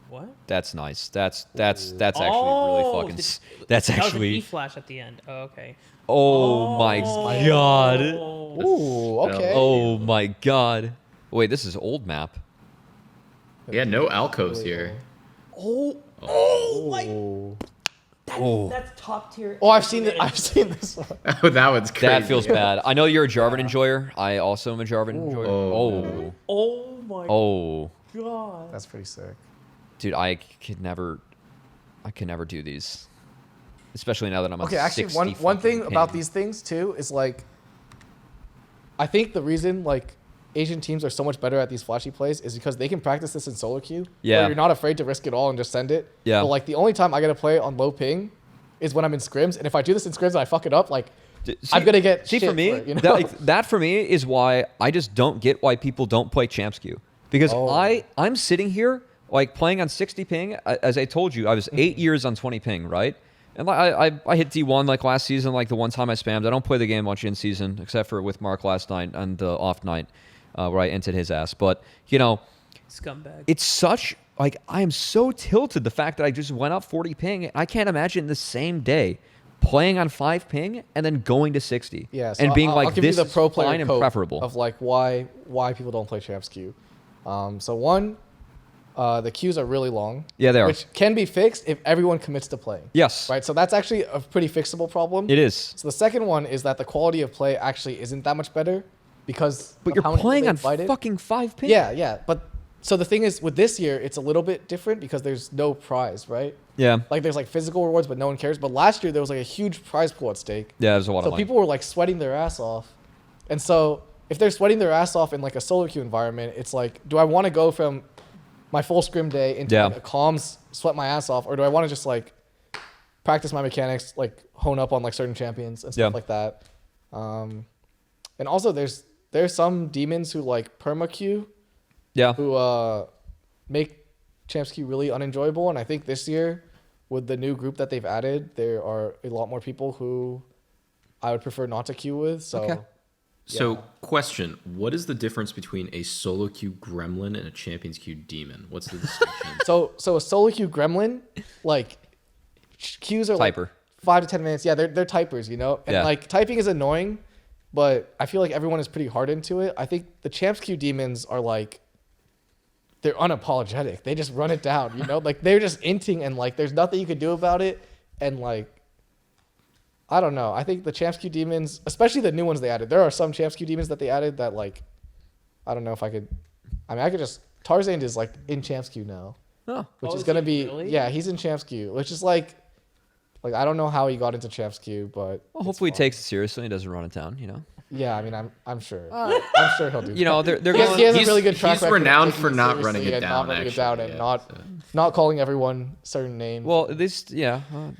What?
That's nice. That's actually
Oh,
really fucking. That's
That was an
actually.
E-flash at the end. Oh, okay.
Oh my god.
Ooh, okay.
Oh my god. Wait, this is old map.
Yeah, no alcos here.
Ooh.
That's top tier.
Oh, I've seen this one.
Oh, that one's crazy.
That feels bad. I know you're a Jarvan enjoyer. I also am a Jarvan enjoyer.
Oh.
Oh my
Oh.
god.
That's pretty sick.
Dude, I could never do these. Especially now that I'm
Okay,
a
actually,
60
one thing
fucking
about
ping.
these things too is like, I think the reason like Asian teams are so much better at these flashy plays is because they can practice this in solo queue.
Yeah.
Where you're not afraid to risk it all and just send it.
Yeah.
But like the only time I get to play on low ping is when I'm in scrims, and if I do this in scrims and I fuck it up, like I'm gonna get
See,
shit
for me,
it, you know?
that for me is why I just don't get why people don't play champs queue, because
Oh.
I'm sitting here like playing on 60 ping. As I told you, I was 8 years on 20 ping, right? And I hit D1 like last season, like the one time I spammed. I don't play the game much in season except for with Mark last night and the off night where I entered his ass. But you know,
Scumbag.
it's such like I am so tilted the fact that I just went up 40 ping. I can't imagine the same day playing on 5 ping and then going to 60.
Yeah, so
and being
I'll
like
give
this
you the pro
is
player
fine and
code
preferable.
of like why people don't play champs queue. So one, The queues are really long.
Yeah, they are.
Which can be fixed if everyone commits to playing.
Yes.
Right. So that's actually a pretty fixable problem.
It is.
So the second one is that the quality of play actually isn't that much better because.
But
of
you're
how many people
playing
they
on
invited.
fucking 5 pin.
Yeah. But so the thing is, with this year, it's a little bit different because there's no prize, right?
Yeah.
Like there's like physical rewards, but no one cares. But last year there was like a huge prize pool at stake.
Yeah, there's a lot of
So
money.
people were like sweating their ass off, and so if they're sweating their ass off in like a solo queue environment, it's like, do I want to go from my full scrim day into like a comms, sweat my ass off, or do I want to just like practice my mechanics, like hone up on like certain champions and stuff like that? And also there's some demons who like perma queue, who make champs queue really unenjoyable. And I think this year with the new group that they've added, there are a lot more people who I would prefer not to queue with. So.
So, question: what is the difference between a solo queue gremlin and a champions queue demon? What's the distinction?
So a solo queue gremlin, like queues are
Typer.
like 5 to 10 minutes. Yeah, they're typers, you know, and like typing is annoying, but I feel like everyone is pretty hard into it. I think the champs queue demons are like, they're unapologetic. They just run it down, you know, like they're just inting and like there's nothing you can do about it, and like. I don't know. I think the champs queue demons, especially the new ones they added. There are some champs queue demons that they added that like, I don't know if I could. I mean, I could just. Tarzan is like in champs queue now, which is gonna be he's in champs queue, which is like I don't know how he got into champs queue, but
hopefully he takes it seriously and doesn't run it down. You know.
Yeah, I mean, I'm sure. I'm sure he'll do.
You know, they're
going. He has a really good track record.
He's renowned for
not
running it down,
and not calling everyone certain names.
Well, this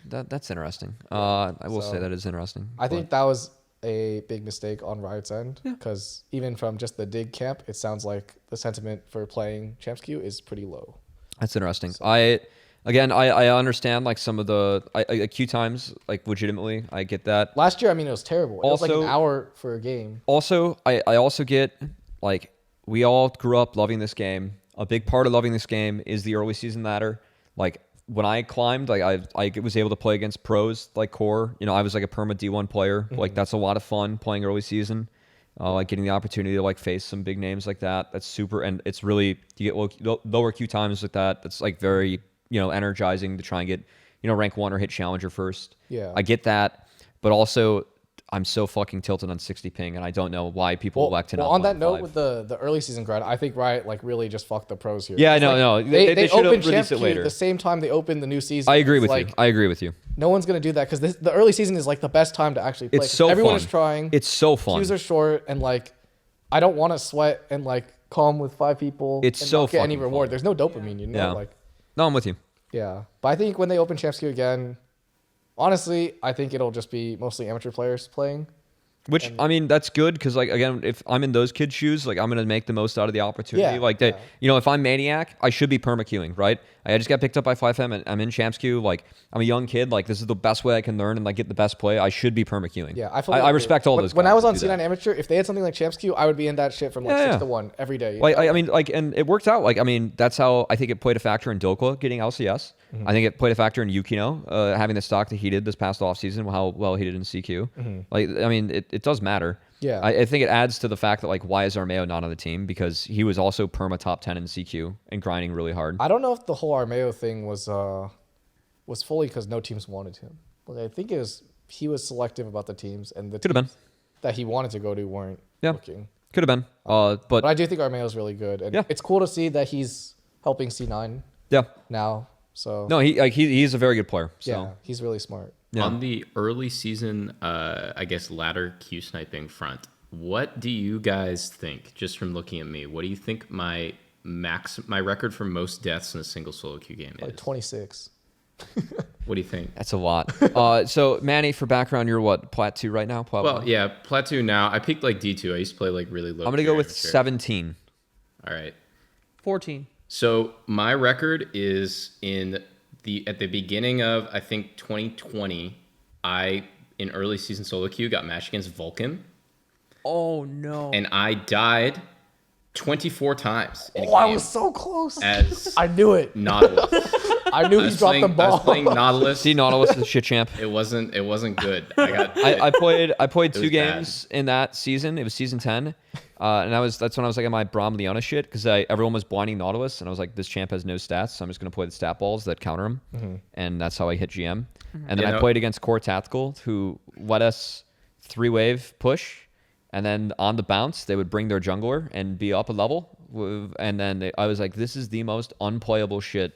that's interesting. I will say that is interesting.
I think that was a big mistake on Riot's end because even from just the dig camp, it sounds like the sentiment for playing champs queue is pretty low.
That's interesting. So. I understand like some of the queue times, like legitimately, I get that.
Last year, I mean, it was terrible. It was like an hour for a game.
Also, I also get like we all grew up loving this game. A big part of loving this game is the early season ladder. Like when I climbed, like I was able to play against pros like Core. You know, I was like a perma D1 player. Mm-hmm. Like that's a lot of fun playing early season. Like getting the opportunity to like face some big names like that. That's super, and it's really you get lower queue times with that. That's like very energizing to try and get rank 1 or hit challenger first.
Yeah,
I get that, but also I'm so fucking tilted on 60 ping, and I don't know why people elect to not.
Well, on that note,
5.
with the early season grind, I think Riot like really just fucked the pros here.
Yeah, no. They should have released it later.
The same time they opened the new season.
I agree with you.
No one's gonna do that because the early season is like the best time to actually play.
It's so
everyone
fun.
is trying.
It's so fun.
Queues are short, and like I don't want to sweat and like calm with 5 people.
It's
and
so
not get any
fucking
reward.
fun.
There's no dopamine, you know.
Yeah.
Like
No, I'm with you.
yeah, but I think when they open champs queue again, honestly, I think it'll just be mostly amateur players playing.
Which I mean, that's good because like again, if I'm in those kids' shoes, like I'm gonna make the most out of the opportunity. If I'm Maniac, I should be perma queuing, right? I just got picked up by 5M and I'm in champs queue. Like I'm a young kid. Like this is the best way I can learn and like get the best play. I should be perma queuing.
Yeah,
I respect all those guys.
When I was on
do that.
C9 Amateur, if they had something like champs queue, I would be in that shit from like 6 to 1 every day.
Like I mean, like, and it worked out. Like I mean, that's how I think it played a factor in Dokla getting LCS. Mm-hmm. I think it played a factor in Yukino having the stock that he did this past offseason, how well he did in CQ. Mm-hmm. Like I mean, it does matter.
Yeah,
I think it adds to the fact that like why is Armeo not on the team, because he was also perma top 10 in CQ and grinding really hard.
I don't know if the whole Armeo thing was fully because no teams wanted him. Like I think he was selective about the teams, and the
could have been
that he wanted to go to weren't looking.
Could have been. But
I do think Armeo is really good, and it's cool to see that he's helping C9.
Yeah.
Now, so
no, he's a very good player. So.
Yeah, he's really smart.
Yeah.
On the early season, I guess ladder queue sniping front, what do you guys think? Just from looking at me, what do you think my record for most deaths in a single solo queue game is?
Like 26.
What do you think?
That's a lot. So Manny, for background, you're what, Plat 2 right now? Plat 1?
Yeah, Plat 2 now. I peaked like D2. I used to play like really low.
I'm gonna go with 17.
All right.
14.
So my record is at the beginning of, I think, 2020, I, in early season solo queue, got matched against Vulcan.
Oh, no.
And I died 24 times.
I was so close.
As
I knew it.
Nautilus.
I knew he dropped the ball.
I was playing Nautilus.
See, Nautilus is a shit champ.
It wasn't good.
I played 2
was
games in that season. It was season 10. And that's when I was like in my Braum Leona shit because everyone was blinding Nautilus, and I was like, this champ has no stats, so I'm just gonna play the stat balls that counter him, and that's how I hit GM. And then I played against Core Tactical, who let us 3-wave push, and then on the bounce they would bring their jungler and be up a level, and then I was like, this is the most unplayable shit.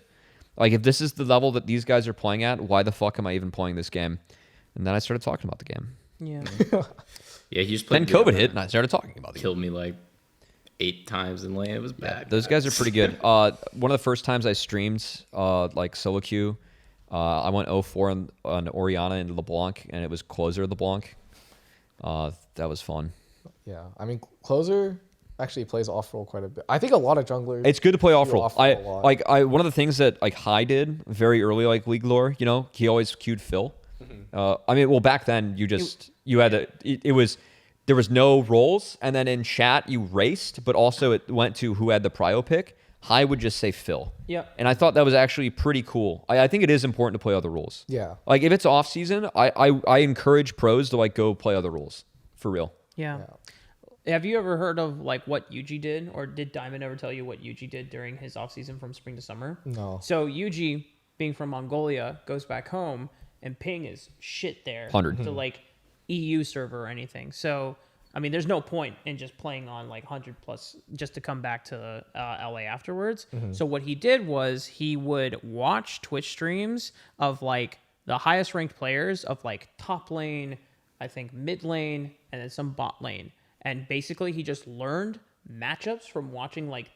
Like, if this is the level that these guys are playing at, why the fuck am I even playing this game? And then I started talking about the game.
Yeah.
Yeah, he just played.
Then COVID hit, and I started talking about it.
Killed me like 8 times in lane. It was bad.
Yeah, those guys are pretty good. One of the first times I streamed like solo queue, I went 0-4 on Oriana and LeBlanc, and it was closer LeBlanc. That was fun.
Yeah, I mean, closer actually plays off roll quite a bit. I think a lot of junglers.
It's good to play off roll.
A lot.
One of the things that like High did very early, like League lore, you know, he always queued Phil. I mean, well, back then you had there was no roles, and then in chat you raced, but also it went to who had the prio pick. High would just say Phil.
Yeah.
And I thought that was actually pretty cool. I think it is important to play other roles.
Yeah.
Like if it's off season, I encourage pros to like go play other roles for real.
Yeah. Have you ever heard of like what Yuji did, or did Diamond ever tell you what Yuji did during his off season from spring to summer?
No.
So Yuji, being from Mongolia, goes back home and ping is shit there.
100.
To like EU server or anything. So I mean, there's no point in just playing on like 100 plus just to come back to LA afterwards. So what he did was he would watch Twitch streams of like the highest ranked players of like top lane, I think mid lane, and then some bot lane. And basically he just learned matchups from watching like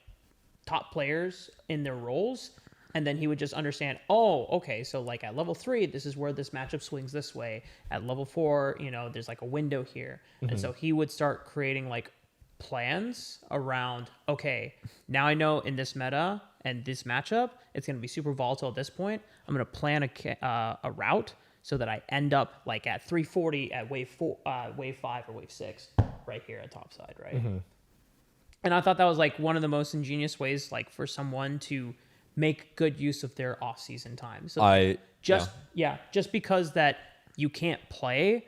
top players in their roles. And then he would just understand, oh, okay, so like at level 3, this is where this matchup swings this way. At level 4, you know, there's like a window here. And so he would start creating like plans around, okay, now I know in this meta and this matchup, it's going to be super volatile at this point. I'm going to plan a route so that I end up like at 340 at wave 5 or wave 6 right here at topside, right? And I thought that was like one of the most ingenious ways like for someone to make good use of their off-season time. So just because that you can't play,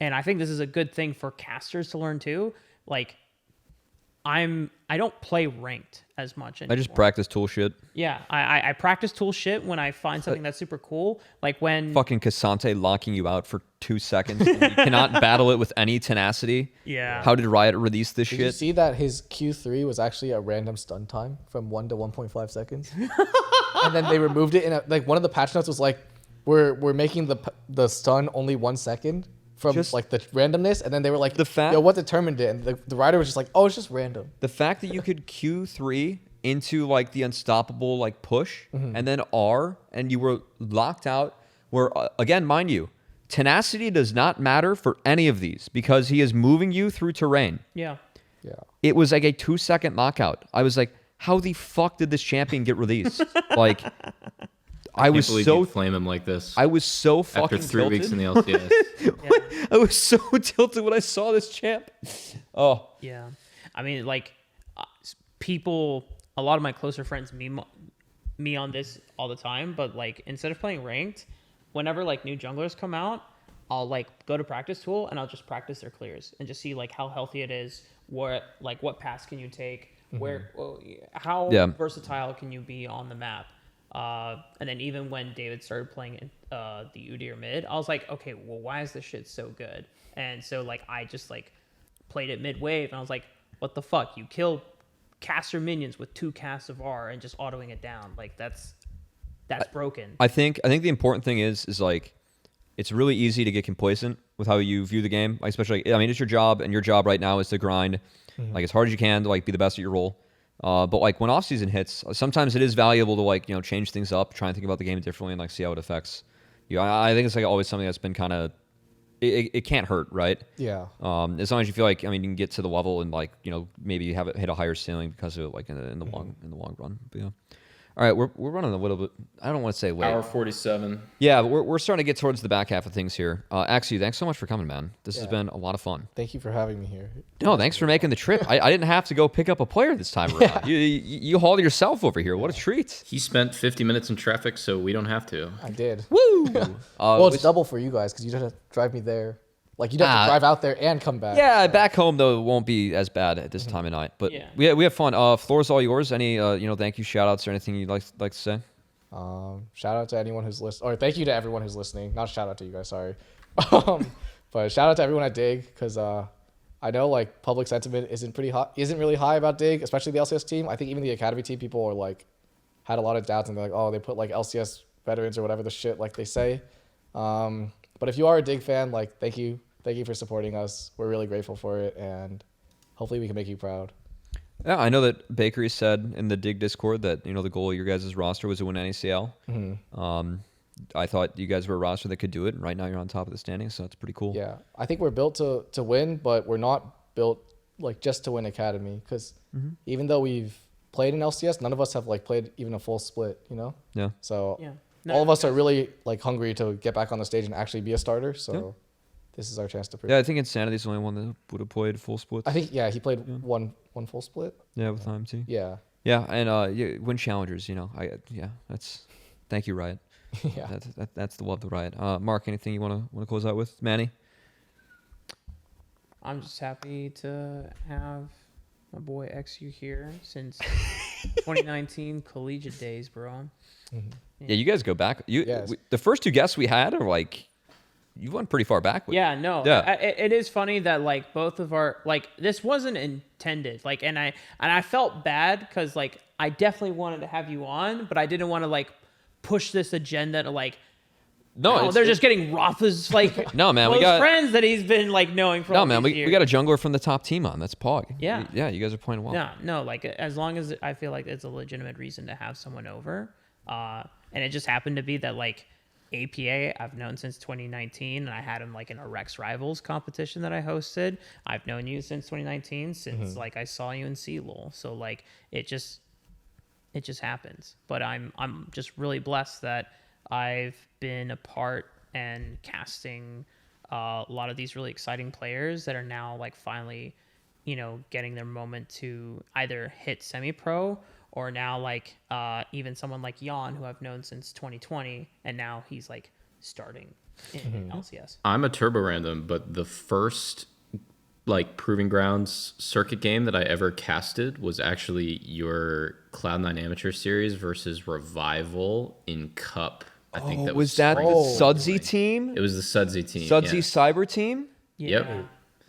and I think this is a good thing for casters to learn too. Like, I don't play ranked as much anymore.
I just practice tool shit.
Yeah, I practice tool shit when I find something that's super cool. Like when
fucking Cassante locking you out for 2 seconds. And you cannot battle it with any tenacity.
Yeah.
How did Riot release this
Did
shit?
you see that his Q3 was actually a random stun time from 1 to 1.5 seconds? And then they removed it, and like one of the patch notes was like, we're making the stun only 1 second from
Just
like the randomness, and then they were like,
fact-
yo, what determined it? And the writer was just like, oh, it's just random.
The fact that you could Q3 into like the unstoppable like push and then R and you were locked out, where again, mind you, tenacity does not matter for any of these because he is moving you through terrain.
Yeah.
Yeah.
It was like a 2-second knockout. I was like, how the fuck did this champion get released? Like, I was
believe
so
you flame him like this.
I was so
after
fucking
3
tilted.
weeks in the LCS.
I was so tilted when I saw this champ. Oh,
Yeah. I mean, like, people, a lot of my closer friends meme me on this all the time, but, like, instead of playing ranked, whenever, like, new junglers come out, I'll, like, go to practice tool and I'll just practice their clears and just see, like, how healthy it is, what pass can you take, how versatile can you be on the map. And then even when David started playing the Udyr mid, I was like, okay, well, why is this shit so good? And so, like, I just, like, played it mid-wave, and I was like, what the fuck? You killed caster minions with 2 casts of R and just autoing it down. Like, that's broken.
I think the important thing is like, it's really easy to get complacent with how you view the game. Like, especially, I mean, it's your job, and your job right now is to grind like as hard as you can to like be the best at your role. But like when off season hits, sometimes it is valuable to like, you know, change things up, try and think about the game differently, and like see how it affects you. I think it's like always something that's been kind of it can't hurt, right?
Yeah.
As long as you feel like, I mean, you can get to the level and like, you know, maybe have it hit a higher ceiling because of it, like in the long run. But All right, we're running a little bit. I don't want to say late.
Hour 47.
Yeah, but we're starting to get towards the back half of things here. eXyu, thanks so much for coming, man. This has been a lot of fun.
Thank you for having me here.
No, thanks for making the trip. I didn't have to go pick up a player this time around. You hauled yourself over here. What a treat.
He spent 50 minutes in traffic, so we don't have to.
I did.
Woo!
Well, it's double for you guys because you didn't have to drive me there. Like, you'd have to drive out there and come back.
Yeah, back home, though, it won't be as bad at this time of night. But we have fun. Floor's all yours. Any, thank you, shout-outs, or anything you'd like to say?
Shout out to anyone who's listening, or thank you to everyone who's listening. Not shout out to you guys, sorry. But shout out to everyone at Dig, because I know like public sentiment isn't really high about Dig, especially the LCS team. I think even the Academy team people are like had a lot of doubts and they're like, oh, they put like LCS veterans or whatever the shit like they say. But if you are a Dig fan, like thank you for supporting us. We're really grateful for it, and hopefully we can make you proud.
Yeah, I know that Bakery said in the Dig Discord that the goal of your guys' roster was to win NACL. I thought you guys were a roster that could do it, and right now you're on top of the standings, so it's pretty cool.
Yeah, I think we're built to win, but we're not built like just to win Academy, because even though we've played in LCS, none of us have like played even a full split,
Yeah.
So all of us are really like hungry to get back on the stage and actually be a starter. So this is our chance to prove.
Yeah, I think Insanity's the only one that would have played full splits.
I think he played one full split.
Yeah, with IMT.
Yeah.
Yeah, and win challengers. That's thank you, Riot.
Yeah.
That's the love of the Riot. Mark, anything you want to close out with? Manny.
I'm just happy to have my boy eXyu here since 2019 collegiate days, bro.
Yeah, you guys go back.
Yes.
The first two guests we had are like, you went pretty far back with.
Yeah, no.
Yeah.
It is funny that like both of our like this wasn't intended. Like, and I felt bad because like I definitely wanted to have you on, but I didn't want to like push this agenda to like.
No,
they're just getting Rafa's like
no man,
close
we got
friends that he's been like knowing for.
No
all
man,
these
we
years.
got a jungler from the top team on. That's Pog.
Yeah.
Yeah, you guys are playing well.
No, like as long as I feel like it's a legitimate reason to have someone over, and it just happened to be that like APA I've known since 2019, and I had him like in a Rex Rivals competition that I hosted. I've known you since 2019, since like I saw you in CLOL. So like it just happens. But I'm just really blessed that I've been a part and casting a lot of these really exciting players that are now like finally, getting their moment to either hit semi-pro or now like even someone like Jan, who I've known since 2020, and now he's like starting in LCS.
I'm a turbo random, but the first like Proving Grounds circuit game that I ever casted was actually your Cloud9 Amateur Series versus Revival in Cup. I think that
was that the Sudsy team?
It was the Sudsy team.
Sudsy
yeah.
Cyber team
Yep.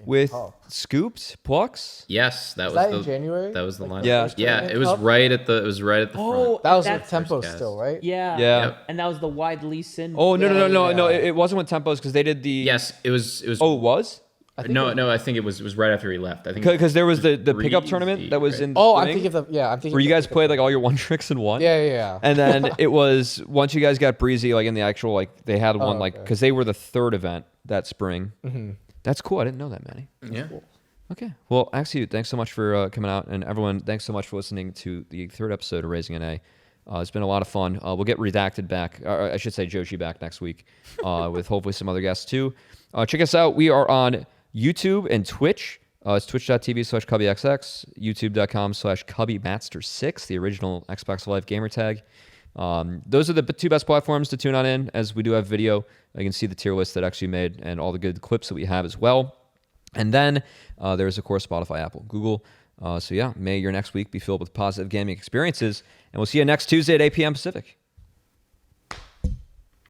with Scoops, Plucks.
Yes, that was
that
the
in January?
That was the line.
Yeah.
Yeah, it was right at the front.
That was
that's
with Tempo
first
still, right?
Yeah.
Yeah.
And that was the wide Lee Sin.
Oh no!
Yeah.
It wasn't with Tempos because they did the.
Yes, it was.
Oh, it was.
No, I think it was right after he left. I think
Because there was the pickup
Breezy,
tournament that was
right?
in.
Oh,
spring,
I'm thinking
where you
of
guys
the-
played like all your one tricks in one.
Yeah.
And then it was once you guys got Breezy, like in the actual, like they had one like
okay.
because they were the third event that spring. That's cool. I didn't know that, Manny.
Yeah.
Okay. Well, eXyu, thanks so much for coming out, and everyone, thanks so much for listening to the third episode of Raising NA. It's been a lot of fun. We'll get Redacted back, or I should say Joshi back next week, with hopefully some other guests too. Check us out. We are on YouTube and Twitch. It's twitch.tv/CubbyXX, youtube.com/CubbyMaster6, the original Xbox Live gamer tag. Those are the two best platforms to tune on in, as we do have video. You can see the tier list that eXyu made and all the good clips that we have as well. And then there's, of course, Spotify, Apple, Google. So yeah, may your next week be filled with positive gaming experiences. And we'll see you next Tuesday at 8 p.m. Pacific.